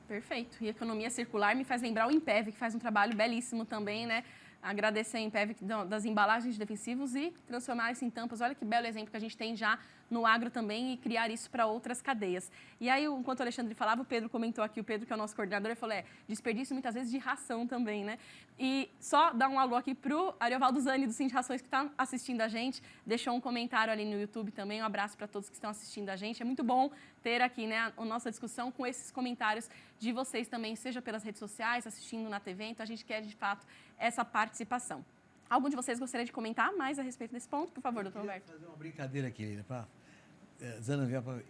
Perfeito. E economia circular me faz lembrar o Impev, que faz um trabalho belíssimo também, né? Agradecer a Impev das embalagens de defensivos e transformar isso em tampas. Olha que belo exemplo que a gente tem já no agro também e criar isso para outras cadeias. E aí, enquanto o Alexandre falava, o Pedro comentou aqui, o Pedro, que é o nosso coordenador, ele falou, desperdício muitas vezes de ração também, né? E só dar um alô aqui para o Ariovaldo Zani, do Sim de Rações, que está assistindo a gente, deixou um comentário ali no YouTube também, um abraço para todos que estão assistindo a gente. É muito bom ter aqui, né, a nossa discussão com esses comentários de vocês também, seja pelas redes sociais, assistindo na TV, então a gente quer, de fato, essa participação. Algum de vocês gostaria de comentar mais a respeito desse ponto? Por favor, doutor Roberto. Fazer uma brincadeira aqui, para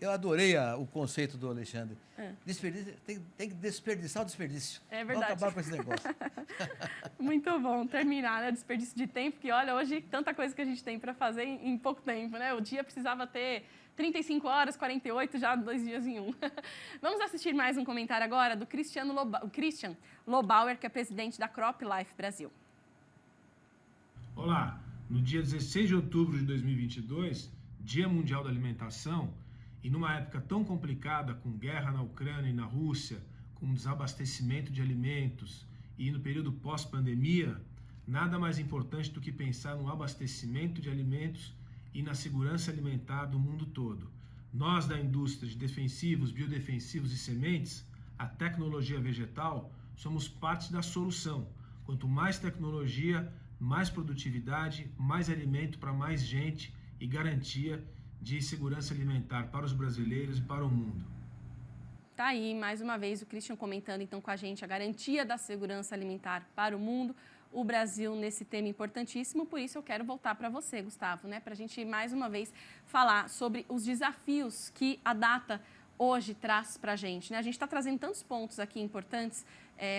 eu adorei o conceito do Alexandre. Desperdício, tem que desperdiçar o desperdício. É verdade. Vamos acabar com esse negócio. Muito bom terminar, né? Desperdício de tempo, que olha, hoje tanta coisa que a gente tem para fazer em pouco tempo, né? O dia precisava ter 35 horas, 48, já 2 dias em um. Vamos assistir mais um comentário agora do Christian Lobauer, que é presidente da CropLife Brasil. Olá, no dia 16 de outubro de 2022, Dia Mundial da Alimentação, e numa época tão complicada, com guerra na Ucrânia e na Rússia, com desabastecimento de alimentos e no período pós-pandemia, nada mais importante do que pensar no abastecimento de alimentos e na segurança alimentar do mundo todo. Nós, da indústria de defensivos, biodefensivos e sementes, a tecnologia vegetal, somos parte da solução. Quanto mais tecnologia, mais produtividade, mais alimento para mais gente e garantia de segurança alimentar para os brasileiros e para o mundo. Tá aí, mais uma vez, o Christian comentando então com a gente a garantia da segurança alimentar para o mundo, o Brasil nesse tema importantíssimo. Por isso eu quero voltar para você, Gustavo, né, para a gente mais uma vez falar sobre os desafios que a data hoje traz para a gente, né? A gente está trazendo tantos pontos aqui importantes,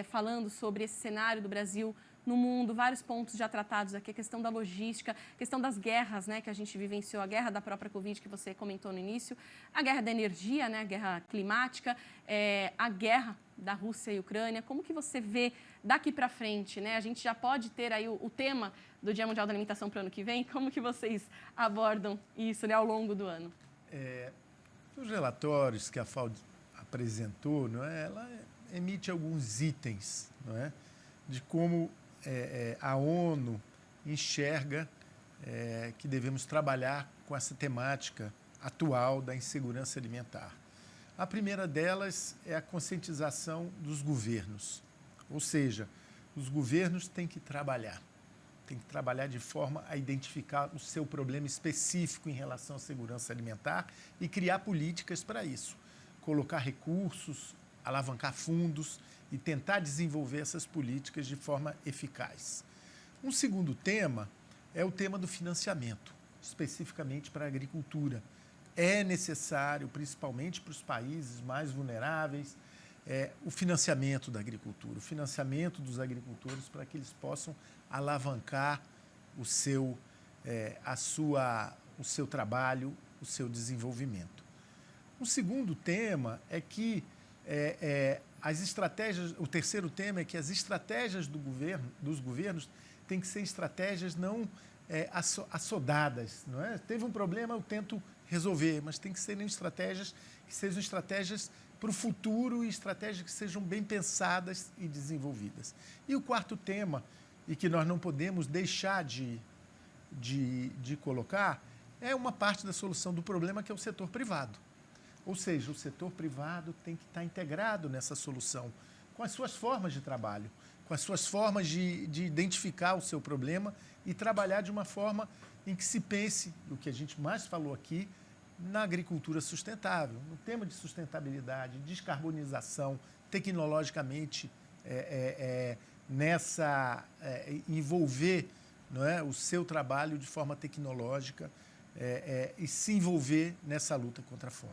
falando sobre esse cenário do Brasil no mundo, vários pontos já tratados aqui, a questão da logística, a questão das guerras, né, que a gente vivenciou, a guerra da própria Covid, que você comentou no início, a guerra da energia, né, a guerra climática, a guerra da Rússia e Ucrânia. Como que você vê daqui para frente, né? A gente já pode ter aí o tema do Dia Mundial da Alimentação para o ano que vem. Como que vocês abordam isso, né, ao longo do ano? Os relatórios que a FAO apresentou, não é? Ela emite alguns itens, não é? De como a ONU enxerga que devemos trabalhar com essa temática atual da insegurança alimentar. A primeira delas é a conscientização dos governos, ou seja, os governos têm que trabalhar de forma a identificar o seu problema específico em relação à segurança alimentar e criar políticas para isso, colocar recursos, alavancar fundos e tentar desenvolver essas políticas de forma eficaz. Um segundo tema é o tema do financiamento, especificamente para a agricultura. É necessário, principalmente para os países mais vulneráveis, o financiamento da agricultura, o financiamento dos agricultores para que eles possam alavancar o seu trabalho, o seu desenvolvimento. Um segundo tema é que o terceiro tema é que as estratégias dos governos têm que ser estratégias não assodadas, não é? Teve um problema, eu tento resolver, mas tem que serem estratégias que sejam estratégias para o futuro e estratégias que sejam bem pensadas e desenvolvidas. E o quarto tema, e que nós não podemos deixar de colocar, é uma parte da solução do problema, que é o setor privado. Ou seja, o setor privado tem que estar integrado nessa solução, com as suas formas de trabalho, com as suas formas de identificar o seu problema e trabalhar de uma forma em que se pense, o que a gente mais falou aqui, na agricultura sustentável, no tema de sustentabilidade, descarbonização, tecnologicamente envolver, não é, o seu trabalho de forma tecnológica e se envolver nessa luta contra a fome.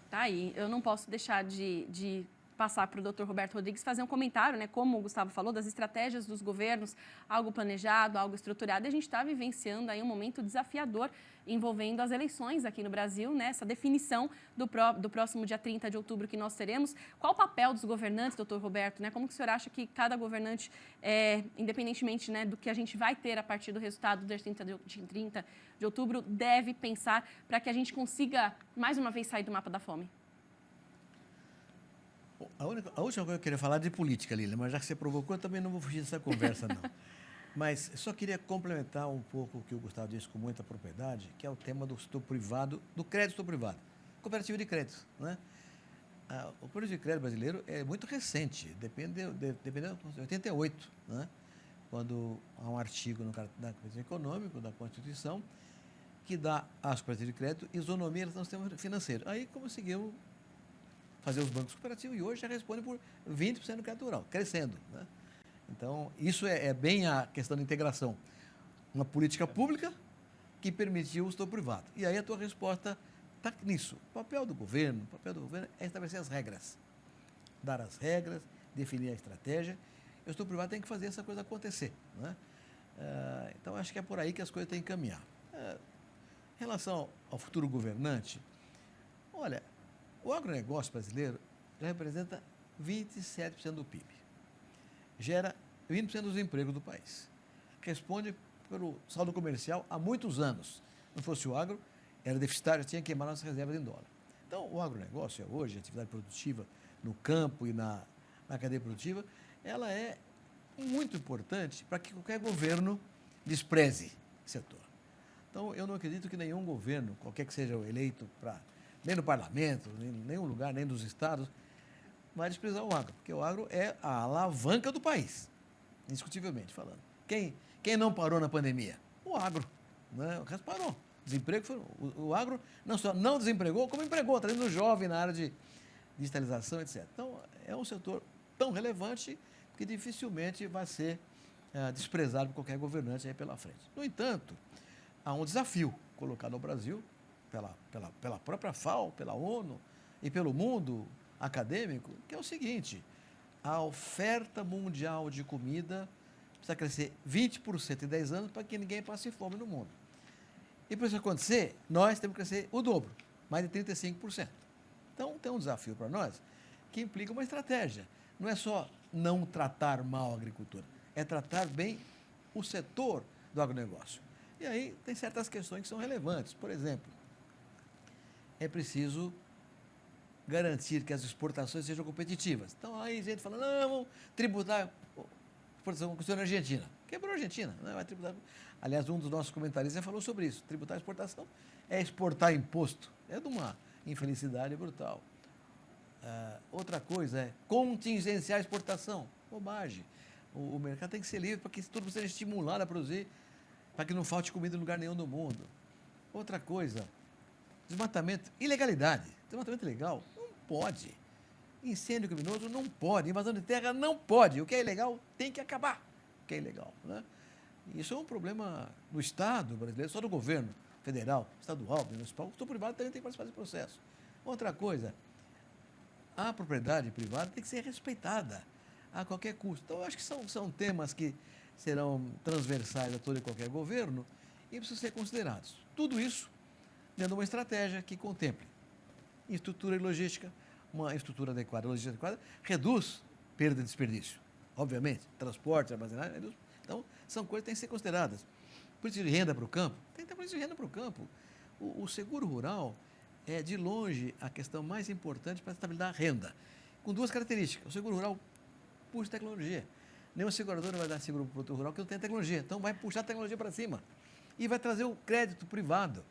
Tá aí, eu não posso deixar de passar para o Dr. Roberto Rodrigues fazer um comentário, né, como o Gustavo falou, das estratégias dos governos, algo planejado, algo estruturado, e a gente está vivenciando aí um momento desafiador envolvendo as eleições aqui no Brasil, né, essa definição do próximo dia 30 de outubro que nós teremos. Qual o papel dos governantes, Dr. Roberto, né, como que o senhor acha que cada governante, independentemente, né, do que a gente vai ter a partir do resultado do dia 30 de outubro, deve pensar para que a gente consiga, mais uma vez, sair do mapa da fome? A última coisa que eu queria falar é de política, Lília, mas já que você provocou, eu também não vou fugir dessa conversa, não. Mas só queria complementar um pouco o que o Gustavo disse com muita propriedade, que é o tema do setor privado, do crédito privado, cooperativa de crédito, né? O programa de crédito brasileiro é muito recente, dependendo de 88, né? Quando há um artigo no Código Econômico da Constituição que dá às cooperativas de crédito isonomia no sistema financeiro. Aí conseguimos fazer os bancos cooperativos e hoje já respondem por 20% do crédito rural, crescendo, né? Então, isso é bem a questão da integração. Uma política pública que permitiu o setor privado. E aí a tua resposta está nisso. O papel do governo é estabelecer as regras. Dar as regras, definir a estratégia. E o setor privado tem que fazer essa coisa acontecer, né? Então, acho que é por aí que as coisas têm que caminhar. Em relação ao futuro governante, olha, o agronegócio brasileiro já representa 27% do PIB. Gera 20% dos empregos do país. Responde pelo saldo comercial há muitos anos. Não fosse o agro, era deficitário, tinha que queimar nossas reservas em dólar. Então, o agronegócio hoje, a atividade produtiva no campo e na cadeia produtiva, ela é muito importante para que qualquer governo despreze esse setor. Então, eu não acredito que nenhum governo, qualquer que seja o eleito, nem no parlamento, nem em nenhum lugar, nem dos estados, vai desprezar o agro, porque o agro é a alavanca do país, indiscutivelmente falando. Quem não parou na pandemia? O agro, né? O resto parou. Desemprego o agro não só não desempregou, como empregou, trazendo jovem na área de digitalização, etc. Então, é um setor tão relevante que dificilmente vai ser desprezado por qualquer governante aí pela frente. No entanto, há um desafio colocado ao Brasil pela própria FAO, pela ONU e pelo mundo acadêmico, que é o seguinte: a oferta mundial de comida precisa crescer 20% em 10 anos para que ninguém passe fome no mundo. E para isso acontecer, nós temos que crescer o dobro, mais de 35%. Então, tem um desafio para nós que implica uma estratégia. Não é só não tratar mal a agricultura, é tratar bem o setor do agronegócio. E aí tem certas questões que são relevantes. Por exemplo, é preciso garantir que as exportações sejam competitivas. Então, aí a gente fala, não, vamos tributar exportação com a Argentina. Quebrou a Argentina, né? Vai tributar. Aliás, um dos nossos comentaristas já falou sobre isso. Tributar a exportação é exportar imposto. É de uma infelicidade brutal. Outra coisa é contingenciar a exportação. Bobagem. O mercado tem que ser livre para que todo mundo seja estimulado a produzir, para que não falte comida em lugar nenhum do mundo. Outra coisa, desmatamento, ilegalidade. Desmatamento ilegal não pode. Incêndio criminoso não pode. Invasão de terra não pode. O que é ilegal tem que acabar. O que é ilegal, né? Isso é um problema do Estado brasileiro, só do governo federal, estadual, municipal. O setor privado também tem que participar desse processo. Outra coisa, a propriedade privada tem que ser respeitada a qualquer custo. Então, eu acho que são temas que serão transversais a todo e qualquer governo e precisam ser considerados. Tudo isso dentro de uma estratégia que contemple estrutura e logística, uma estrutura adequada, logística adequada, reduz perda e desperdício. Obviamente, transporte, armazenagem, reduz. Então, são coisas que têm que ser consideradas. Política de renda para o campo, tem que ter política de renda para o campo. O seguro rural é, de longe, a questão mais importante para estabilizar a renda, com duas características. O seguro rural puxa tecnologia. Nenhum segurador vai dar seguro para o produtor rural que não tem tecnologia. Então, vai puxar a tecnologia para cima e vai trazer o crédito privado.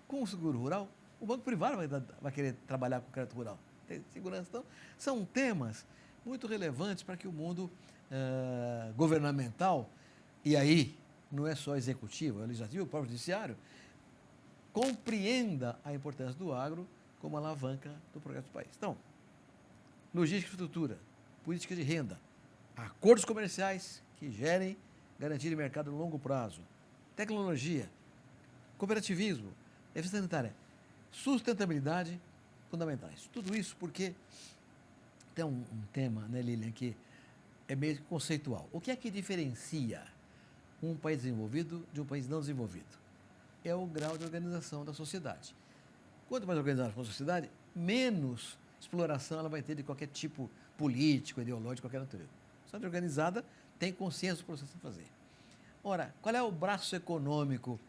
Com o seguro rural, o banco privado vai querer trabalhar com o crédito rural. Tem segurança. Então, são temas muito relevantes para que o mundo governamental, e aí não é só executivo, é legislativo, o próprio judiciário, compreenda a importância do agro como alavanca do progresso do país. Então, logística e infraestrutura, política de renda, acordos comerciais que gerem garantia de mercado no longo prazo, tecnologia, cooperativismo, eficiência sanitária, sustentabilidade, fundamentais. Tudo isso porque tem um tema, né, Lilian, que é meio conceitual. O que é que diferencia um país desenvolvido de um país não desenvolvido? É o grau de organização da sociedade. Quanto mais organizada for a sociedade, menos exploração ela vai ter de qualquer tipo político, ideológico, de qualquer natureza. A sociedade organizada tem consciência do processo a fazer. Ora, qual é o braço econômico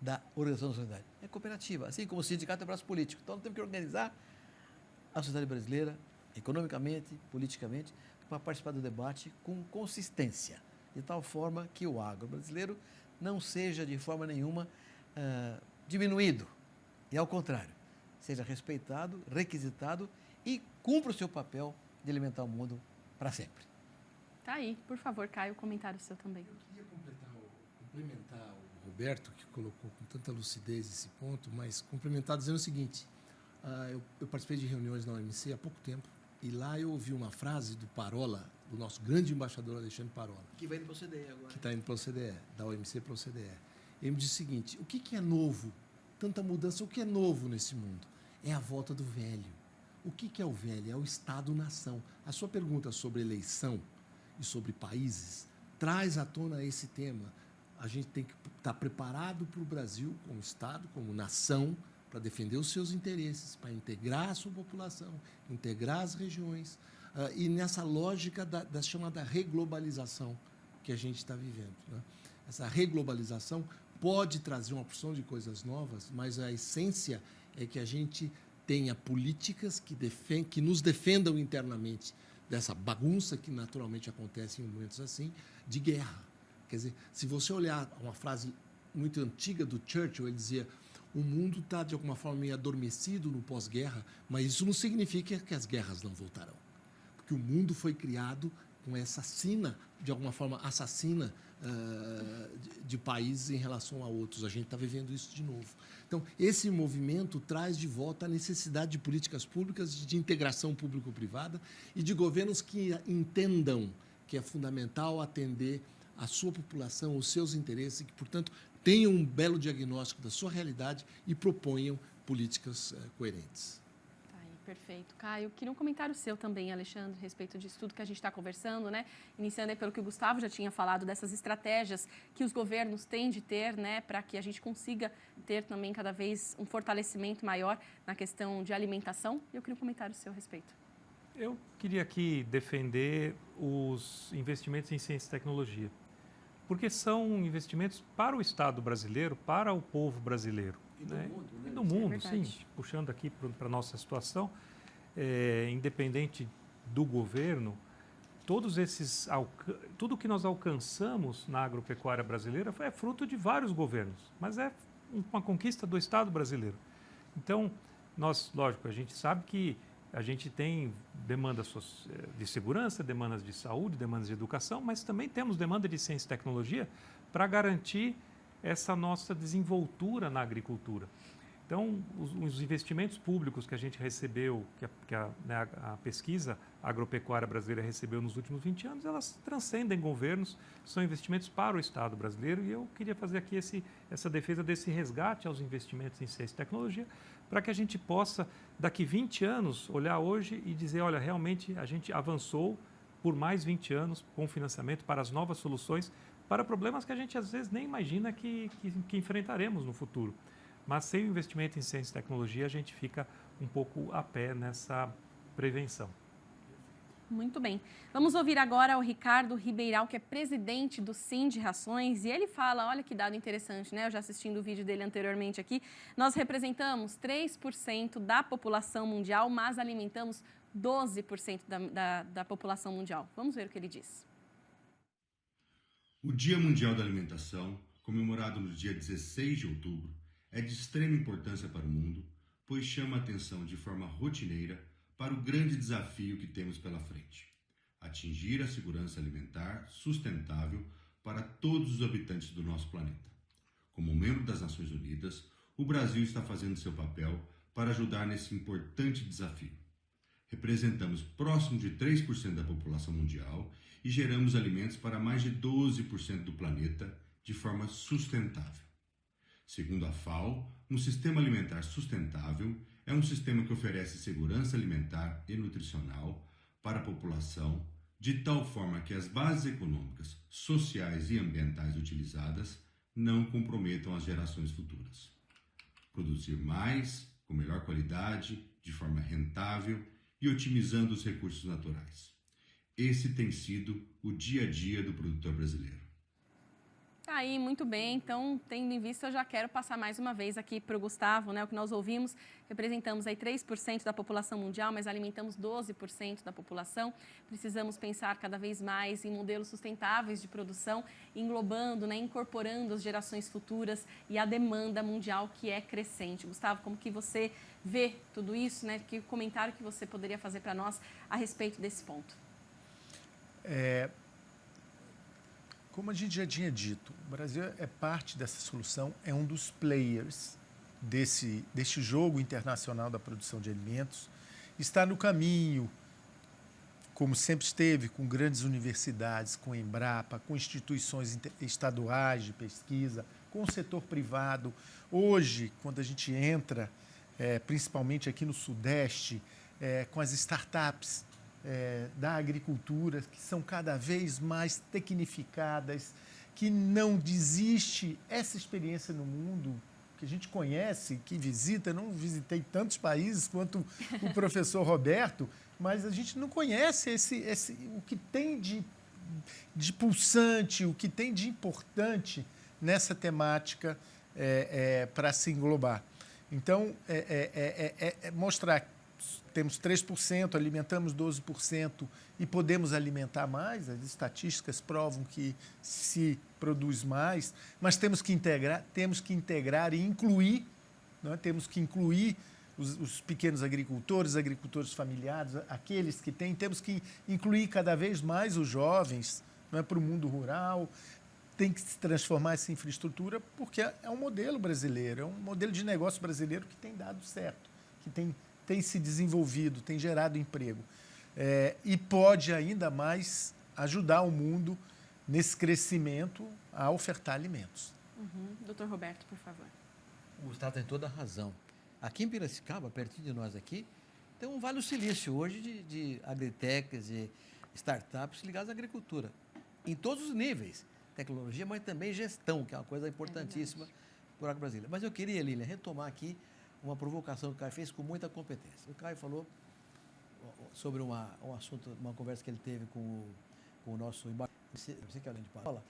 da organização da sociedade? É cooperativa, assim como o sindicato é braço político. Então, nós temos que organizar a sociedade brasileira, economicamente, politicamente, para participar do debate com consistência, de tal forma que o agro brasileiro não seja de forma nenhuma diminuído, e ao contrário, seja respeitado, requisitado e cumpra o seu papel de alimentar o mundo para sempre. Tá aí, por favor, Caio, comentário seu também. Eu queria complementar o Roberto, que colocou com tanta lucidez esse ponto, mas complementar dizendo o seguinte, eu participei de reuniões na OMC há pouco tempo, e lá eu ouvi uma frase do Parola, do nosso grande embaixador Alexandre Parola. Que vai indo para o OCDE agora. Que está indo para o OCDE, da OMC para o OCDE. Ele me disse o seguinte, o que é novo? Tanta mudança, o que é novo nesse mundo? É a volta do velho. O que é o velho? É o Estado-nação. A sua pergunta sobre eleição e sobre países traz à tona esse tema. A gente tem que estar preparado para o Brasil como Estado, como nação, para defender os seus interesses, para integrar a sua população, integrar as regiões, e nessa lógica da chamada reglobalização que a gente está vivendo, né? Essa reglobalização pode trazer uma porção de coisas novas, mas a essência é que a gente tenha políticas que nos defendam internamente dessa bagunça que naturalmente acontece em momentos assim, de guerra. Quer dizer, se você olhar uma frase muito antiga do Churchill, ele dizia: o mundo está, de alguma forma, meio adormecido no pós-guerra, mas isso não significa que as guerras não voltarão. Porque o mundo foi criado com essa sina, de alguma forma, assassina de países em relação a outros. A gente está vivendo isso de novo. Então, esse movimento traz de volta a necessidade de políticas públicas, de integração público-privada e de governos que entendam que é fundamental atender a sua população, os seus interesses, e que, portanto, tenham um belo diagnóstico da sua realidade e proponham políticas coerentes. Tá aí, perfeito. Caio, queria um comentário seu também, Alexandre, a respeito disso tudo que a gente está conversando, né? Iniciando aí pelo que o Gustavo já tinha falado, dessas estratégias que os governos têm de ter, né, para que a gente consiga ter também cada vez um fortalecimento maior na questão de alimentação. Eu queria um comentário seu a respeito. Eu queria aqui defender os investimentos em ciência e tecnologia, porque são investimentos para o Estado brasileiro, para o povo brasileiro. E do mundo, né? E do mundo, sim. Puxando aqui para a nossa situação, independente do governo, tudo que nós alcançamos na agropecuária brasileira é fruto de vários governos, mas é uma conquista do Estado brasileiro. Então, nós, lógico, a gente sabe que a gente tem demandas de segurança, demandas de saúde, demandas de educação, mas também temos demanda de ciência e tecnologia para garantir essa nossa desenvoltura na agricultura. Então, os investimentos públicos que a gente recebeu, que a pesquisa agropecuária brasileira recebeu nos últimos 20 anos, elas transcendem governos, são investimentos para o Estado brasileiro, e eu queria fazer aqui essa defesa desse resgate aos investimentos em ciência e tecnologia, para que a gente possa, daqui 20 anos, olhar hoje e dizer, olha, realmente a gente avançou por mais 20 anos com financiamento para as novas soluções, para problemas que a gente às vezes nem imagina que enfrentaremos no futuro. Mas sem o investimento em ciência e tecnologia, a gente fica um pouco a pé nessa prevenção. Muito bem. Vamos ouvir agora o Ricardo Ribeiral, que é presidente do Sind Rações, e ele fala, olha que dado interessante, né? Eu já assistindo o vídeo dele anteriormente aqui, nós representamos 3% da população mundial, mas alimentamos 12% da população mundial. Vamos ver o que ele diz. O Dia Mundial da Alimentação, comemorado no dia 16 de outubro, é de extrema importância para o mundo, pois chama a atenção de forma rotineira para o grande desafio que temos pela frente: atingir a segurança alimentar sustentável para todos os habitantes do nosso planeta. Como membro das Nações Unidas, o Brasil está fazendo seu papel para ajudar nesse importante desafio. Representamos próximo de 3% da população mundial e geramos alimentos para mais de 12% do planeta de forma sustentável. Segundo a FAO, um sistema alimentar sustentável é um sistema que oferece segurança alimentar e nutricional para a população, de tal forma que as bases econômicas, sociais e ambientais utilizadas não comprometam as gerações futuras. Produzir mais, com melhor qualidade, de forma rentável e otimizando os recursos naturais. Esse tem sido o dia a dia do produtor brasileiro. Tá aí, muito bem. Então, tendo em vista, eu já quero passar mais uma vez aqui para o Gustavo, né? O que nós ouvimos, representamos aí 3% da população mundial, mas alimentamos 12% da população. Precisamos pensar cada vez mais em modelos sustentáveis de produção, englobando, né, incorporando as gerações futuras e a demanda mundial que é crescente. Gustavo, como que você vê tudo isso, né? Que comentário que você poderia fazer para nós a respeito desse ponto? Como a gente já tinha dito, o Brasil é parte dessa solução, é um dos players deste jogo internacional da produção de alimentos, está no caminho, como sempre esteve, com grandes universidades, com a Embrapa, com instituições estaduais de pesquisa, com o setor privado. Hoje, quando a gente entra, principalmente aqui no Sudeste, com as startups, da agricultura, que são cada vez mais tecnificadas, que não desiste essa experiência no mundo, que a gente conhece, que visita, não visitei tantos países quanto o professor Roberto, mas a gente não conhece o que tem de pulsante, o que tem de importante nessa temática para se englobar. Então, mostrar temos 3%, alimentamos 12% e podemos alimentar mais, as estatísticas provam que se produz mais, mas temos que integrar e incluir, né? Temos que incluir os pequenos agricultores familiares, aqueles que têm, temos que incluir cada vez mais os jovens, né, para o mundo rural, tem que se transformar essa infraestrutura, porque é um modelo brasileiro, é um modelo de negócio brasileiro que tem dado certo, que tem se desenvolvido, tem gerado emprego. E pode ainda mais ajudar o mundo nesse crescimento a ofertar alimentos. Doutor Roberto, por favor. O Gustavo tem toda a razão. Aqui em Piracicaba, pertinho de nós aqui, tem um Vale do Silício hoje de agritechs, de startups ligadas à agricultura. Em todos os níveis. Tecnologia, mas também gestão, que é uma coisa importantíssima para o agro brasileiro. Mas eu queria, Lília, retomar aqui uma provocação que o Caio fez com muita competência. O Caio falou sobre um assunto, uma conversa que ele teve com o nosso embaixador, você que é além de Paula,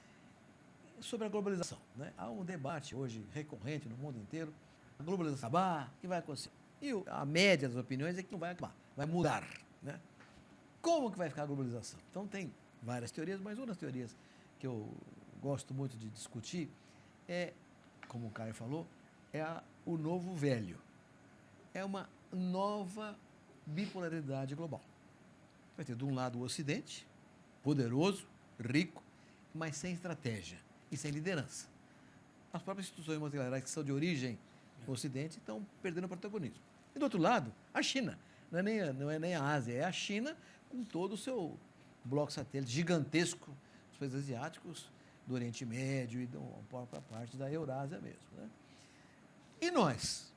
sobre a globalização, né? Há um debate hoje recorrente no mundo inteiro, a globalização acabar, o que vai acontecer? E a média das opiniões é que não vai acabar, vai mudar, né? Como que vai ficar a globalização? Então tem várias teorias, mas uma das teorias que eu gosto muito de discutir é, como o Caio falou, o novo velho. É uma nova bipolaridade global. Vai ter, de um lado, o Ocidente, poderoso, rico, mas sem estratégia e sem liderança. As próprias instituições multilaterais que são de origem no Ocidente estão perdendo protagonismo. E, do outro lado, a China. Não é nem a Ásia, é a China com todo o seu bloco satélite gigantesco, os países asiáticos, do Oriente Médio e uma parte da Eurásia mesmo. Né? E nós?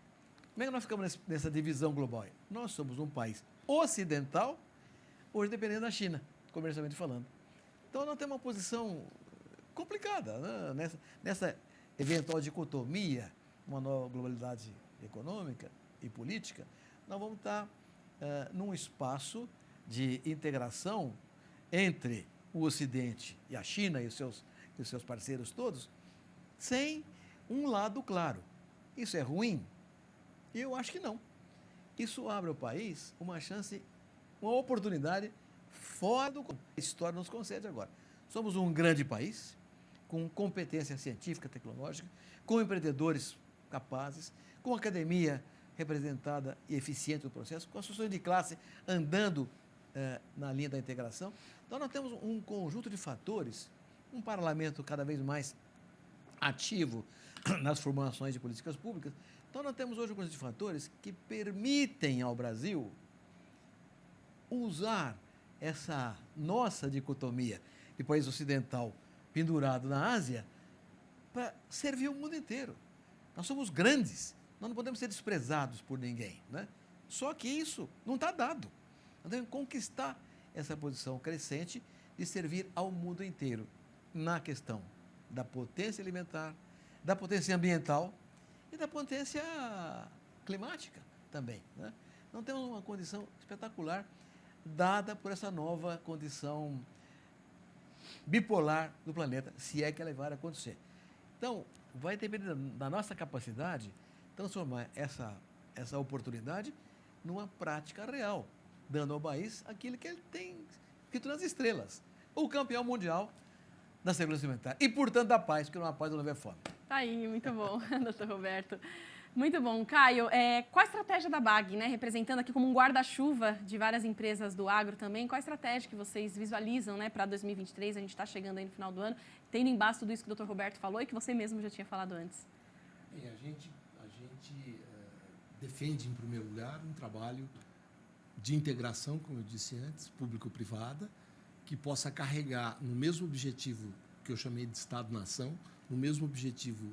Como é que nós ficamos nessa divisão global? Nós somos um país ocidental, hoje dependendo da China, comercialmente falando. Então, nós temos uma posição complicada, né? Nessa eventual dicotomia, uma nova globalidade econômica e política, nós vamos estar num espaço de integração entre o Ocidente e a China e os seus parceiros todos, sem um lado claro. Isso é ruim? Eu acho que não. Isso abre ao país uma chance, uma oportunidade fora do que a história nos concede agora. Somos um grande país, com competência científica, tecnológica, com empreendedores capazes, com academia representada e eficiente no processo, com associações de classe andando na linha da integração. Então, nós temos um conjunto de fatores, um parlamento cada vez mais ativo nas formulações de políticas públicas. Então, nós temos hoje um conjunto de fatores que permitem ao Brasil usar essa nossa dicotomia de país ocidental pendurado na Ásia para servir o mundo inteiro. Nós somos grandes, nós não podemos ser desprezados por ninguém, né? Só que isso não está dado. Nós devemos conquistar essa posição crescente de servir ao mundo inteiro na questão da potência alimentar, da potência ambiental e da potência climática também, né? Não temos uma condição espetacular dada por essa nova condição bipolar do planeta, se é que ela vai acontecer. Então, vai depender da nossa capacidade de transformar essa oportunidade numa prática real, dando ao país aquilo que ele tem escrito nas estrelas, o campeão mundial da segurança alimentar e, portanto, da paz, porque não há paz não houver fome. Tá aí, muito bom, doutor Roberto. Muito bom. Caio, qual a estratégia da BAG, né? Representando aqui como um guarda-chuva de várias empresas do agro também, qual a estratégia que vocês visualizam, né, para 2023? A gente está chegando aí no final do ano, tendo em base tudo isso que o doutor Roberto falou e que você mesmo já tinha falado antes. A gente defende, em primeiro lugar, um trabalho de integração, como eu disse antes, público-privada, que possa carregar no mesmo objetivo que eu chamei de Estado-nação, no mesmo objetivo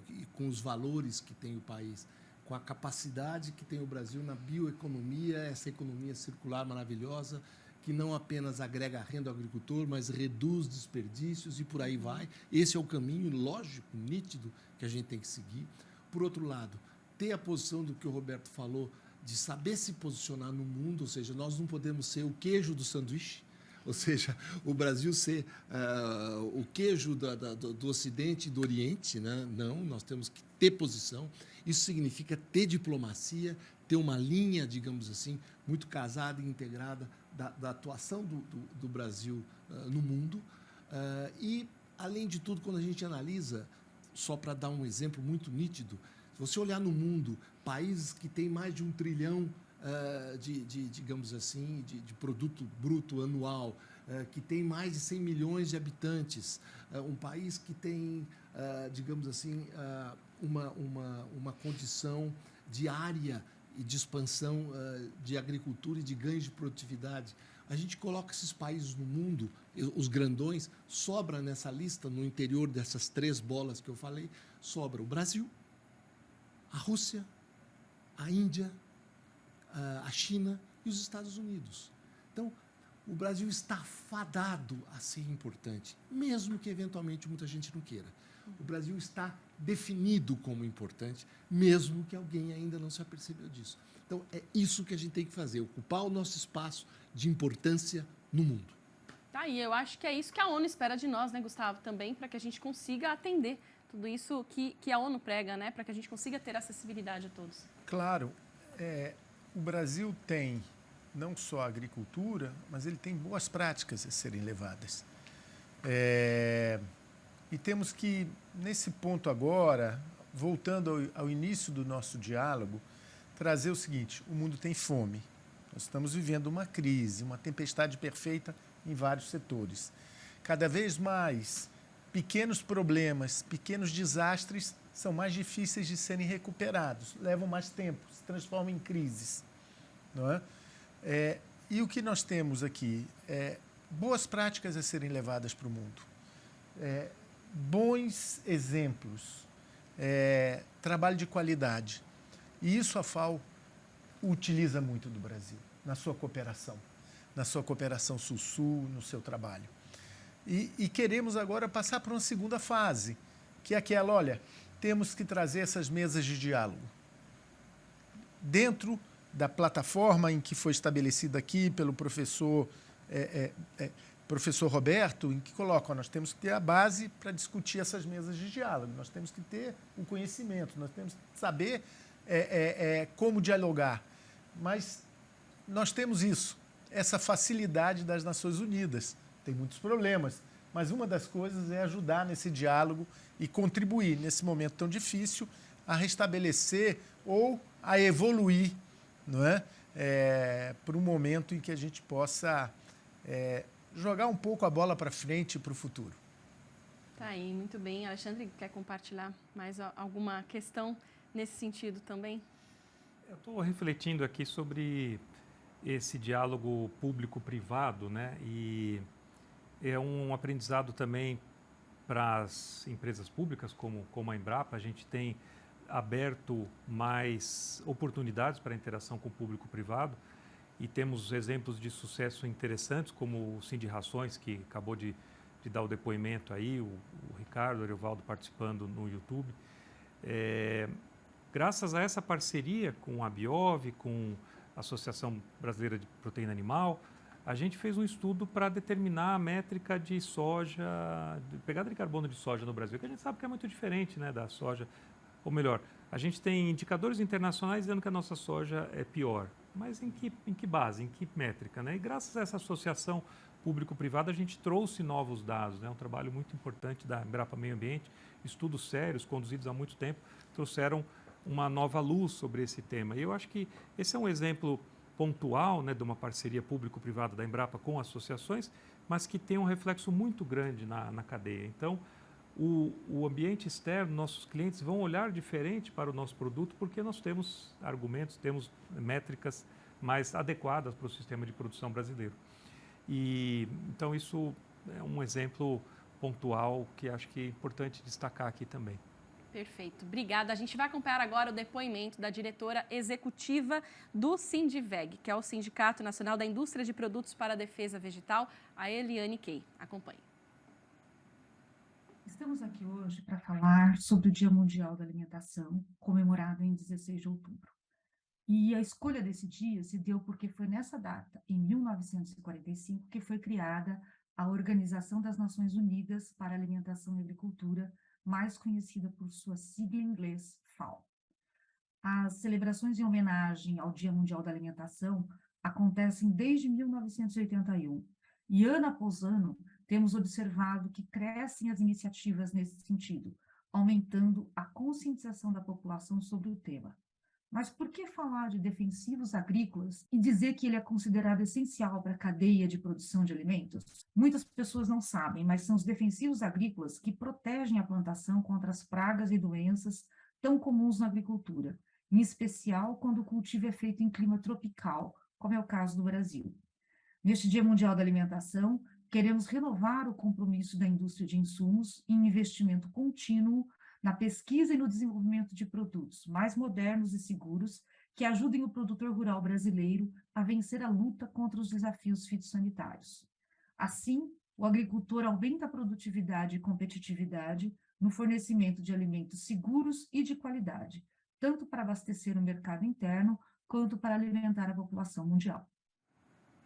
e com os valores que tem o país, com a capacidade que tem o Brasil na bioeconomia, essa economia circular maravilhosa, que não apenas agrega renda ao agricultor, mas reduz desperdícios e por aí vai. Esse é o caminho lógico, nítido, que a gente tem que seguir. Por outro lado, ter a posição do que o Roberto falou, de saber se posicionar no mundo, ou seja, nós não podemos ser o queijo do sanduíche, ou seja, o Brasil ser o queijo do Ocidente e do Oriente, né? Não, nós temos que ter posição. Isso significa ter diplomacia, ter uma linha, digamos assim, muito casada e integrada da atuação do Brasil no mundo. E, além de tudo, quando a gente analisa, só para dar um exemplo muito nítido, se você olhar no mundo, países que têm mais de 1 trilhão digamos assim, de produto bruto anual, que tem mais de 100 milhões de habitantes, um país que tem, digamos assim, uma condição de área e de expansão de agricultura e de ganhos de produtividade. A gente coloca esses países no mundo, os grandões, sobra nessa lista, no interior dessas 3 bolas que eu falei, sobra o Brasil, a Rússia, a Índia, a China e os Estados Unidos. Então, o Brasil está fadado a ser importante, mesmo que eventualmente muita gente não queira. O Brasil está definido como importante, mesmo que alguém ainda não se apercebeu disso. Então, é isso que a gente tem que fazer, ocupar o nosso espaço de importância no mundo. Tá aí, eu acho que é isso que a ONU espera de nós, né, Gustavo, também, para que a gente consiga atender tudo isso que a ONU prega, né, para que a gente consiga ter acessibilidade a todos. Claro, o Brasil tem não só a agricultura, mas ele tem boas práticas a serem levadas. E temos que, nesse ponto agora, voltando ao início do nosso diálogo, trazer o seguinte: o mundo tem fome. Nós estamos vivendo uma crise, uma tempestade perfeita em vários setores. Cada vez mais, pequenos problemas, pequenos desastres são mais difíceis de serem recuperados, levam mais tempo, se transformam em crises. Não é? E o que nós temos aqui é boas práticas a serem levadas para o mundo, bons exemplos, trabalho de qualidade. E isso a FAO utiliza muito do Brasil, na sua cooperação Sul-Sul, no seu trabalho. E queremos agora passar para uma segunda fase, que é aquela, olha, temos que trazer essas mesas de diálogo dentro da plataforma em que foi estabelecida aqui pelo professor Roberto, em que coloca, nós temos que ter a base para discutir essas mesas de diálogo, nós temos que ter o conhecimento, nós temos que saber como dialogar. Mas nós temos isso, essa facilidade das Nações Unidas. Tem muitos problemas, mas uma das coisas é ajudar nesse diálogo e contribuir, nesse momento tão difícil, a restabelecer ou a evoluir, não é? Para um momento em que a gente possa jogar um pouco a bola para frente e para o futuro. Tá aí, muito bem. Alexandre, quer compartilhar mais alguma questão nesse sentido também? Eu estou refletindo aqui sobre esse diálogo público-privado, né? E é um aprendizado também para as empresas públicas, como a Embrapa. A gente tem aberto mais oportunidades para a interação com o público-privado e temos exemplos de sucesso interessantes, como o Cindy Rações, que acabou de dar o depoimento aí, o Ricardo, o Ariovaldo participando no YouTube. Graças a essa parceria com a Biov, com a Associação Brasileira de Proteína Animal, a gente fez um estudo para determinar a métrica de soja, pegada de carbono de soja no Brasil, que a gente sabe que é muito diferente, né, da soja. Ou melhor, a gente tem indicadores internacionais dizendo que a nossa soja é pior. Mas em que base, em que métrica, né? E graças a essa associação público-privada a gente trouxe novos dados, né? Um trabalho muito importante da Embrapa Meio Ambiente, estudos sérios, conduzidos há muito tempo, trouxeram uma nova luz sobre esse tema. E eu acho que esse é um exemplo pontual, né, de uma parceria público-privada da Embrapa com associações, mas que tem um reflexo muito grande na cadeia. Então, o ambiente externo, nossos clientes vão olhar diferente para o nosso produto porque nós temos argumentos, temos métricas mais adequadas para o sistema de produção brasileiro. E então isso é um exemplo pontual que acho que é importante destacar aqui também. Perfeito, obrigada. A gente vai acompanhar agora o depoimento da diretora executiva do Sindiveg, que é o Sindicato Nacional da Indústria de Produtos para a Defesa Vegetal, a Eliane Kay. Acompanhe. Estamos aqui hoje para falar sobre o Dia Mundial da Alimentação, comemorado em 16 de outubro. E a escolha desse dia se deu porque foi nessa data, em 1945, que foi criada a Organização das Nações Unidas para a Alimentação e Agricultura, mais conhecida por sua sigla em inglês, FAO. As celebrações em homenagem ao Dia Mundial da Alimentação acontecem desde 1981, e ano após ano temos observado que crescem as iniciativas nesse sentido, aumentando a conscientização da população sobre o tema. Mas por que falar de defensivos agrícolas e dizer que ele é considerado essencial para a cadeia de produção de alimentos? Muitas pessoas não sabem, mas são os defensivos agrícolas que protegem a plantação contra as pragas e doenças tão comuns na agricultura, em especial quando o cultivo é feito em clima tropical, como é o caso do Brasil. Neste Dia Mundial da Alimentação, queremos renovar o compromisso da indústria de insumos em investimento contínuo na pesquisa e no desenvolvimento de produtos mais modernos e seguros que ajudem o produtor rural brasileiro a vencer a luta contra os desafios fitossanitários. Assim, o agricultor aumenta a produtividade e competitividade no fornecimento de alimentos seguros e de qualidade, tanto para abastecer o mercado interno quanto para alimentar a população mundial.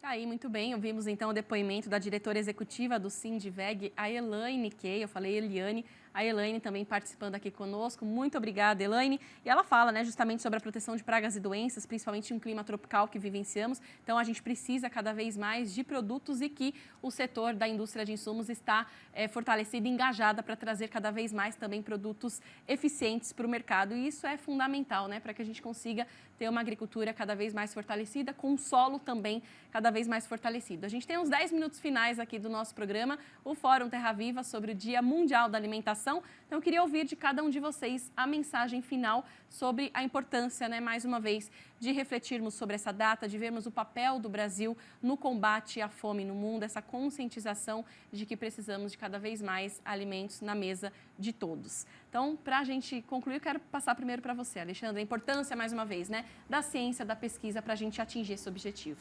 Aí, muito bem, ouvimos então o depoimento da diretora executiva do Sindiveg, a Eliane Kay, eu falei Eliane, A Elaine também participando aqui conosco. Muito obrigada, Elaine. E ela fala, né, justamente sobre a proteção de pragas e doenças, principalmente em um clima tropical que vivenciamos. Então, a gente precisa cada vez mais de produtos e que o setor da indústria de insumos está fortalecida e engajada para trazer cada vez mais também produtos eficientes para o mercado. E isso é fundamental, né, para que a gente consiga ter uma agricultura cada vez mais fortalecida, com o solo também cada vez mais fortalecido. A gente tem uns 10 minutos finais aqui do nosso programa, o Fórum Terra Viva, sobre o Dia Mundial da Alimentação. Então, eu queria ouvir de cada um de vocês a mensagem final sobre a importância, né, mais uma vez, de refletirmos sobre essa data, de vermos o papel do Brasil no combate à fome no mundo, essa conscientização de que precisamos de cada vez mais alimentos na mesa de todos. Então, para a gente concluir, eu quero passar primeiro para você, Alexandre, a importância, mais uma vez, né, da ciência, da pesquisa, para a gente atingir esse objetivo.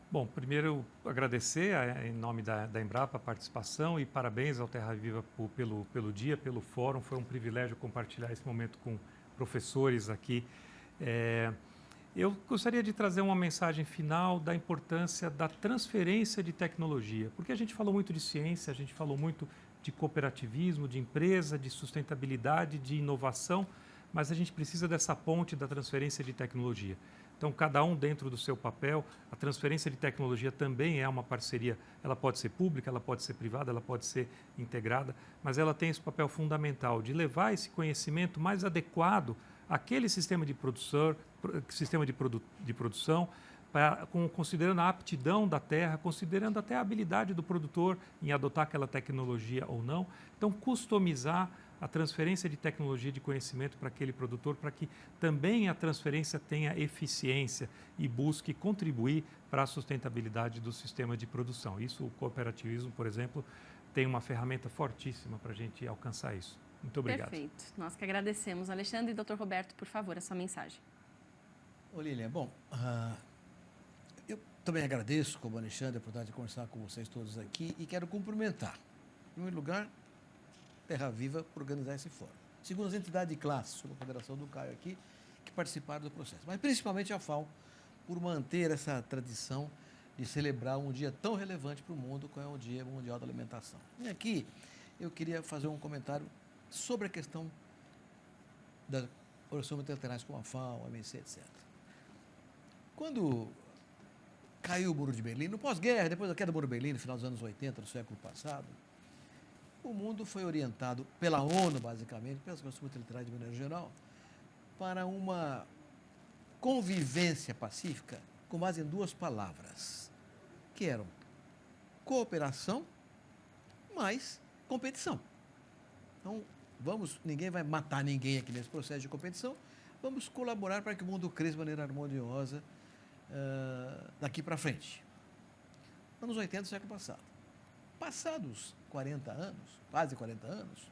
Bom, primeiro agradecer em nome da Embrapa a participação e parabéns ao Terra Viva pelo dia, pelo fórum. Foi um privilégio compartilhar esse momento com professores aqui. Eu gostaria de trazer uma mensagem final da importância da transferência de tecnologia, porque a gente falou muito de ciência, a gente falou muito de cooperativismo, de empresa, de sustentabilidade, de inovação, mas a gente precisa dessa ponte da transferência de tecnologia. Então, cada um dentro do seu papel, a transferência de tecnologia também é uma parceria, ela pode ser pública, ela pode ser privada, ela pode ser integrada, mas ela tem esse papel fundamental de levar esse conhecimento mais adequado àquele sistema de produção, considerando a aptidão da terra, considerando até a habilidade do produtor em adotar aquela tecnologia ou não. Então, customizar a transferência de tecnologia de conhecimento para aquele produtor, para que também a transferência tenha eficiência e busque contribuir para a sustentabilidade do sistema de produção. Isso, o cooperativismo, por exemplo, tem uma ferramenta fortíssima para a gente alcançar isso. Muito obrigado. Perfeito. Nós que agradecemos. Alexandre e Dr. Roberto, por favor, a sua mensagem. Ô, Lilian, bom, eu também agradeço, como Alexandre, a oportunidade de conversar com vocês todos aqui e quero cumprimentar, em primeiro lugar, Terra Viva por organizar esse fórum. Segundo, as entidades de classe, sob a moderação do Caio aqui, que participaram do processo. Mas principalmente a FAO, por manter essa tradição de celebrar um dia tão relevante para o mundo, como é o Dia Mundial da Alimentação. E aqui eu queria fazer um comentário sobre a questão das organizações multilaterais como a FAO, a OMC, etc. Quando caiu o Muro de Berlim, no pós-guerra, depois da queda do Muro de Berlim, no final dos anos 80 do século passado, o mundo foi orientado pela ONU, basicamente, pelas organizações multilaterais de maneira geral, para uma convivência pacífica com base em duas palavras, que eram cooperação mais competição. Então, ninguém vai matar ninguém aqui nesse processo de competição, vamos colaborar para que o mundo cresça de maneira harmoniosa daqui para frente. Anos 80 do século passado. Passados 40 anos, quase 40 anos,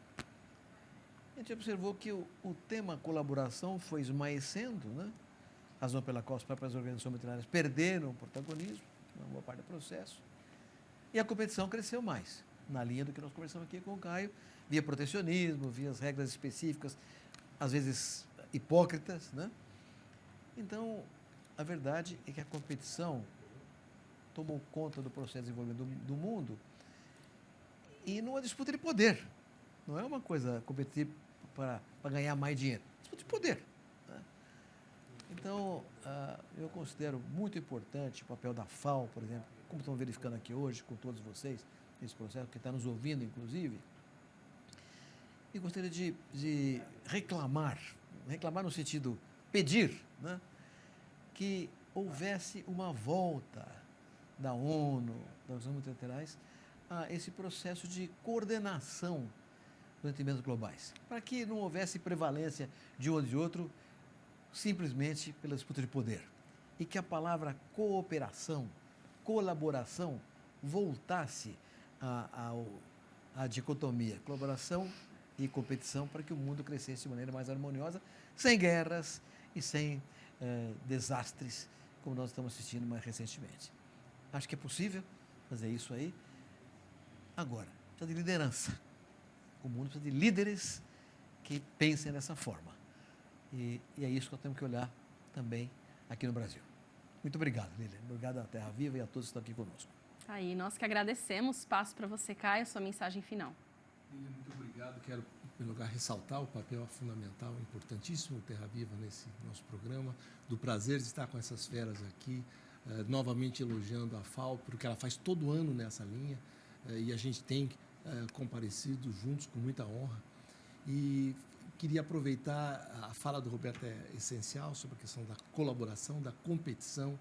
a gente observou que o tema colaboração foi esmaecendo, né? Razão pela qual as próprias organizações multilaterais perderam o protagonismo, uma boa parte do processo, e a competição cresceu mais, na linha do que nós conversamos aqui com o Caio, via protecionismo, via as regras específicas, às vezes hipócritas, né? Então, a verdade é que a competição tomou conta do processo de desenvolvimento do mundo e numa disputa de poder. Não é uma coisa competir para ganhar mais dinheiro. Disputa de poder. Né? Então, eu considero muito importante o papel da FAO, por exemplo, como estamos verificando aqui hoje com todos vocês, nesse processo, que está nos ouvindo, inclusive. E gostaria de reclamar no sentido pedir, né, que houvesse uma volta da ONU, das organizações multilaterais, a esse processo de coordenação dos entendimentos globais, para que não houvesse prevalência de um ou de outro simplesmente pela disputa de poder, e que a palavra cooperação, colaboração, voltasse à dicotomia, colaboração e competição, para que o mundo crescesse de maneira mais harmoniosa, sem guerras e sem desastres, como nós estamos assistindo mais recentemente. Acho que é possível fazer isso aí. Agora, precisa de liderança. O mundo precisa de líderes que pensem dessa forma. E é isso que nós temos que olhar também aqui no Brasil. Muito obrigado, Lilian. Obrigado à Terra Viva e a todos que estão aqui conosco. Aí, nós que agradecemos. Passo para você, Caio, sua mensagem final. Lilian, muito obrigado. Quero em primeiro lugar, ressaltar o papel fundamental, importantíssimo do Terra Viva nesse nosso programa, do prazer de estar com essas feras aqui, novamente elogiando a FAO, porque ela faz todo ano nessa linha, e a gente tem comparecido juntos com muita honra. E queria aproveitar, a fala do Roberto é essencial sobre a questão da colaboração, da competição,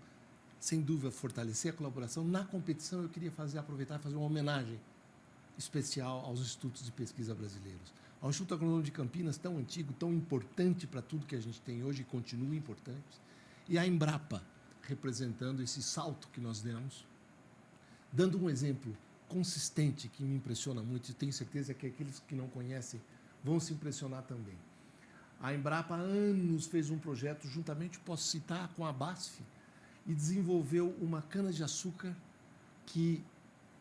sem dúvida fortalecer a colaboração. Na competição eu queria aproveitar e fazer uma homenagem especial aos institutos de pesquisa brasileiros. Ao Instituto Agronômico de Campinas, tão antigo, tão importante para tudo que a gente tem hoje e continua importante, e a Embrapa, representando esse salto que nós demos, dando um exemplo consistente que me impressiona muito, e tenho certeza que aqueles que não conhecem vão se impressionar também. A Embrapa há anos fez um projeto, juntamente, posso citar, com a BASF, e desenvolveu uma cana-de-açúcar que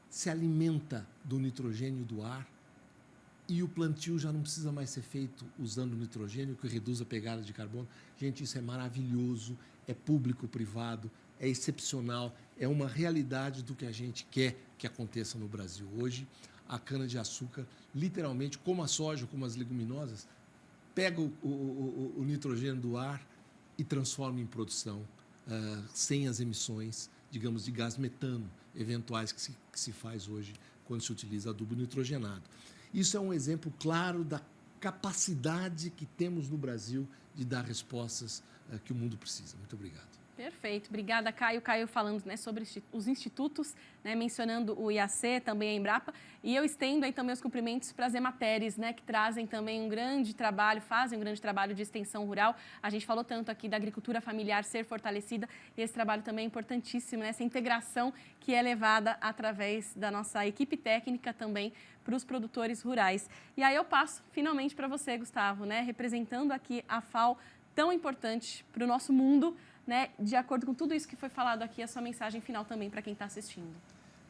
se alimenta do nitrogênio do ar, e o plantio já não precisa mais ser feito usando nitrogênio, que reduz a pegada de carbono. Gente, isso é maravilhoso, é público-privado, é excepcional, é uma realidade do que a gente quer que aconteça no Brasil hoje. A cana-de-açúcar, literalmente, como a soja, como as leguminosas, pega o nitrogênio do ar e transforma em produção, sem as emissões, digamos, de gás metano, eventuais que se faz hoje quando se utiliza adubo nitrogenado. Isso é um exemplo claro da capacidade que temos no Brasil de dar respostas que o mundo precisa. Muito obrigado. Perfeito. Obrigada, Caio. Caio falando, né, sobre os institutos, né, mencionando o IAC, também a Embrapa. E eu estendo aí também os cumprimentos para as EMATERES, né, que trazem também um grande trabalho, fazem um grande trabalho de extensão rural. A gente falou tanto aqui da agricultura familiar ser fortalecida, e esse trabalho também é importantíssimo, né, essa integração que é levada através da nossa equipe técnica também para os produtores rurais. E aí eu passo finalmente para você, Gustavo, né, representando aqui a FAO, tão importante para o nosso mundo, né, de acordo com tudo isso que foi falado aqui, a sua mensagem final também para quem está assistindo.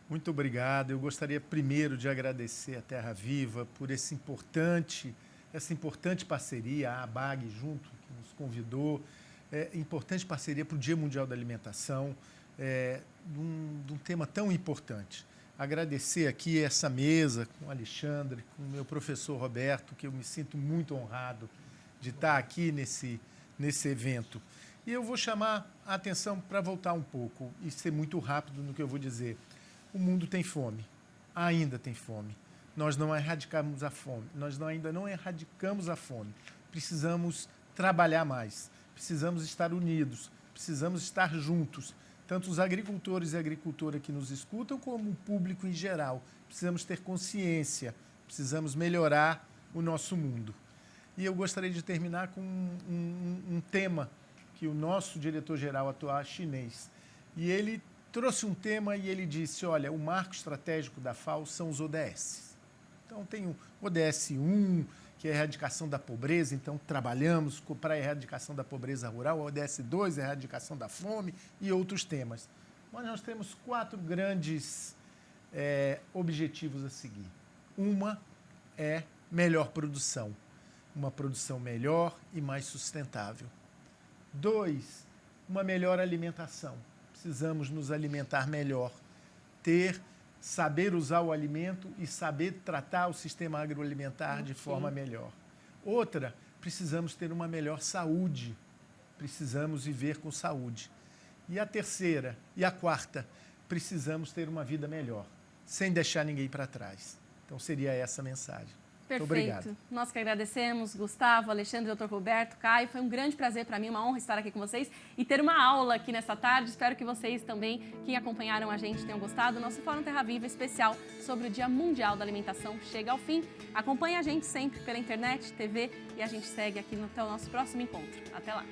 Muito obrigado. Eu gostaria primeiro de agradecer a Terra Viva por essa importante parceria, a ABAG junto, que nos convidou, importante parceria para o Dia Mundial da Alimentação, de um tema tão importante. Agradecer aqui essa mesa com o Alexandre, com o meu professor Roberto, que eu me sinto muito honrado de estar aqui nesse evento. E eu vou chamar a atenção para voltar um pouco e ser muito rápido no que eu vou dizer. O mundo tem fome, ainda tem fome. Nós não erradicamos a fome, ainda não erradicamos a fome. Precisamos trabalhar mais, precisamos estar unidos, precisamos estar juntos. Tanto os agricultores e agricultoras que nos escutam, como o público em geral. Precisamos ter consciência, precisamos melhorar o nosso mundo. E eu gostaria de terminar com um tema que o nosso diretor-geral atual é chinês. E ele trouxe um tema e ele disse, olha, o marco estratégico da FAO são os ODS. Então tem o ODS 1, que é a erradicação da pobreza, então trabalhamos para a erradicação da pobreza rural, o ODS 2, a erradicação da fome e outros temas. Mas nós temos 4 grandes objetivos a seguir. Uma é melhor produção, uma produção melhor e mais sustentável. 2, uma melhor alimentação. Precisamos nos alimentar melhor, saber usar o alimento e saber tratar o sistema agroalimentar de forma melhor. Outra, precisamos ter uma melhor saúde, precisamos viver com saúde. E a terceira e a quarta, precisamos ter uma vida melhor, sem deixar ninguém para trás. Então seria essa a mensagem. Perfeito. Obrigado. Nós que agradecemos, Gustavo, Alexandre, Dr. Roberto, Caio. Foi um grande prazer para mim, uma honra estar aqui com vocês e ter uma aula aqui nessa tarde. Espero que vocês também, quem acompanharam a gente, tenham gostado. Nosso Fórum Terra Viva especial sobre o Dia Mundial da Alimentação chega ao fim. Acompanhe a gente sempre pela internet, TV, e a gente segue aqui até o nosso próximo encontro. Até lá!